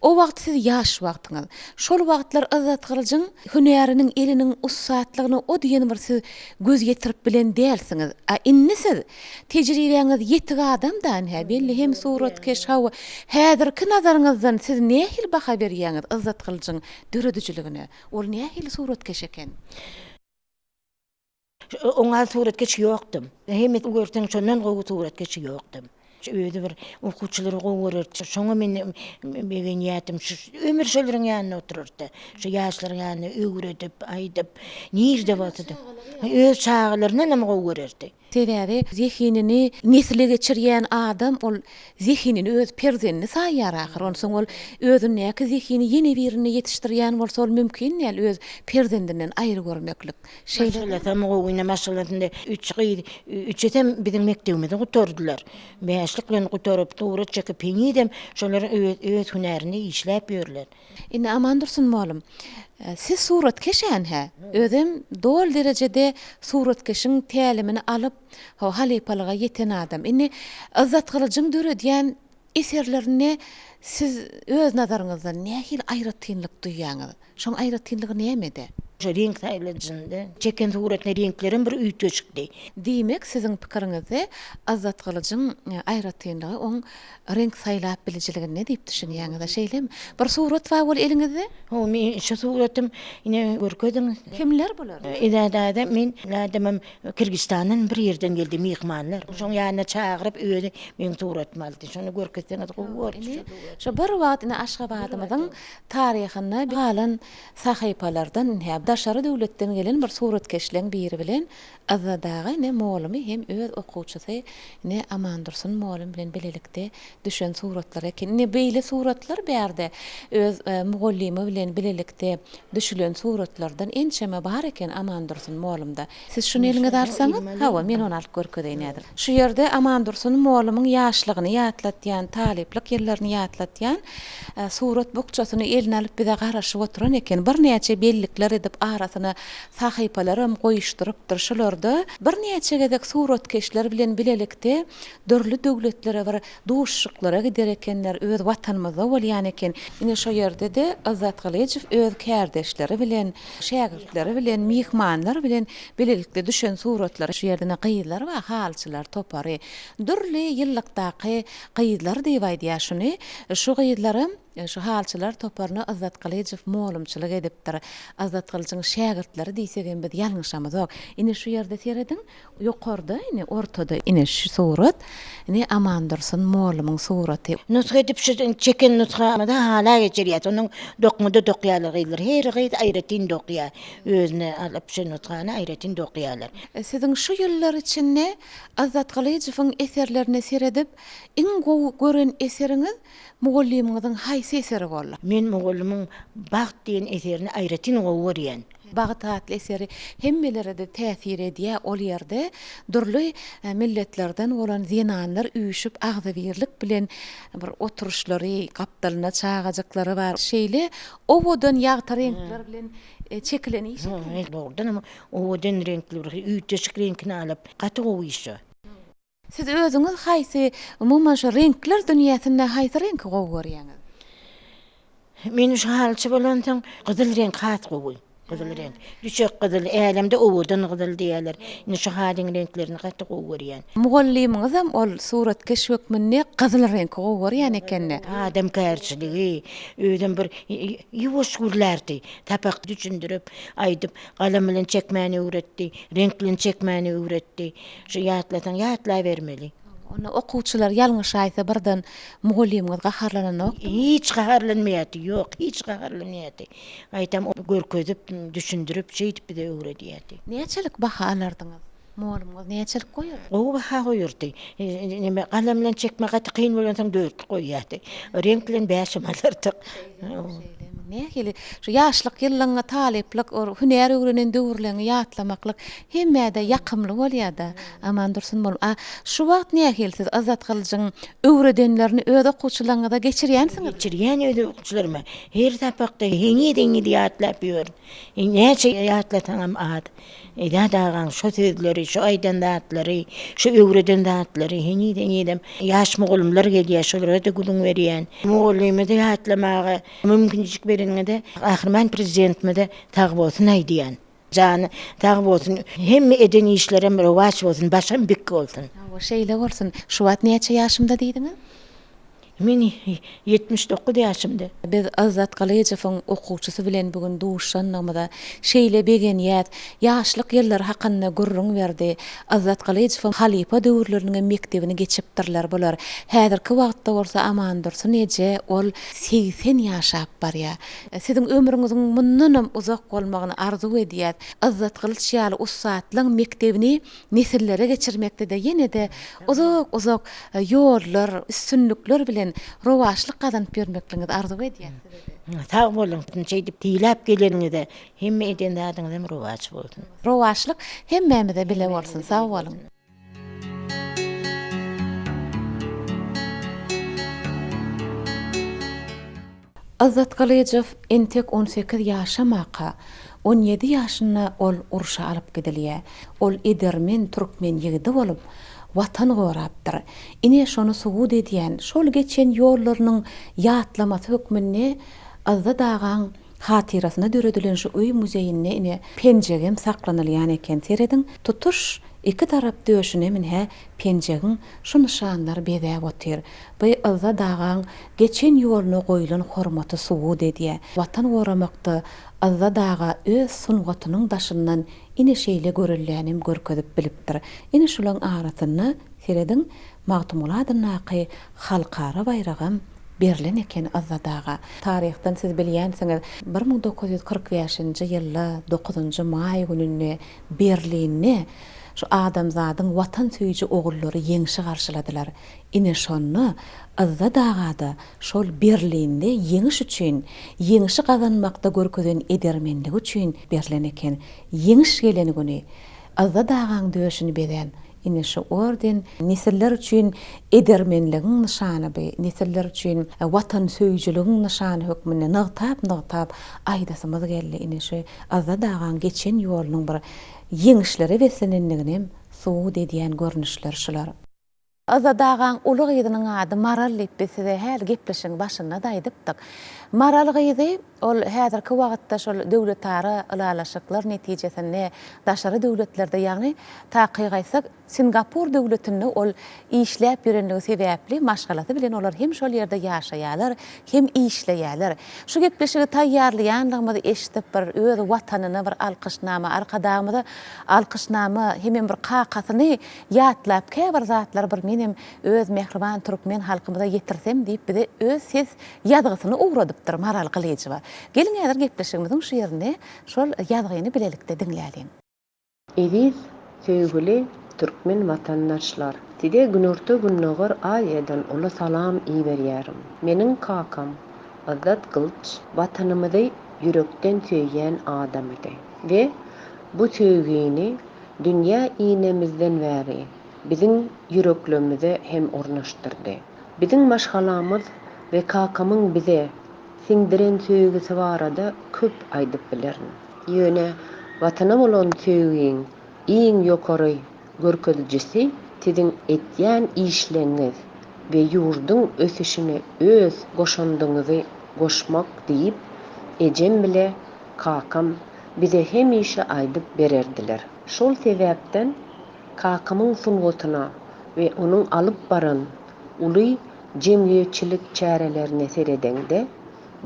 O wagt siz ýaş wagtyňyz. Şol wagtlar Azzat Kılıçyň hünäriniň eliniň ussatlygyny o diýen bir siz göz getirip bilen dälsiňiz. Inni siz tejribeňiz ýetig adamdan belli hem suratkeş hawa häzirki nazaryňyzdan siz nähil baha berýäňiz Azzat Kılıçyň döredüçiligine? Ol nähil suratkeş eken? Oňa suratkeş ýokdym. Hem görsen şondan gowy suratkeş ýokdym. Öýde bir okuwçylary gowy şoňa men begen ýatim şu ömür şolryň ýanyna otururdy. Şu ýaşlaryň ýanyna öwredip, aýdyp, nirde boldy. Öz çağlaryna näme gowy görerdi. Sebäbi zihinini nesile geçirýän adam ol zihinini öz perzenini saýar ahir. Onsoň ol özüň näki zihini ýene birini ýetişdirýän bolsa ol mümkin näl öz perzendinden aýry görmeklik. Şeýle tam gowyna maşalatynda 3 etem biziň mektebimizde gutardylar. Beýişlik bilen gutaryp toğra çekip peňidem şolar öz hünärini işläp ýörler. Ine aman dursun molum. Siz suratkeşän hä? Özüm dol derejede suratkeşiň tälimini alyp halypalyga ýeten adam. Ine Azzat Kılıçyň döredýän eserlerini siz öz nazaryňyzda nähil aýratynlyk duýýaňyz? Şoň aýratynlygy näme-de? Renk sayılacında çeken suratne renklerin bir ütüçükdi. Demek sizin pikiriňizde Azzat Kılıçyň aýratynlygy oň renk saýlap bilijiligi ne diýip düşünýäňiz? Şeýlem bir surat bar bol eliňizde? O men şu suratym ine görkedim. Kimler bolar? Idada men adamım Kırgızstandan bir ýerden geldi mihmanlar. Şoň ýanyna çagyryp öýde men suratym aldy. Şonu görkezden gowy. Şu bir wagt ine Aşgabadymyzyň taryhyny galan sahypalardan daşary döwletden gelen bir suratkeşliň biri bilen Azzadagy ne molumy hem öz okuwçysy ne aman dursun molum bilen bilelikde düşen suratlar eken. Ne beýle suratlar bärde öz mugullimi bilen bilelikde düşülen suratlardan ençeme bar eken aman dursun molumda. Siz şunu eliňe darsaňyz, hawa men onu alyp görkezden nädir. Şu ýerde aman dursun molumyň ýaşlygyny ýatlatýan, taliplik ýerlerini ýatlatýan surat bukçasyny eline alyp bize garaşyp oturan eken. Bir näçe bellikler edip arasyna sahypalarym goýuşdyrypdyr. Şolarda bir näçe gedek suratkeşler bilen bilelikde dörli döwletlere bir duşşyklara gider ekenler, öz watanymyzda bolýan eken. Ine şo ýerde de Azzat Kılıçew öz kärdeşleri bilen, şägirdleri bilen, mihmanlar bilen bilelikde düşen suratlar şu ýerde gyýylar we halçylar topary. Dürli ýyllykdaky gyýylar diýip aýdýar şuny. Şu gyýylarym şu halçylar toparını Azzat Kılıçew molumçylyk edipdir. Azzat Kılıçyň şägirdleri diýsegem biz ýalňyşamyz ok. Ine şu ýerde seredin, ýokarda, ine ortada ine şu surat, ine aman dursun molumyň suraty. Nusxa edip şu çeken nusxamda hala geçirýär. Onuň dokmada dokýarlar gyýlar. Her gyýdy aýratyn dokýar. Özüne alyp şu nusxany aýratyn dokýarlar. Siziň şu ýyllar içinde Azzat Kılıçewiň eserlerini seredip iň gowy gören eseriňiz mugullimyňyň haýsy eseri bollar? Men mugullimyň Baht diýen eserini aýratyn gowy görýän. Baht adly eseri hemmelere de täsir edýär. Ol ýerde dürli milletlerden bolan zenanlar üýüşüp agzybirlik bilen bir oturuşlary, gapdalyna çagajaklary bar. Şeýle owodan ýagty renkler bilen çekilenýär. Doğrudan ama owodan renkleri ütüçük renkini alyp gaty goýýşy. Siz özüňiz haýsy umuman şu renkler dünýäsinde haýsy renk gowy görýäňiz? Men şu halçı bolansan kızıl renk hat gowy. Kızıl renk. Düşek kızıl, älemde owadan kızıl diýerler. Ine şu halin renklerini gaty gowy görýän. Mugallimyňyzam ol suratkeş hökmünde gyzyl renk gowurýan ekenne. Adam kärçiligi, öýden bir ýuwaş gurlardy. Tapak düşündirip, aýdyp, galam bilen çekmäni öwretdi, renk bilen çekmäni öwretdi. Şu ýatlatan ýatla bermeli. Onu okuwçylar ýalňyş aýtsa birden mugallimyň gaharlanok. Hiç gaharlanmaýady, ýok, hiç gaharlanmaýady. Aýtam görkezip, düşündirip, şeýdip bir de öwredýärdi. Näçelik baha alardyňyz? Mugallimyň näçelik goýar? O baha goýurdy. Nime galam bilen çekme gaty kyn bolansaň 4 goýýardy. Renk bilen 5 alardyk. Nähili şu ýaşlyk ýyllaňa taleplik, hünär öwrenen döwürleňi ýatlamaklyk hemmäde ýakymly bolýar-da. Aman dursun bol. Şu wagt nähil siz Azat Kılıçyň öwredenlerini öz okuwçylaryňa da geçirýänsiňiz? Geçirýän öýde okuwçylarma. Her tapakda heňi-deňi ýatlap ýör. Näçe ýatlataňam ad. Eda dağan şu sözleri, şu aydan dağıtları, şu öwreden dağıtları, heňi-deňi edem. Ýaş mugallimler gelýär, şolara da gülüň berýän. Mugallimde de ýatlamagy mümkinçilik bereninde ahirman prezidentime de tagy bolsun aýdýan. Jany tagy bolsun, hemme eden işlerem rowaç bolsun, başam bik bolsun. O şeýle bolsun. Şu wagt näçe ýaşymda diýdiňiz? Men 79 ýaşymda. Biz Azat Kılıçyň okuwçysy bilen bugün duşanmada şeýle begenýät, ýaşlyk ýyllar hakynda gurrun berdi. Azat Kılıçyň halipa döwürleriniň mektebini geçipdirler bolar. Häzirki wagtda bolsa aman dursun eje ol 80 ýaşap barýar. Siziň ömrüňiziň mundan uzak bolmagyny arzu edýär. Azat Kılıç ýaly ustaatlyň mektebini nesillere geçirmekde de ýene-de uzak ýollar, üstünlükler bilen rowaşlyk gazanyp bermekliňiz arzu edýär. Tagy bolun, şeýdip tiýläp geleniňizde hemme eden dağdyňyz rowaç bolsun. Rowaşlyk hemmämize bile bolsun. Sag bolun. Azat Kılıçev entek 18 ýaşamaka 17 ýaşynda ol urşa alyp gidilýär. Ol edermen türkmen ýigidi bolup watan gorapdyr. Ine şonu suwud edýän, şol geçen ýollarynyň ýatlamasy hökmünde azda dağan hatirasyna döredilen şu öý muzeyine ine penjegem saklanylýan eken. Serediň tutuş iki tarap döşüne minhe penjegin şu nişanlar bedäp otyr. Bu azda dağan geçen ýoluny goýulan hormaty suwud edýär. Watan goramakda azda dağa öz sungatynyň daşyndan ine şeýle görülýänim görkezip bilipdir. Ine şulaň arasyny serediň magtumuladynaky halkara bayragam berilen eken azda dağa. Taryhdan siz bilýänsiňiz 1945-nji ýylda 9-njy may gününe Berlinne şu adamzadyň watan söýüji ogullary ýeňişi garşyladylar. Ine şonu azda dağada şol Berlinde ýeňiş üçin, ýeňişi gazanmakda görkezen edermenlik üçin berilen eken. Ýeňiş geleni güni azda dağaň döşüni beden ine şu orden nesiller üçin edermenligiň nişany be, nesiller üçin watan söýüjiligiň nişany hökmünde nagtap aýdasymyz geldi. Ine şu azda dağaň geçen ýolunyň bir ýeňişlere wesenenligini suwud edýän görnüşler şular. Azda dağan uly gyzynyň ady Maral lepeside her gepleşiň başynda da aýdypdyk. Maral gyzy ol häzirki wagtda şol döwletara ylalaşyklar netijesinde daşary döwletlerde ýagny takygaýsak Singapur döwletinde ol işläp ýörenligi sebäpli maşgalasy bilen olar hem şol ýerde ýaşaýarlar, hem işleýärler. Şu gepleşigi taýýarlaýanlygymyzy eşitip bir öz watanyna bir alkışnama, arkadagymyza alkışnama hemen bir qaqasyny ýatlap käbir zatlar bir menim öz mehriban türkmen halkymyza ýetirsem diýip bir de öz ses ýazgysyny ugradypdyr Maral Kılıçewa. Gelin ýadyr gepleşigimiziň şu ýerine şol ýazgyny bilelikde diňläliň. Ediz söýgüli türkmen watandaşlar. Tide günürtü günnogar aýdan ola salam iýerýärim. Meniň kakam Azat Kılıç watanymyzy ýürekden söýýän adam edi we bu söýgüni dünýä iýnemizden bäri biziň ýüreklerimize hem ornaşdyrdy. Biziň maşgalamyz we kakamyň bize siňdiren söýgüsi barada köp aýdyp bilerin. Ýöne watana bolan söýgüň iň ýokary görkezijisi tiziň etýän işleňiz we ýurduň ösüşine öz goşandygyňyzy goşmak diýip ejem bile kakam bize hemişe aydyp bererdiler. Şol sebäpden kakamyň sungatyna we onuň alyp baran uly jemgyýetçilik çärelerine seredende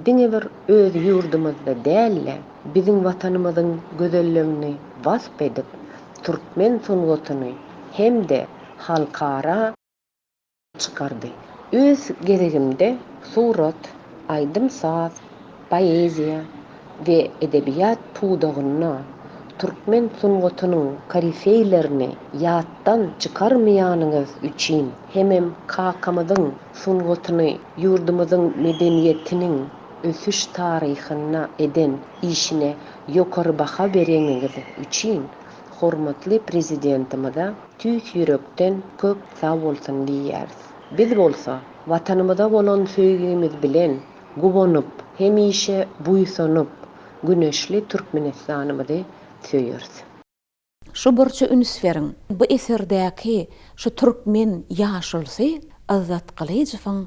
diňe bir öz ýurdumyzda dälle biziň watanymyzyň gözelligini wasp edip türkmen sungatyny hemde halkara çıkardy. Öz geregimde surat, aydym saz, poeziya we edebiyat pudagyna türkmen sungatynyň karifeylerini ýatdan çıkarmaýanyňyz üçin hemem kakamyzyň sungatyny ýurdumyzyň medeniýetiniň ösüş taryhyna eden işine ýokary baha bereňiz üçin hormatly prezidentimize tüýk ýürekden köp sag bolsun diýäris. Biz bolsa watanymyza bolan söýgimiz bilen gubanyp, hemişe buýsanyp, güneşli Türkmenistanymyzy söýürs. Şu burça ünsferiň bu eserdäki şu türkmen ýaşulsy Azat Kılıçowyň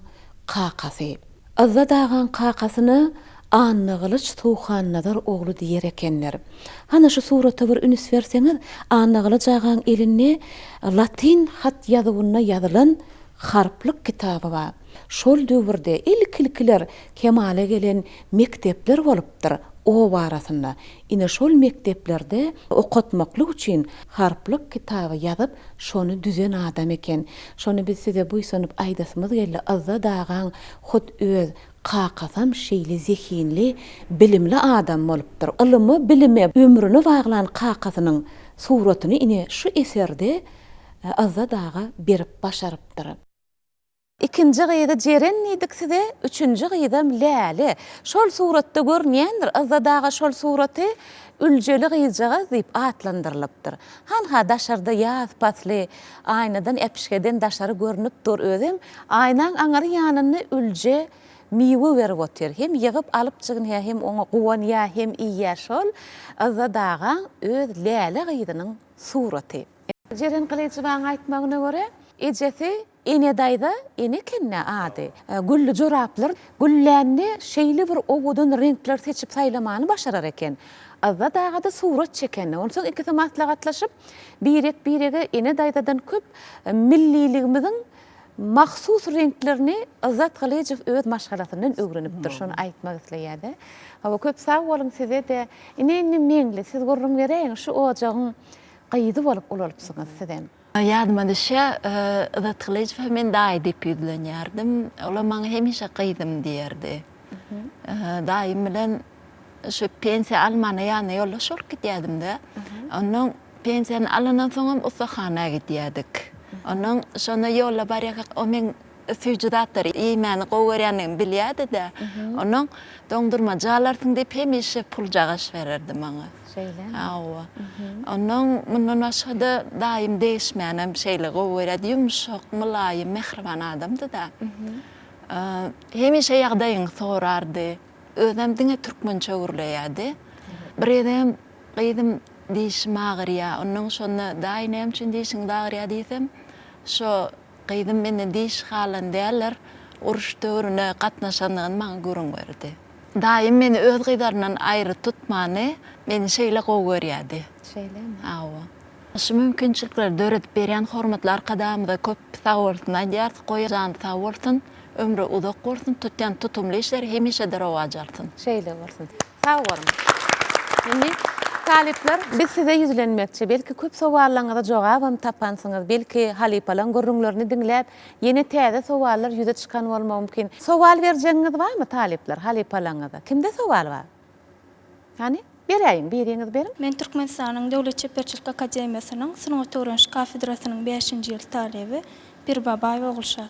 kakasy. Azat agan kakasyny Anna Kılıç Tuğhan Nadar oglu diýer ekenler. Hana şu surata bir üns berseňiz, Anna Kılıç agan eline latin hat ýazywyna ýazylan harplyk kitaby bar. Şol döwürde ilkiler kemale gelen mektepler bolupdyr. O barasında. Ine şol mekteplerde okutmaklyk üçin harplyk kitaby ýazyp, şonu düzen adam eken. Şonu biz size buýsanyp aýdasymyz geldi. Azza dagan hut öz kakasam şeýle zehinli, bilimli adam bolupdyr. Ilymy, bilime, ömrüni baglan kakasynyň suratyny ine şu eserde Azza daga berip başarypdyr. İkinci gıyda Cerennidik size, üçüncü gıydam Lale. Şol suratda görnýändir, azadaga şol suraty üljeli gıyjaga diýip atlandyrlypdyr. Han daşarda ýaz pasly, aynadan epişkeden daşary görnüp dur özüm, aynaň aňary ýanyny ülje miwe berip otyr. Hem ýygyp alyp çygyn hem oňa guwanýa hem iýä şol azadaga öz Lale gıydynyň suraty. Jeren Kılıçowyň aýtmagyna görä, ejesi ene dayda ene kenne ady. Güllü joraplar güllänni şeýle bir ogudan renkler seçip saýlamany başarar eken. Azza dagada surat çeken. Onsoň ikisi maslahatlaşyp birege ene daydadan köp milliligimiziň mahsus renklerini Azat Kılıçow öz maşgalatyndan öwrenipdir. Şonu aýtmak isleýärdi. Hawa köp sag bolun size de ene meňli siz görüň bereň şu ojagyň gaýdy bolup ulalypsyňyz sizden. Yadıma düşe Azat Kılıçow men daýy diýip ýüzlenýärdim. Olar maňa hemişe gyýdym diýerdi. Daýym bilen şu pensiya almana ýanyna ýollaşyp gitýärdim-de. Onuň pensiýany alandan soň ustahanaga gitýärdik. Onuň şona ýolla barýak o men süýjüdatlar iýmeni gowurýanyny bilýärdi-de. Onuň doňdurmajalarsyň diýip hemişe pul jagaş bererdi maňa. Awa. Onuň mundan başga daýym değişmeýän şeýle gowurýardy, ýumşak, mylaýym, mehriban adamdy-da. Hemişe ýagdaýyň sorardy. Özüm diňe türkmençe öwürleýärdi. Bir edem gyýdym diýişim agyrýa, onuň şonu daýym üçin diýişiň agyrýa diýsem, şo gyýdym meni diýiş halan däller, uruş döwrüne gatnaşanlygyny maňa görüňberdi. Daýym meni öz gyýdaryndan aýry tutmany, meni şeýle gowurýardy. Şeýlemi? Awa. Şu mümkinçilikler döredip berýän hormatly arkadamyza köp sag bolsun, aýdýar, goýan sag bolsun, ömrü uzak bolsun, tutýan tutumly işler hemişe de rowajarsyn. Şeýle bolsun. Sag bolun. Şimdi talipler, biz size yüzlenmekçi, belki köp sowallaryňyza jogabam tapansyňyz, belki halipalaň görüňlerini diňläp, ýene täze sowallar ýüze çykan bolmagy mümkin. Sowal berjeňiz barmy talipler halipalaňyza? Kimde sowal bar? Hani berýin, biriňiz berin. Men Türkmenistanyň Döwlet Çeperçilik Akademiýasynyň Synaw Töwrenş kafedrasynyň 5-nji ýyl talebi bir babay Ogulşat.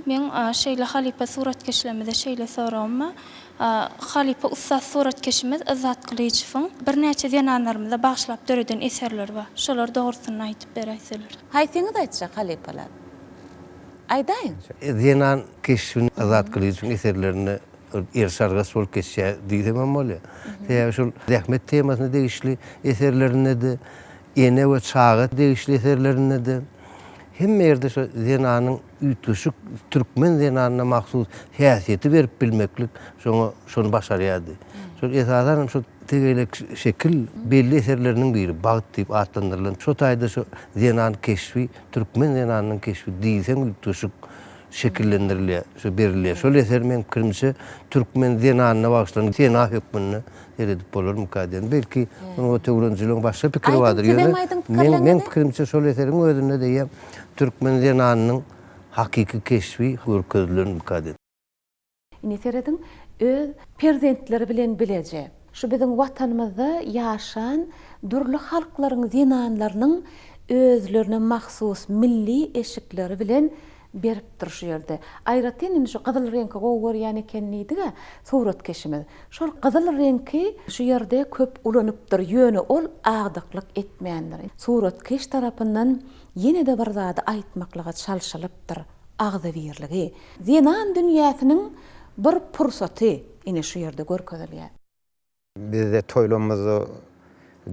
Men şeýle halipa suratkeşlemede şeýle soramma, halipa ustaz suratkeşimiz Azat Kılıçowyň bir näçe zenanlarymyza bagşlap döreden eserler bar. Şolar dogrusyny aýtyp berýärler. Haýsyňyz aýtjak halipalar. Aýdaýyn. Zenan keşfin Azat Kılıçowyň eserlerini Erşarga sol keşe diýdim bolýar. Täze şol zähmet temasyna degişli eserlerinde de, ene we çağa degişli eserlerinde de, hem yerde şu zenanın ütüşük Türkmen zenanına mahsus häsiýeti berip bilmeklik şonu başarýardy. Şu esasen şu tegelek şekil belli eserlerinin biri Bağıt diýip adlandyrılan. Şu taýda şu zenan keşfi, Türkmen zenanının keşfi diýsen ütüşük şekillendirilýär, şu berilýär. Şol eser men kirimçe Türkmen zenanyna bagşlanan zena hökmüni eredip bolar mukadden. Belki onu teorenciliğin başka pikiri vardır. Men pikirimçe şol eserin özünde diýem Türkmen zenanynyň hakiki keşfi görkezlen mukadden. Iniseredin öz perzentleri bilen bileje. Şu bizim vatanymyzda ýaşan durly halklaryň zenanlarynyň özlerine mahsus milli eşikleri bilen berip durýardy. Aýratyn şu gyzyl reňki gowur ýani kennidiga surat keşimiz. Şol gyzyl reňki şu ýerde köp ulanypdyr. Ýöne ol agdyklyk etmeýänler. Surat keş tarapyndan ýene-de bir zady aýtmaklyga çalşalypdyr. Agda birligi. Zenan dünýäsiniň bir pursaty ine şu ýerde görkezilýär. Bizde toýlamyzy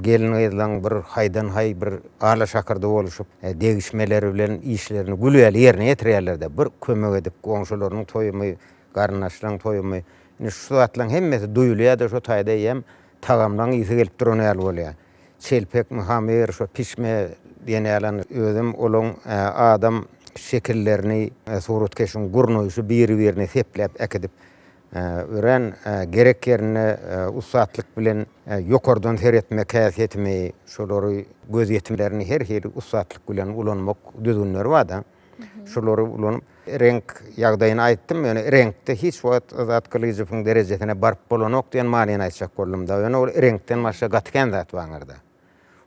gelin gyzlaň bir haydan hay bir ala şakyrda boluşup degişmeleri bilen işlerini gülýäli ýerine ýetirýärler-de bir kömek edip goňşularyň toýumy, garnaşlaryň toýumy şu atlaň hemmesi duýulýar-da şu taýda hem tagamlaryň ýyzy gelip duranýar bolýar. Çelpek, muhammer, şu pişme diýenýärler özüm olaň adam şekillerini suratkeşiň gurnoýuşy bir-birine seplep ekidip ören gerek yerine usatlyk bilen ýokardan seretmek häsiýetimi, şolary göz ýetimlerini her hili usatlyk bilen ulanmak düzünleri var-da. Şolary ulanyp renk ýagdaýyny aýtdym, ýöne renkde hiç wagt zat kılıjyň derejesine barp bolanok diýen manyny aýtjak boldum-da. Ýöne ol renkden başga gatken zat baňarda.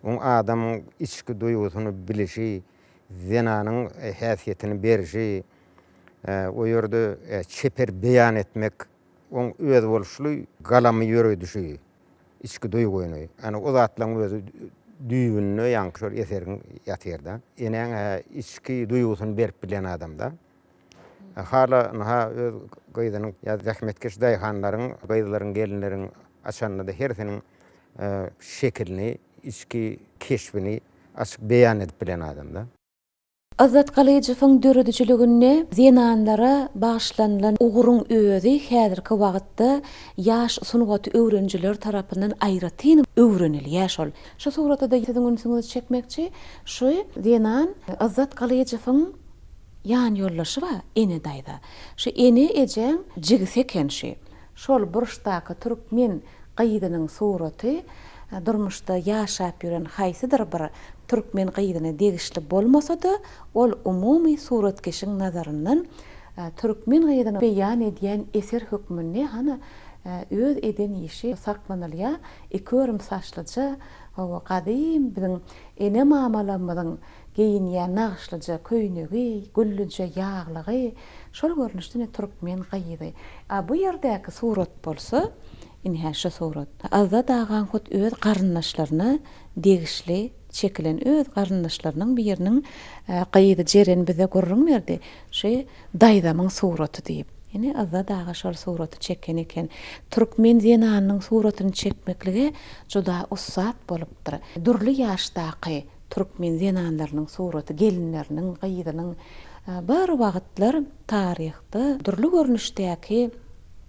O adam içki duýgusyny bilişi, zenanyň häsiýetini berişi, o ýerde çeper beýan etmek, on öz boluşly galamy ýöre düşýi, içki duýguny. Ana o zatlaryň özü düýbünne ýankyşar eserin ýatyrda. Eneň içki duýgusyny berip bilen adamda. Hala naha öz gaýdanyň ýa zahmetkeş daýhanlaryň, gaýdalaryň gelinleriň açanynda her seniň şekilini, içki keşfini açyk beýan edip bilen adamda. Azat Galyjewiň döredijligine zenanlara bagyşlanylan uguruň özü häzirki wagtda ýaş sunugaty öwrenjiler tarapyndan aýratyn öwrenilýär şol. Şu surata da ýetiň ünsüňizi çekmekçi, şu zenan Azat Galyjewiň ýan ýollaşy ba ene daýda. Şu ene ejem jigis ekenşi. Şol buruşdaky türkmen gaýdynyň suraty durmuşda ýaşap ýören haýsydyr bir türkmen gaýdyna degişli bolmasa-da, ol umumy suratkeşiň nazaryndan türkmen gaýdyny beýan edýän eser hökmüni hana öz eden işi saklanylýar. Ekörüm saçlyja, o gadim biziň ene mamalamyzyň giyinýän nagşlyja köýnegi, güllüje ýaglygy, şol görnüşde türkmen gaýdy. Bu ýerdäki surat bolsa, inhä şu surat. Azda dağan hut öz garyndaşlaryna degişli çekilen öz garyndaşlarynyň biriniň gaýdy jeren bize görrüň berdi. Şu daýdamyň suraty diýip. Ýani azda dağa şol suraty çeken eken. Türkmen zenanynyň suratyny çekmekligi juda ussat bolupdyr. Durly ýaşdaky türkmen zenanlarynyň suraty, gelinleriniň, gaýdynyň bir wagtlar taryhda durly görnüşdäki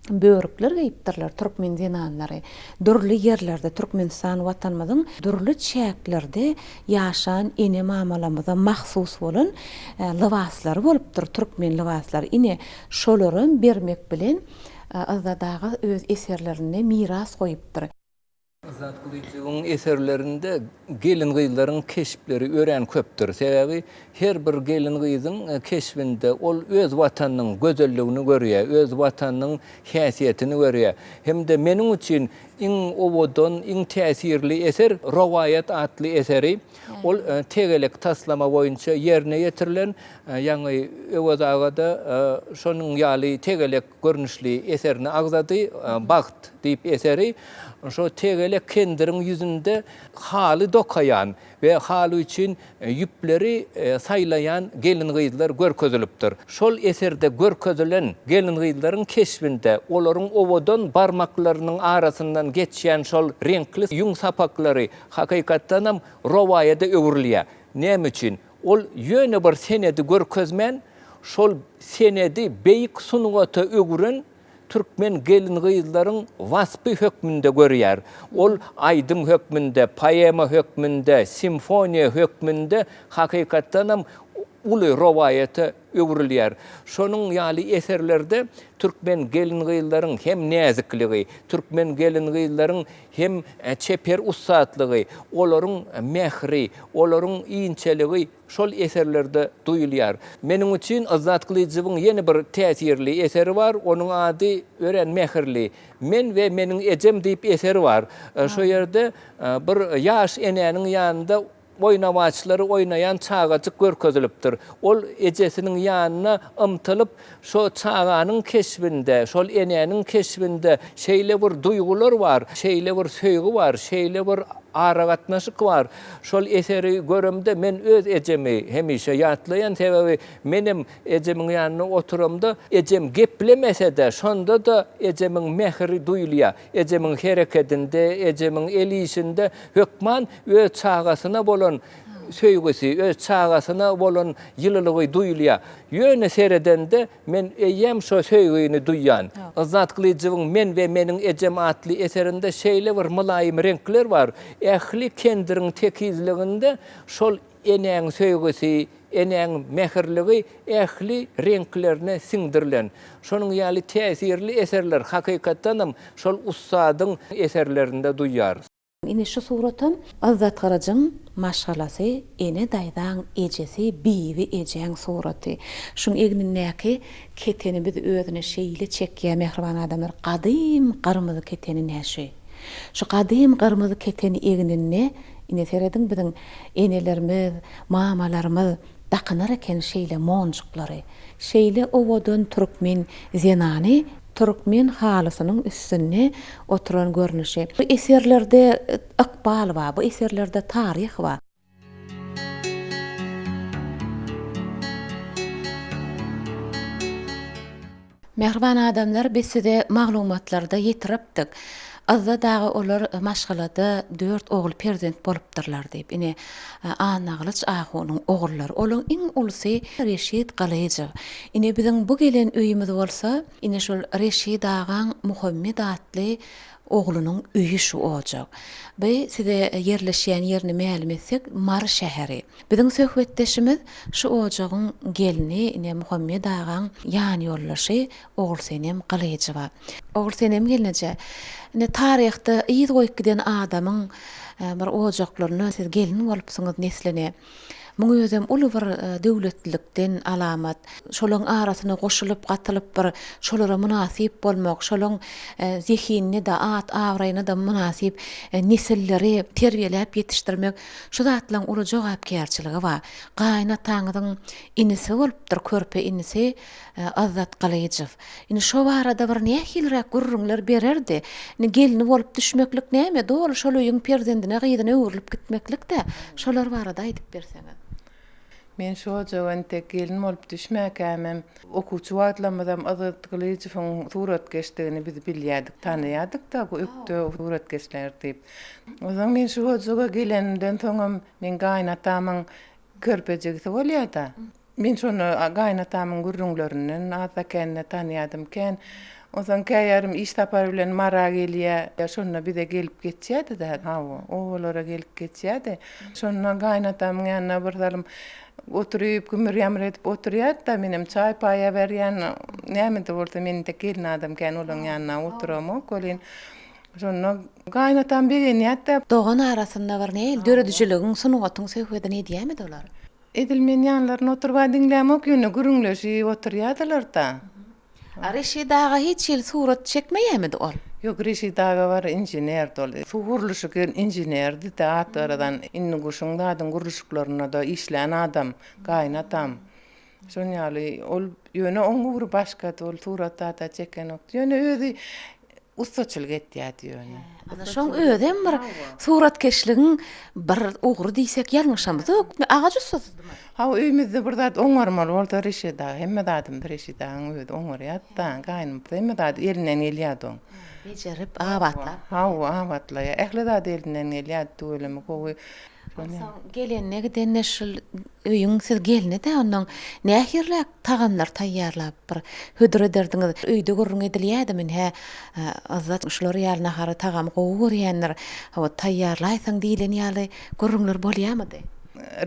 börükler gaýypdyrlar türkmen zenanlary. Durly ýerlerde Türkmenistan watanymyzyň durly çäklerde ýaşan ene mamalamyza mahsus bolan libaslary bolupdyr, türkmen libaslary. Ine şolary bermek bilen azadagy öz eserlerine miras goýupdyr. Azat Galyjewiň eserlerinde gelin gyzlaryň keşpleri ören köpdür. Sebebi her bir gelin gyzyň keşfinde ol öz watanynyň gözelligini görýär, öz watanynyň häsiýetini görýär. Hemde meniň üçin iň owodan iň täsirli eser Rowaýat atly eseri. Ol tegelek taslama boýunça ýerine ýetirilen ýa-ni öwedagada şonuň ýaly tegelek görnüşli eserini agzady, Bağıt diýip eseri. Şu tegelek kendiriň ýüzünde haly dokayan we haly üçin ýüpleri saýlayan gelin gyzlar görkezilipdir. Şol eserde görkezilen gelin gyzlaryň keşfinde olaryň owodan barmaklarynyň arasyndan geçýän şol renkli ýuň sapaklary hakykatdan hem rowaýada öwrilýär. Näme üçin? ol yöne bir senedi görkezmen, şol senedi beyik sunugata ögüren Türkmen gelin gıyızların vaspı hökmünde görüyer. Ol aydın hökmünde, poema hökmünde, simfoniya hökmünde hakikattanam ulu rovayete ögürülýär. Şonun ýaly eserlerde Türkmen gelin gıyızların hem näzikliği, Türkmen gelin gıyızların hem çeper ussatlygy, olaryň mehri, olaryň iňçeligi şol eserlerde duyulýar. Meniň üçin Azat Kılıçybyň ýene bir täsirli eseri var, onuň ady Ören Mehirli. Men we meniň ejem diýip eseri var. Şo ýerde bir ýaş enäniň ýanynda oynamaçları oynayan çağacık görkezilipdir. Ol ejesiniň ýanyna ymtylyp şo çağanyň keşbinde, şol enäniň keşbinde şeýle bir duygular var, şeýle bir söýgü var, şeýle bir aragatnaşyk var. Şol eseri görümde men öz ejemi hemişe ýatlayan sebebi menim ejemiň ýanyna oturamda ejem geplemese de şonda da ejemiň mehri duyulýar. Ejemiň hereketinde, ejemiň elişinde hökman öz çağasyna bolan söýgüsi, öz çağasyna bolan ýylylygy duyulýar. Ýöne seredende men eýem şo söýgüni duýýan. Azat Kılıçybyň Men we meniň ejem atly eserinde şeýle bir mylaýym renkler var. Ähli kendiriň tekizliginde şol enäň söýgüsi, enäň mehirligi ähli renklerine siňdirilen. Şonuň ýaly täsirli eserler hakykatdanam şol ussadyň eserlerinde duýýar. Ine şu suratın Azat Karacaň maşgalasy, ene daýdan ejesi, biwi ejeň suraty. Şuň egninäki keteni biz özüne şeýle çekýär mehriban adamlar gadym garmyzy keteni näşe. Şu gadym garmyzy keteni egninne ine serediň biziň enelerimiz, mamalarymız dakynar eken şeýle monjuklary, şeýle owadan türkmen zenany Türkmen halysynyň üstüne oturan görnüşi. Bu eserlerde ykbal var, bu eserlerde tarih var. Mehriban adamlar biz size maglumatlarda ýetiripdik. Azda dağı olar maşgalada 4 ogul prezident bolupdyrlar diýip. Ine Anaglyç Ahunyň ogullary. Olaň iň ulysy Reşit Galyjy. Ine biziň bu gelen öýümüz bolsa, ine şol Reşit Agan Muhammed atly oglunyň öýü şu olajak. Be size yerleşýän ýerini ma'lum etsek, Mar şäheri. Biziň söhbetdeşimiz şu olajagyň gelini ine Muhammed Agan ýany ýollaşy Ogulsenem Galyjy bar. Ogulsenem gelince ne tarihte ýyz goýup giden adamyň bir ojaklaryny siz gelin bolupsyňyz nesline. Muňa özüm uly bir döwletlikden alamat. Şolaň arasyna goşulyp gatylyp bir şolara münasip bolmak, şolaň zehinini de at awraýyny da münasip nesilleri terbiýelep ýetişdirmek şu zatlaryň uly jogapkärçiligi bar. Gaýnataňyň inisi bolupdyr, körpe inisi Azat Galyjy. Ine şo barada bir nähilrek gurrunlar bererdi. Ine gelini bolup düşmeklik näme? Dol şol öýüň perzendine gyýdyna öwrülip gitmeklik de şolar barada aýdyp berseňiz. Men şu jogan tek gelin bolup düşmäkämem. Okuwçy wagtlamadam Azat Galyjyň suratkeşligini biz bilýärdik, tanýardyk da bu ökde suratkeşler diýip. Ozaň men şu joga gelenden soňam men gaýnatamyň körpejigisi bolýarda. Men şonu gaýnatamyň gurrunlarynyň azakenne tanýardymken, ozaň käýärim iş tapar bilen mara gelýär. Şonna bize gelip geçýärdi da, oğullara gelip geçýärdi. Şonna gaýnatamyň ýanyna bir dalym oturup gümür ýamr edip oturýar da menim çay paýa berýän näme de bolsa men de gelin adamken olaň ýanyna oturamok bolin. Şonna gaýnatam begenýär. Doğan arasında var näil döredijiligiň sunugatyň söhbetini edýärmi dolar? Edilmen ýanlaryny oturba dinlämek ýöne gürüňleşip oturýardylar da. Reşit Ağa hiç ýyl surat çekmeýärmidi ol? Yok, Reşit Ağa var injener dol. Su guruluşyky injenerdi de ataradan inni guşuňdadyň guruluşyklaryna da işlän adam, gaýnatam. Şon ýaly ol ýöne oňur başga dol suratda da çeken ok. Ýöne özi ustaçylyk etýärdi ýöne. Ana şoň ödem bir suratkeşligiň bir ugry diýsek ýalňyşamyz. Agaç ustasydymy? Ha, öýümizde bir zat oňarmaly bolsa Reşit Ağa, hemme dadym Reşit Ağaň öýde oňarýar da, gaýnym hemme dad elinden gelýärdi oň. Bejerip awatlap. Ha, awatlaya. Ähli dad elinden gelýärdi öýlemi gowy. Gelenne giden neşil öýüň siz gelne-de onuň nähirläk tagamlar taýýarlap bir hödür ederdiňiz. Öýde gurrun edilýärdi men azat şolary ýaly nahary tagam gowy görýänler. Hawa taýýarlaýsaň diýlen ýaly gurrunlar bolýarmydy?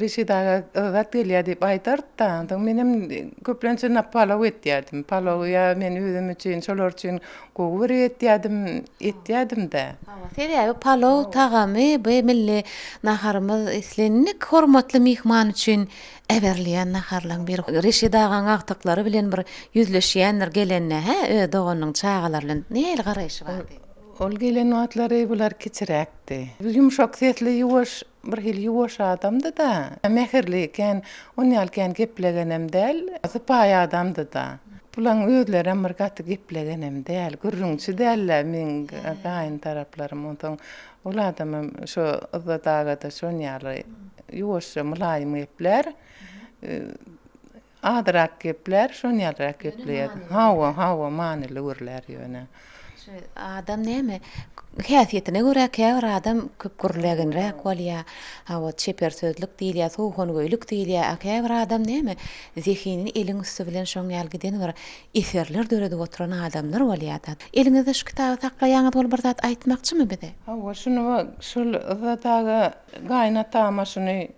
Rişidaga ıgat gelýär diýip aýdarda. Menem köplençe palaw etýärdim. Palaw ýa men özüm üçin, şolar üçin gowy etýärdim-de. Sebäbi palaw tagamy bu milli naharymyz islenlik hormatly mihman üçin eberleýän naharlaryň biri. Rişidagaň agtyklary bilen bir ýüzleşýänler gelenne, doganyň çağalar bilen näle garaýşy bardy? Ol gelen atlary bular kiçiräkdi. Yumşak setli ýuwaş bir hil ýuwaş adamdy da. Mehirliken, onýalken geplegenem däl, sypaý adamdy da. Bulan özleri amyrgaty geplegenem däl, gürrüňçi däller men gaýyn taraplarym. Ondan ol adamym şo ızadaga da şonýaly ýuwaş mulaýym gepler. Adrak gepler, şonýalrak gepler. Hawa manyly görler ýöne. Adam näme? Häsiýetine görä käbir adam köp gürlegenrek bolýar. Hawa çeper sözlük diýilýär, soğan göýlük diýilýär. Käbir adam näme? Zihinin eliň üstü bilen şoň ýaly giden bir eserler döredip oturan adamlar bolýar. Eliňizde şu kitaby saklaýaňyz bol bir zat aýtmakçymy bide? Hawa şunu şol zataga gaýnatama şunu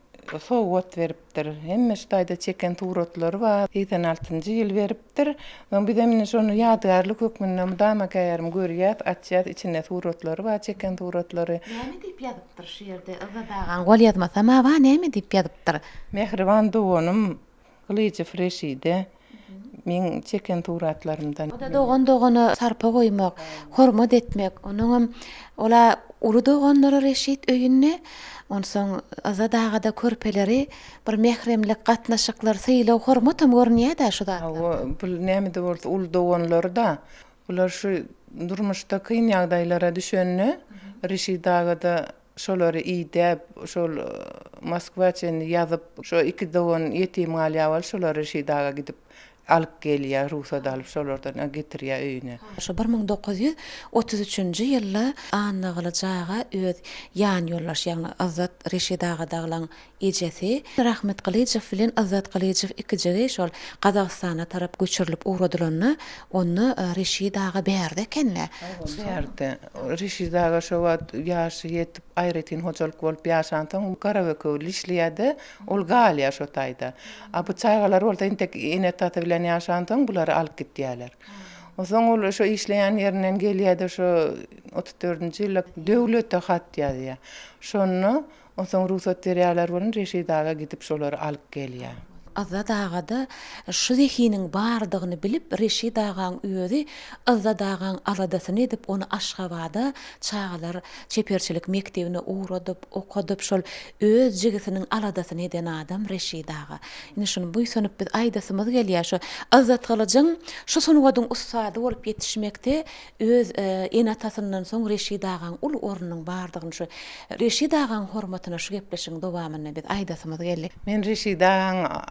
soğut veripdir. Hemme ştaýda çeken turatlar var. 86-njy ýyl veripdir. Bir de mine şonu ýadgarlyk hökmünden dama käýärim görýär, atýar içinde turatlar var, çeken turatlary. Näme diýip ýazypdyr şu ýerde? Izadagan gol ýazmasam, awa näme diýip ýazypdyr? Mehriban doganym Glyjy Freşide. Men çeken turatlarymdan. O da dogany sarpa goýmak, hormat etmek, onuň ola uly doganlara reşit öýünne onsoň azadagada körpeleri bir mehremlik gatnaşyklar syýlaw hormatam görnýär-de şu da. Bu näme bolsa ul doganlarda bular şu durmuşda kyn ýagdaýlara düşenne Rişidagada şolary iýdäp şol Moskwaçen ýazyp şo iki dogan ýetim alýar şolary Rişidaga gidip alyp gelýär, ruhsat alyp şolardan getirýär öýüne. Şu 1933-nji ýylda anygyly jaga öz ýan ýollaş, ýagny Azat Rişidaga daglan ejesi Rahmet Glyjy bilen Azat Glyjy ikijigi şol Gazagstana tarap göçürilip uğradylarny onu Rişidaga berdi ekenler. Berdi. Rişidaga şo wagt ýaşy ýetip aýretyn hojalyk bolup ýaşandan Karaköwli işleýärdi, ol galýar şo taýda. Bu çaygalar bolsa intek ene taty bilen ýaşandan bulary alyp gitdiýärler. Ozoň ol şo işleýän ýerinden gelýärdi şo 34-nji ýylda döwlete hat ýazýar. Şonu ozoň ruhsat berýärler bolan Rişidaga gidip şolary alyp gelýär. Azadagada şu zihinin bardygyny bilip Rişidagaň özi Azadagaň aladasyny edip onu Aşgabada çağalar çeperçilik mektebine uğradyp okudyp şol öz jigisiniň aladasyny eden adam Rişidaga. Ine şunu buýsanyp biz aýdasymyz gelýär şu Azat Glyjyň şu sunuwadyň ustady bolup ýetişmekde öz enatasyndan soň Rişidagaň ul ornunyň bardygyny şu Rişidagaň hormatyna şu gepleşiň dowamyny biz aýdasymyz geldi. Men Rişidagaň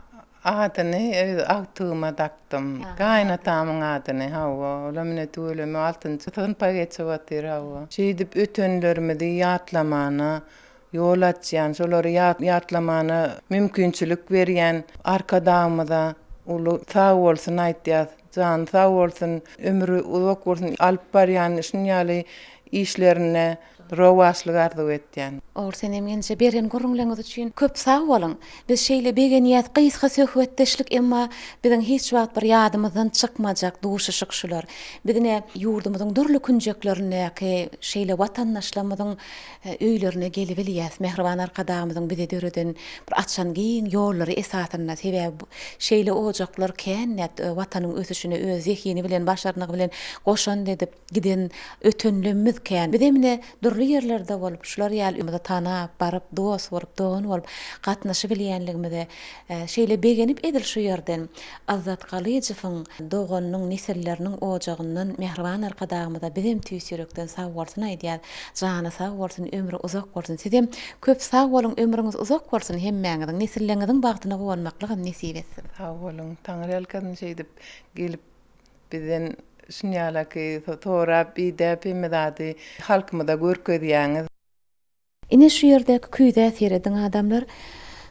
adyny agtyma taktym. Gaýnatamyň adyny hawa. Ola mine tölemä 6-njy synpa geçip hawa. Şeýdip ötenlerimizi ýatlamana ýol açýan, şolary ýatlamana mümkinçilik berýän arkadamyza ulu sağ bolsun aýtýar. Jan sağ bolsun, ömrü uzak bolsun alyp barýan şunýaly işlerine rowaşlyk arzuw etýän. Or senem mence beren gurrunlaňyz üçin köp sag bolun. Biz şeýle begeniyet gysga söhbetdeşlik emma biziň hiç wagt bir ýadymyzdan çykmajak duşuşyk şular. Bizne ýurdumyzyň durly künjeklerine şeýle watandaşlarymyzyň öýlerine gelip bilýäs. Mehriban arkadamyzyň bize döreden bir açan giň ýollary esatyna sebäp şeýle ojaklar kännet watanyň ösüşine öz zehini bilen başaryny bilen goşan edip giden ötünlümüz kän. Bizemine durly ýerlerde bolup şular ýaly tanap, barıp, dost bolup, dogan bolup, gatnaşy bilýänligimizi şeýle begenip edil şu ýerden Azat Glyjyň doganyň nesilleriniň ojagyndan mehriban arkadagymyza bizim tüýsürekden sag bolsun aýdýar. Jana sag bolsun, ömrü uzak bolsun. Sizem köp sag bolun, ömrüňiz uzak bolsun, hemmäňiziň nesilleriňiziň bagtyna gowanmaklygy nesip etsin. Sag bolun, Taňry elken şeýdip gelip bizen şunýalaky torap, ýa-da pemedadi halkymyda görkezýäňiz. Ine şu yerdeki küýde äsiredin adamlar,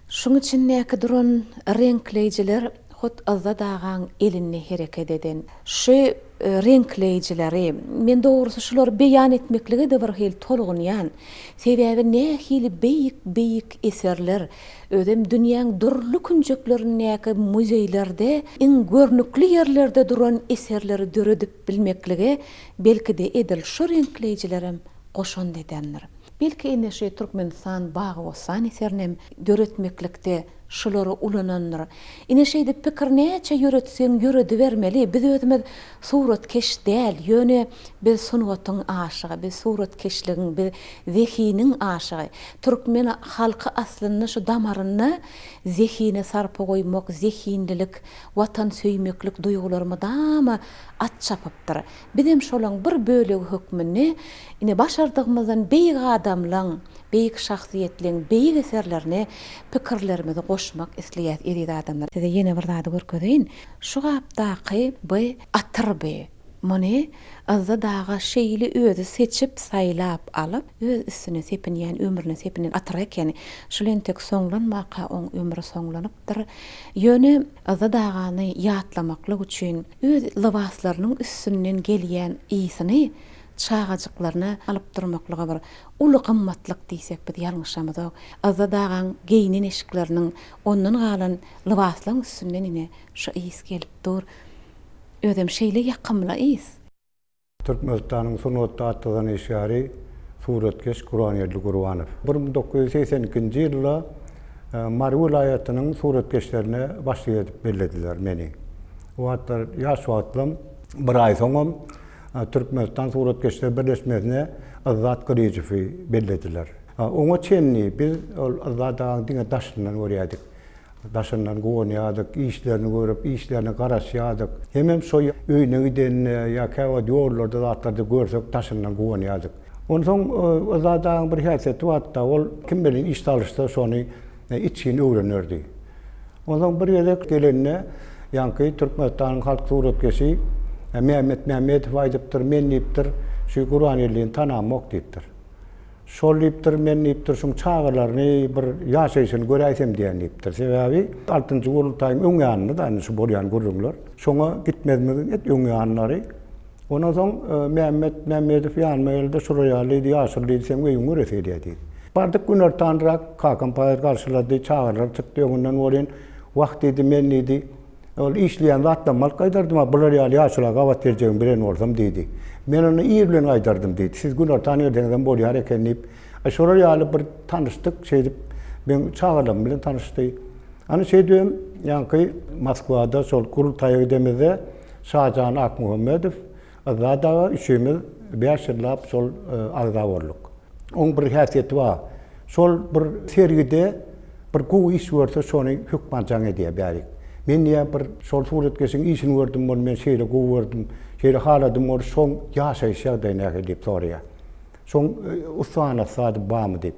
şuň için näki duran renkleyjiler hot azza dağan elinni hereket eden. Şu renkleyjileri, men doğrusu şular beýan etmekligi de bir hil tolgunýan. Sebäbi nähili beýik eserler, ödem dünýäň durly künjeklerini näki muzeýlerde, iň görnükli ýerlerde duran eserleri döredip bilmekligi belki de edil şu renkleyjilerim goşan edenler. Belki ine şu Türkmenistan bağı olsan esernem döretmeklikde şulary ulananlar. Ine şeýde pikir näçe ýöretseň ýöredi bermeli. Biz özümiz suratkeş däl, ýöne biz sunuwatyň aşygy, biz suratkeşligiň, biz zehiniň aşygy. Türkmen halky aslyny şu damaryny zehine sarpa goýmak, zehinlilik, watan söýmeklik duýgularymy dama at çapypdyr. Bizim şolaň bir bölegi hökmüni ine başardygymyzdan beýik adamlaň, beýik şahsiýetliň, beýik eserlerine pikirlerimizi goşmak isleýär edi adamlar. Size ýene bir zady görkezeýin. Şu gapdaky bu atyrby. Mony azza daga şeýli özü seçip saýlap alyp, öz üstüne sepinýän, ömrüne sepinen atyr eken. Şulentek soňlanmaka oň ömrü soňlanypdyr. Ýöne azza dagany ýatlamaklyk üçin öz libaslarynyň üstünden gelýän ýysyny çağacıklarına alıp durmaklığa bir ulu qımmatlyk diýsek biz ýalňyşamyz. Azza dagan geynin eşikleriniň ondan galan libaslaryň üstünden ine şu ýys gelip dur. Ödem şeýle ýakymla ýys. Türkmenistanyň sunwatda atlanan eşari suratkeş Guranýerli Gurwanow. 1982-nji ýylda Mary vilayatynyň suratkeşlerine başlyk edip belediler meni. O wagtlar ýaş wagtlym bir ay soňam Türkmenistan suratkeşler birleşmesine Azat Kılıcıf'ı bellediler. Ona çenli biz Azat'ın diňe daşyndan görýärdik. Daşyndan goýanýardyk, işlerini görüp, işlerini garaşýardyk. Hemem şoý öýüne giden ýa-ki ýollarda zatlarda görsek daşyndan goýanýardyk. Ondan soň Azat'ın bir häsiýeti wagtda ol kim bilen iş talışsa şonu içini öwrenerdi. Ondan bir ýerde gelenine ýa-ki Türkmenistanyň halk suratkeşi Mehmet aýdypdyr, men diýipdir, şu Guranýerligiň tanamak diýipdir. Şol diýipdir, men diýipdir, şuň çağalaryny bir ýaşaýyşyny göräýsem diýen diýipdir. Sebäbi 6-njy gurultaýyň öňýanyny da şu bolýan gurullar. Şoňa gitmezmegin et öňýanlary. Ondan soň Mehmet ýanyma geldi, şuraýaly ýaşaly sen öýüň göreseň diýdi. Bardyk güner tanrak kampaýa garşylady, çağalar çykdy öňünden bolan wagt dedi, men dedi. Ol işleyen zatdan mal qaydardım, bular ýaly ýaşyla gawat berjegim bilen bolsam diýdi. Men onu iyi bilen aýdardım diýdi. Siz güner tanýardyňyzdan bolýar eken diýip, şolar ýaly bir tanışdyk, şeýdip ben çağalarym bilen tanışdy. Ana şeýdem, ýa-ki Moskwada şol gurultaýa gidemizde Şajan Akmuhammedow azada üçümiz 5 ýyllap şol agza boldyk. Oň bir häsiýeti bar. Şol bir sergide bir gowy iş görse şonu hükmanjaň edýär bärik. Men ýa bir şol suratkeşiň işini gördüm, men şeýle gowy gördüm, şeýle haladym, ol şoň ýaşaýyş ýagdaýyna diýip soraýar. Şoň usana sady barmy diýip.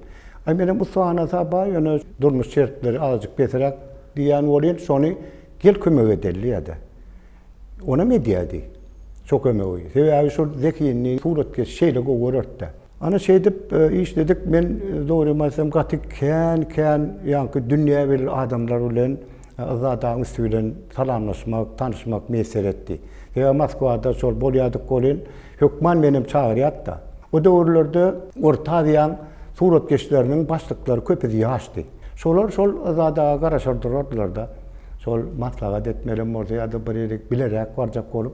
Ay menem usana sady bar, ýöne durmuş şertleri azajyk beterek diýen bolýan, şonu gel kömek edeli ýa-da. Ona me diýdi. Çok kömek. Sebäbi şol zekini suratkeş şeýle gowy görürdi. Ana şeýdip işledik, men dogrymasam gaty kän ýa-ki dünýä bir adamlar bilen Azat'ın üstünden salamlaşmak, tanışmak meser etti. Moskwada şol bolýardyk bolan, hökman menim çağırýatda. O döwürlerde orta diýen suratkeşleriniň başlyklary köpedi ýaşdy. Şolar şol Azat'a garaşdyrdylar da. Şol maslahat etmelem bolsa bir ýerlik bilerek barjak bolup,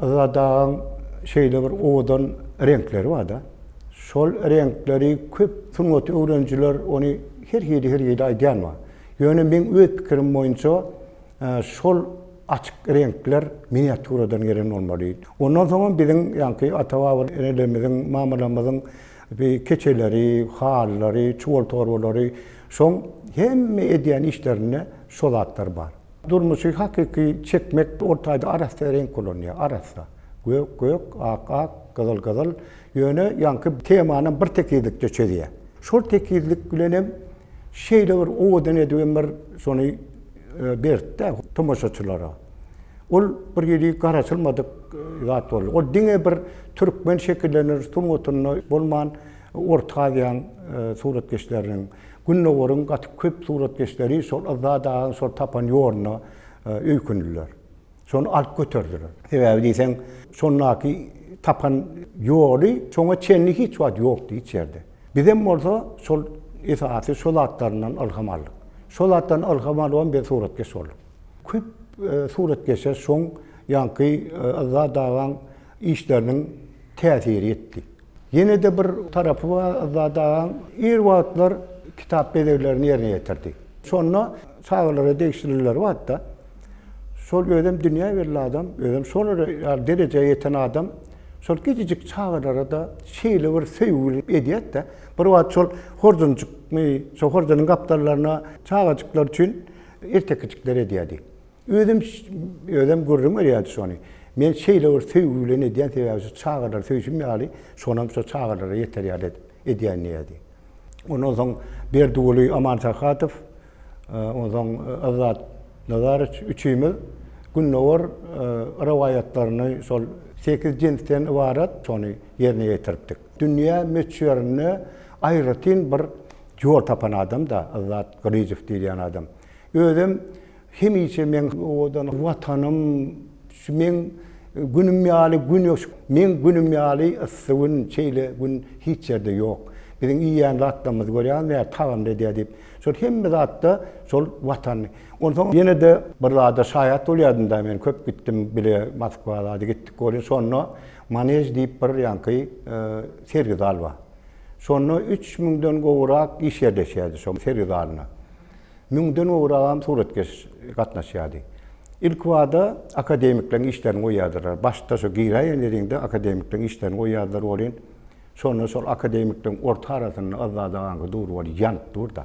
Azat'ın şeýle bir owadan renkleri bar da. Şol renkleri köp sunwat öwrenjiler onu her ýerde aýdýan bar. Ýöne men öz pikirim boýunça şol açyk renkler miniaturadan gelen olmaly. Ondan soň biziň ýa-ki ata-baba enelerimiziň, mamalarymyzyň keçeleri, hallary, çuwal torbalary, şoň hemme edýän işlerine şol atlar bar. Durmuşy hakyky çekmek ortaýda arasda renk bolýar, arasda. Gök, ak, gyzyl, ýöne ýa-ki temanyň bir tekizlik geçýär. Şol tekizlik bilen şeýle bir owadan edýän bir şonu berdi tomaşaçylara. Ol bir ýeri garaşylmadyk zat boldy. O diňe bir türkmen şekillenir, sunwatyny bolman Orta Aziýan suratkeşleriniň Günnoworun gatyk köp suratkeşleri şol Azadağın şol tapan ýoruna öýkündiler. Şonu alyp götürdüler. Sebäbi diýsen, şonnaky tapan ýoly şoňa çenlik hiç wagt ýokdy içerde. Bizem bolsa şol esasy şol atlaryndan alhamallyk. Şol atdan alhamal bolan bir suratkeş boldy. Köp suratkeşe şoň ýanky Azadağın işleriniň täsiri etdi. Yine de bir tarafı var Azadağın ir wagtlar kitap bedevlerini yerine getirdi. Sonra sağlara değiştirirler var da sol ödem dünya verli adam, ödem sol dereceye yeten adam sol gecicik çağlara da şeyle bir sevgili ediyet de bir vaat sol horduncuk mu, sol hordunun kaptarlarına çağacıklar için ertekicikler ediyedi. Ödem görürüm ediyedi sonu. Men şeyle bir sevgili ediyen tevabısı çağlar sevgili meali sonam sol çağlara yeter ediyen neydi. Ondan soň Berdiwuli Aman Sahatyw, ondan soň Azat Nazarç üçüýmiz Günnowar rawayatlaryny şol 8 jinsten ibarat şonu ýerine getiripdik. Dünýä meçhurlygyny aýratyn bir ýol tapan adam da Azat Gryjew diýen adam. Özüm hemiçe men odan watanym, men günüm ýaly gün ýok, men günüm ýaly ysgyn çeýle gün hiç ýerde ýok. Bizim iýän latdamyz görýän we tawam edýär. Şol hemme zatda şol watany. Ondan ýene de bir zada şaýat bolýardymda men köp gittim bile Moskwada gitdik görýän sonra manej diýip bir ýanky sergi zal bar. Sonra 3000den gowrak iş ýerleşýärdi şol sergi zalyna. 1000den gowrak suratkeş gatnaşýardy. İlk wada akademikleriň işlerini goýardylar. Başda şu giýraýenlerinde akademikleriň işlerini goýardylar bolýan. Sonra sol akademikden orta arasını Azadağan'a dur var, yan dur da.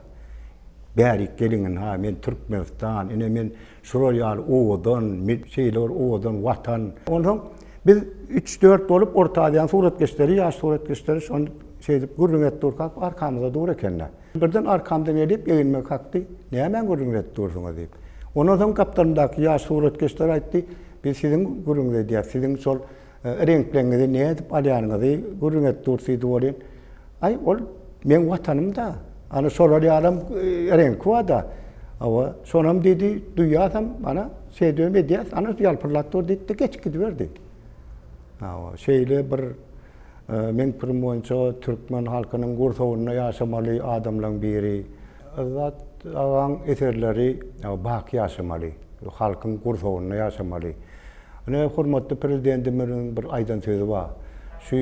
Bärik gelingen ha, men Türkmenistan, ine men Şuroyal oğudan, şeyler oğudan, watan. Ondan biz 3-4 bolup Orta Aziýan suratkeşleri, ýaş suratkeşleri şonu şeydip gürrüňet durkap arkamyza dur ekenler. Birden arkamdan edip eginme kalkdy. Näme gürrüňet dursuňuz diýip. Ondan soň kaptandaky ýaş suratkeşler aýtdy, biz siziň gürrüňiz diýär, siziň sol renklerinizi ne edip alýanyňyzy gürrüňet dursydy bolýan. Ay ol men watanymda. Ana şolar ýaram renk wada. Awa sonam dedi duýarsam ana şeýdem edýär, ana ýalpyrlatdy diýdi, geç gidiverdi. Awa şeýle bir men pirmonça türkmen halkynyň gursawyna ýaşamaly adamlaryň biri. Azat awan eserleri baki ýaşamaly, halkyň gursawyna ýaşamaly. Ne hormatly prezidentimiň bir aýdan sözi bar. Şu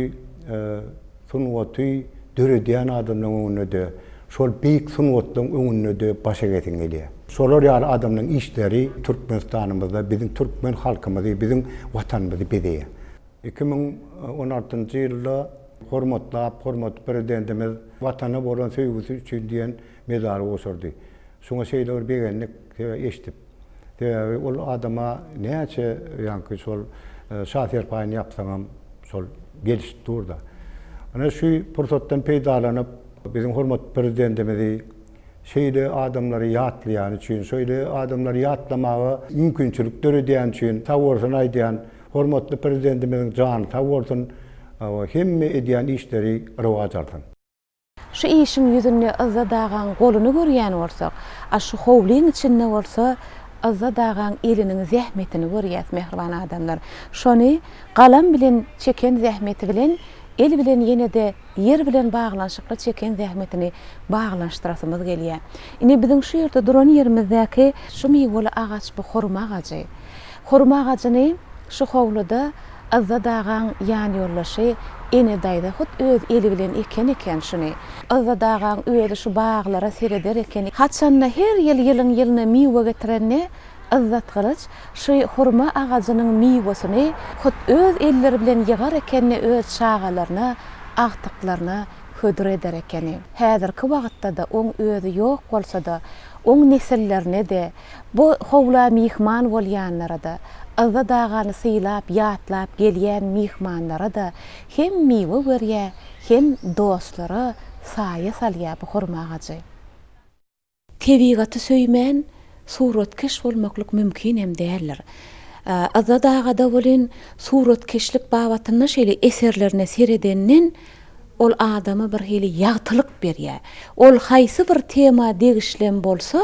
sunwaty döredýän adamlaryň öňünde, şol beýik sunwatlaryň öňünde başa getirýär. Şolar ýaly adamlaryň işleri Türkmenistanymyzda, bizim türkmen halkymyzy, bizim watanymyzy bedýär. 2016-njy ýylda hormatly prezidentimiz watana bolan söýgüsi üçin diýen medal osurdy. Şoňa şeýler begenlik eşitip ol adama näçe ýanky şol şaher paýyny ýapsaňam şol gelişip durda. Ana şu pursatdan peýdalanyp bizim hormat prezidentimizi şeýle adamlary ýatlaýan üçin, şeýle adamlary ýatlamagy mümkinçilik döredýän üçin tawursyn aýdýan hormatly prezidentimiziň jany tawursyn hemme edýän işleri rowaj aldy. Şu işin ýüzünde Azadağan goluny görýän bolsak, şu howlyň içinde bolsa Azadağan eliniň zähmetini görýär mehriban adamlar. Şonu galam bilen çeken zähmeti bilen el bilen ýene de yer bilen baglanşykly çeken zähmetini baglanşdyrasymyz gelýär. Ine biziň şu ýerde duran ýerimizdäki şu meýweli agaç bu horma agacy. Horma agaçyny şu howluda Azadağan ýan ýollaşy ene daýda hut öz eli bilen eken şuny. Azadağan öýde şu baglara sereder eken. Haçanna her ýyl ýylyna meýwe getirenne Azat Kılıç şu horma ağacının meýwesini hut öz elleri bilen ýygar ekenni öz çağalaryna, agtyklaryna hödür eder ekeni. Häzirki wagtda da oň özi ýok bolsa da, oň nesillerine de, bu howla mihman bolýanlara da, Azadağany syýlap, ýatlap gelýän mihmanlara da hem meýwe berýär, hem dostlary saýa salýar bu horma agacy. Tebigaty söýmän suratkeş bolmaklyk mümkin hem däldir. Azadağada bolan suratkeşlik babatyna şeýle eserlerine seredenden ol adama bir hili ýagtylyk berýär. Ol haýsy bir tema degişlen bolsa,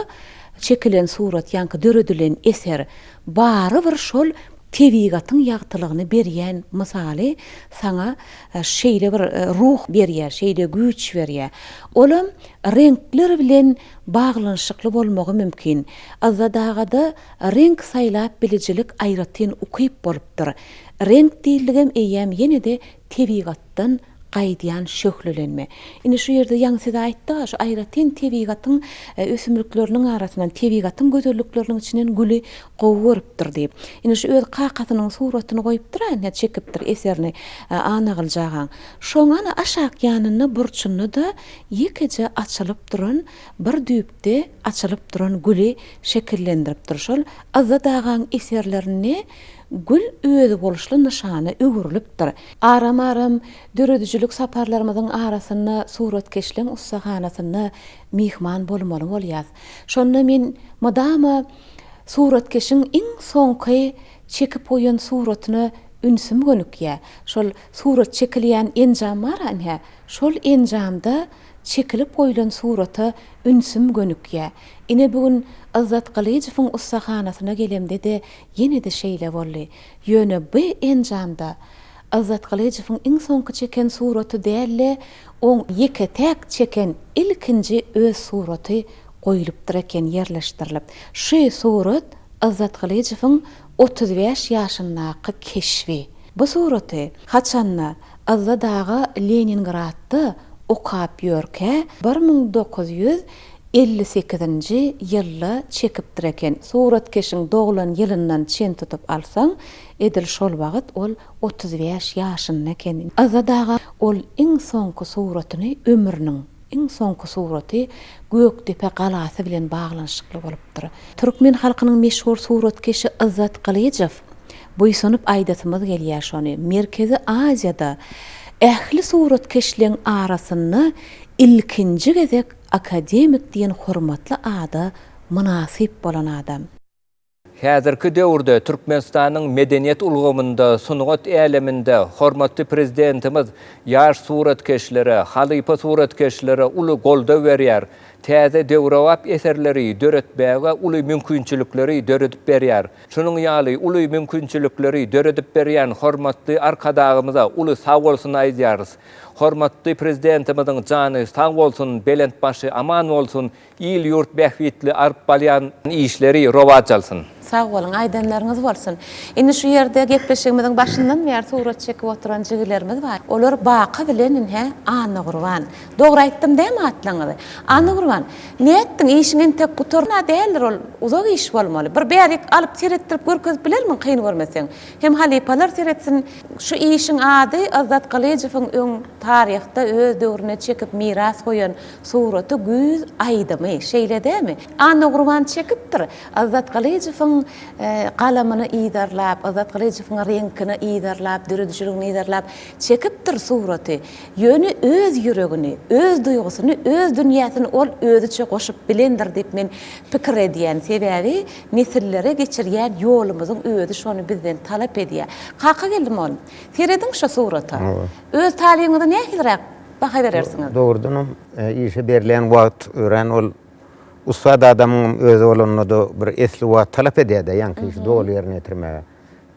çekilen surat ýanky döredilen eser bary bir şol tebigatyň ýagtylygyny berýän. Misaly, saňa şeýle bir ruh berýär, şeýle güç berýär. Olam renkler bilen baglanyşykly bolmagy mümkin. Azadagada renk saýlap bilicilik aýratyn ukyp bolupdyr. Renk diýildigem eýem ýene-de tebigatdan gaýdýan şöhlelenme. Indi şu ýerde ýaňsyda aýtdy, şu aýratyn tebigatyň ösümlikleriniň arasyndan tebigatyň gözellikleriniň içinden güli gowurypdyr diýip. Indi şu öz qaqatynyň suratyny goýupdyr, näme çekipdir eserini anagyljagan. Şoňa aşak ýanyny burçuny da ýekece açylyp duran bir düýpde açylyp duran güli şekillendiripdir. Şol azadagan eserlerini gül öýüdi boluşly nişany öwürilipdir. Aram-aram döredijilik saparlarymyzyň arasyna suratkeşliň ustahanasyna mihman bolmaly bolýar. Şonda men madama suratkeşiň iň soňky çekip goýan suratyny ünsüm gönükýär. Şol surat çekilýän enjam bar anha. Şol enjamda çekilip goýulan surata ünsüm gönükýär. Ine bugün Azat Galyjewiň ustahanasyna gelemde de ýene-de şeýle boldy. Ýöne bu enjamda Azat Galyjewiň iň soňky çeken suraty dälle, oň ýeke-täk çeken ilkinji öz suraty goýulypdyr eken, ýerleşdirilip. Şu surat Azat Galyjewiň 35 ýaşyndaky keşfi. Bu suraty haçanna Azadaga Leningradda okap ýörke 1958-nji ýylda çekipdir eken. Suratkeşiň doglan ýylyndan çen tutup alsaň, edil şol wagt ol 35 ýaşynda eken. Azadaga ol iň soňky suratyny ömrüniň iň soňky suraty Gökdepe galasy bilen baglanyşykly bolupdyr. Türkmen halkynyň meşhur suratkeşi Azat Galyjew boýsunup aýdatymyz gelýär şonu. Merkezi Aziýada ähli suratkeşliň arasyny ilkinji gezek akademik diýen hormatly ada münasip bolan adam. Häzirki döwürde Türkmenistanyň medeniýet ulgamynda, sunugat äleminde hormatly prezidentimiz ýaş suratkeşlere, halypa suratkeşlere uly golda berýär. Täze döwrawap eserleri döretmäge uly mümkinçilikleri döredip berýär. Şunuň ýaly uly mümkinçilikleri döredip berýän hormatly arkadagymyza uly sag bolsun aýdýarys. Hormatly prezidentimiziň jany sag bolsun, belent başy aman bolsun, il ýurt bähwitli arp balyan işleri rowat çalsyn. Sag bolun, aýdanlaryňyz bolsun. Indi şu ýerde gepleşigimiziň başyndan bäri surat çekip oturan jigilerimiz bar. Olar baqa bilen Anna Gurban. Dogry aýtdym däme atlaňyzy? Anna Gurban, näetdiň işiňen tek gutorna däldir, ol uzak iş bolmaly. Bir bärik alyp seretdirip görkezip bilermiň kyn görmeseň. Hem halipalar seretsin. Şu işiň ady Azat Galyjewiň öň taryhda öz döwrüne çekip miras goýan suraty güz aýdymy, şeýle däme? Anna Gurban çekipdir. Azat Galyjewiň galamyny iýdarlap, Azat Galyjewiň renkini iýdarlap, döredijiligini iýdarlap çekipdir suraty. Ýöne öz ýüregini, öz duýgusyny, öz dünýäsini ol özüçe goşup bilendir diýip men pikir edýän. Sebäbi nesillere geçirýän ýolumyzyň özü şonu bizden talap edýär. Kaka geldim oğlum. Seredin şu surata. Öz taliýiňizde nähilrak baha berersiňiz? Doğrudan işe berilen wagt ören ol ustad adamın öz olanyny da bir esli wagt talap edýär, ýanky iş dogry ýerine ýetirmäge.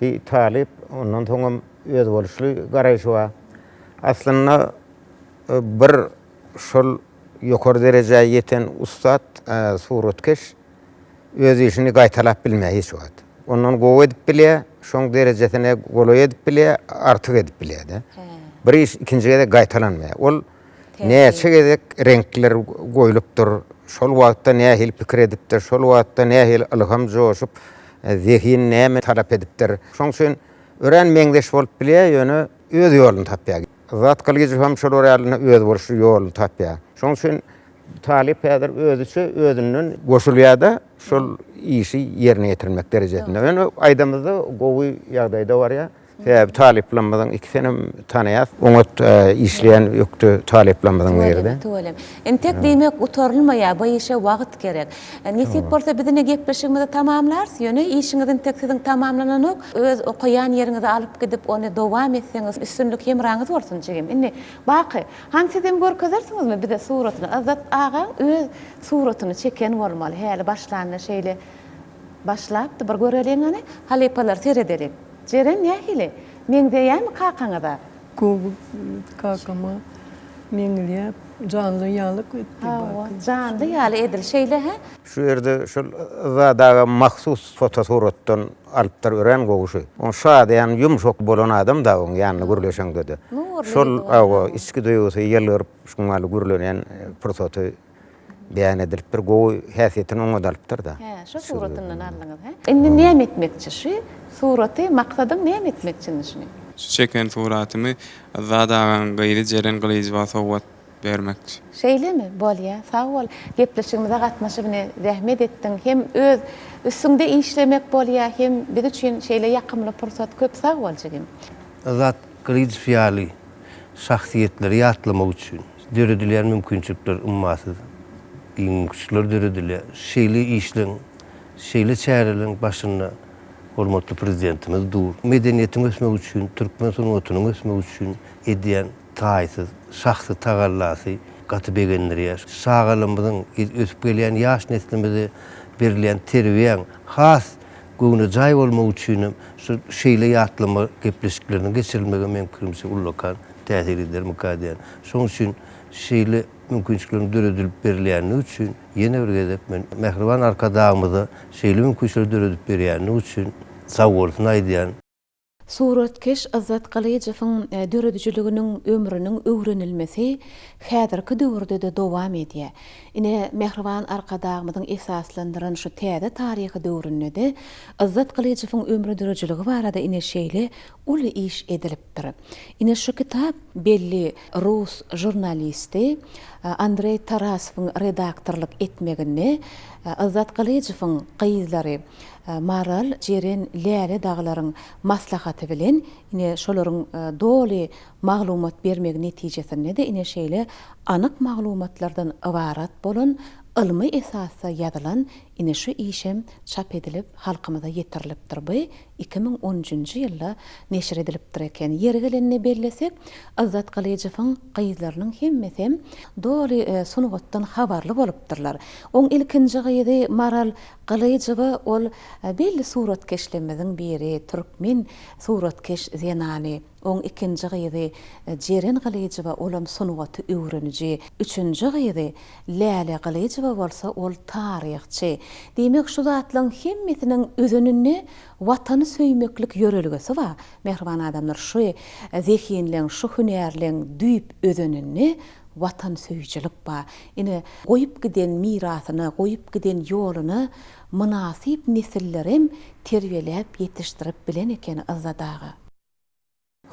Bir talip ondan soň öz boluşly garaýşy bar. Aslında bir şol ýokary derejäge ýeten ustad suratkeş öz işini gaýtalap bilmäýär hiç wagt. Ondan gowy edip bilýär, şoň derejesine goly edip bilýär, artyk edip bilýär. Bir iş ikincige de gaýtalanmaýar. Ol näçe gezek renkler goýulypdyr. Şol wagtda nähil pikir edipdir, şol wagtda nähil ilham joşup, zehin näme talap edipdir. Şoň üçin ören meňdeş bolup bilýär, ýöne öz ýoluny tapýar. Azat Galyjew hem şol ýalyny öz boluşy ýoluny tapýar. Şoň üçin talip häzir özüçe özünden goşulýar-da şol işi ýerine ýetirmek derejesinde. Ýöne aýdamyzda gowy ýagdaýda bar ýa. Sebäbi taliplanmadan 2 sene tanıyas. Oňat işleyen ýöktü taliplanmadan berdi. Tuvalem. Tek diýmek utorulmaýa, bu işe wagt gerek. Nisip bolsa bizine gepleşigimizi tamamlarsy, ýöne işiňiziň teksidiň tamamlananyk öz okuyan ýeriňize alyp gidip ony dowam etseňiz üstünlük hemraňyz bolsun jegem. Indi baky, hansı dem görkezersiňizmi? Bize suratyny Azat aga öz suratyny çeken bolmaly. Häli başlandy şeýle başlapdy bir göreleň any halepalar seredelim. Jeren nähili? Men diýäm kakaňyda. Kakama meňilýäp canly ýalyk etdi. Canly ýaly edil şeýle he? Şu ýerde şol zadaga mahsus fotosuratdan alypdyr ören gowuşy. On şadyan ýumşak bolan adam da oň ýanyna gürleşeň dedi. Şol awa içki duýgusy ýylyp şuňaly gürlenen prototy beýan edilip bir gowy häsiýetini oňa dalypdyr da. He, şu suratyndan aldyňyz he? Indi näme etmekçi şu? Suraty maksadyň näme etmekçini şunu? Çeken suratymy zadagan gaýry jeren gylýjyba sowgat bermekçi. Şeýlemi? Bolýa, sag bol. Gepleşigimize gatnaşyp rahmet etdiň. Hem öz üstüňde işlemek bolýa, hem biz üçin şeýle ýakymly pursat köp sag bol jegem. Azat gylýjy fiýaly şahsiýetleri ýatlamak üçin döredilen mümkinçilikler ummasy güýçler dörediler. Şeýle işleň, şeýle çäreleň başyna hormatly prezidentimiz dur. Medeniýetiň ösmek üçin, türkmen sunuwatynyň ösmek üçin edýän taýsyz, şahsy tagallasy gaty begenleri ýaş. Şagalymyzyň ösüp gelýän ýaş neslimize berilen terbiýeň has göwüne jaý bolmak üçin şu şeýle ýatlama gepleşiklerini geçirilmege mümkinçi ullakan täsir eder mukaddiýan. Şoň üçin şeýle mümkinçiliklerini döredilip berilýäni üçin ýene bir gezek men Mehriban arkadağımyza şeýle mümkinçilikleri döredilip berýäni üçin sag bolsun aýdýan. Suratkeş Azat Galyjewiň döredijliginiň ömrüniň öwrenilmesi häzirki döwürde de dowam edýär. Ine Mehriban arkadağymyzyň esaslandyran şu täze taryhy döwründe de Azat Galyjewiň ömrü döredijligi barada ine şeýle uly iş edilipdir. Ine şu kitap belli Rus jurnalisti Andrey Tarasowyň redaktorluk etmegini Azat Galyjewiň gyzlary Maral Jeren Läle daglaryň maslahaty bilen ine şolaryň doly maglumat bermek netijesinde de ine şeýle anyk maglumatlardan ibarat bolan ilmi esasda ýazylan ine şu işem çap edilip halkymyza ýetirilipdir. Bu 2013-nji ýylda neşir edilipdir eken. Ýeri gelenine bellesek, Azat Galyjewiň gyzlarynyň hemmesi doly sunugatdan habarly bolupdyrlar. Oň ilkinji gyzy Maral Galyjewi ol belli suratkeşleriň biri, türkmen suratkeş Zenani. Oň ikinji gyzy Jeren Galyjewi olam sunugaty öwreniji. Üçünji gyzy Läle Galyjewi bolsa ol taryhçy. Demek şu zatlaryň hemmetiniň özünini watany söýmeklik ýöreligisi bar. Mehriban adamlar şu zehinleň, şu hünärleň düýüp özünini watan söýüjilik bar. Ine goýup giden mirasyny, goýup giden ýoluny münasip nesillerem terbiýelep ýetişdirip bilen eken azadagy.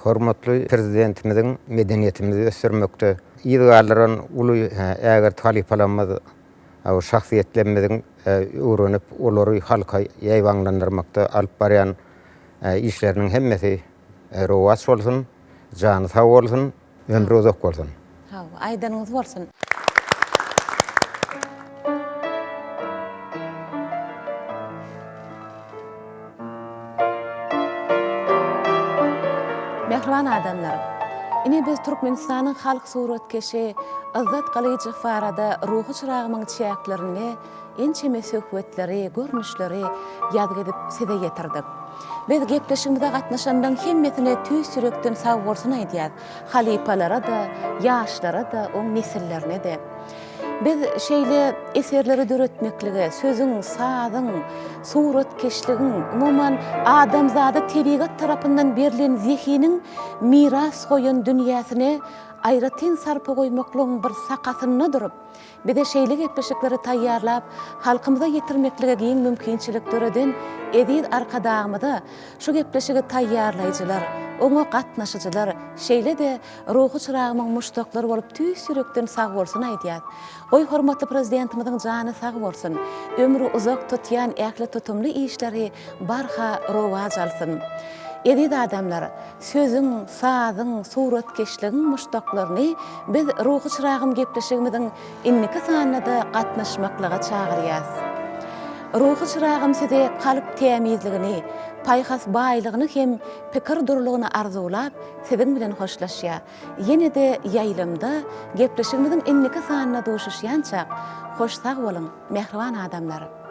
Hormatly prezidentimiziň medeniýetimizi ösürmekde ýygallaryň uly äger talipalanmaz aw şahsiýetlerimiziň öwrenip olary halka ýaýwanlandyrmakda alyp barýan işleriniň hemmesi rowas bolsun, jany sag bolsun, ömrü uzak bolsun. Haw, aýdanyňyz bolsun. Mehriban adamlar, ine biz Türkmenistanyň halk suratkeşi Azat Galyjew barada ruhy çyragymyň çäklerini, ençeme söhbetleri, görnüşleri ýad edip size getirdik. Biz gepleşigimizde gatnaşandan hemmetine tüý sürekden sag bolsun aýdýar. Halipalara da, ýaşlara da, oň nesillerine de. Biz şeýle eserleri döretmekligi, sözüň, sazyň, suratkeşligiň, umuman adamzada tebigat tarapyndan berilen zihiniň miras goýan dünýäsine aýratyn sarpa goýmaklygyň bir sakasyny durup, bir de şeýle gepleşikleri taýýarlap, halkymyza ýetirmeklige giň mümkinçilik döreden edil arkadağymyda şu gepleşigi taýýarlaýjylar, oňa gatnaşyjylar şeýle de ruhy çyragymyň muşdaklary bolup tüý sürekden sag bolsun aýdýar. Oy hormatly prezidentimiziň jany sag bolsun, ömrü uzak tutýan ähli tutumly işleri barha rowaj alsyn. Edid adamlar, sözüň, sazyň, suratkeşligiň muşdaklaryny biz ruhy çyragym gepleşigimiziň inniki sanada gatnaşmaklyga çagyrýas. Ruhy çyragym size kalyp temizligini, paýhas baýlygyny hem pikir durlugyny arzulap, siziň bilen hoşlaşýar. Ýene-de ýaýlamda gepleşigimiziň inniki sanana duşuşýança hoş sag bolun, mehriban adamlar.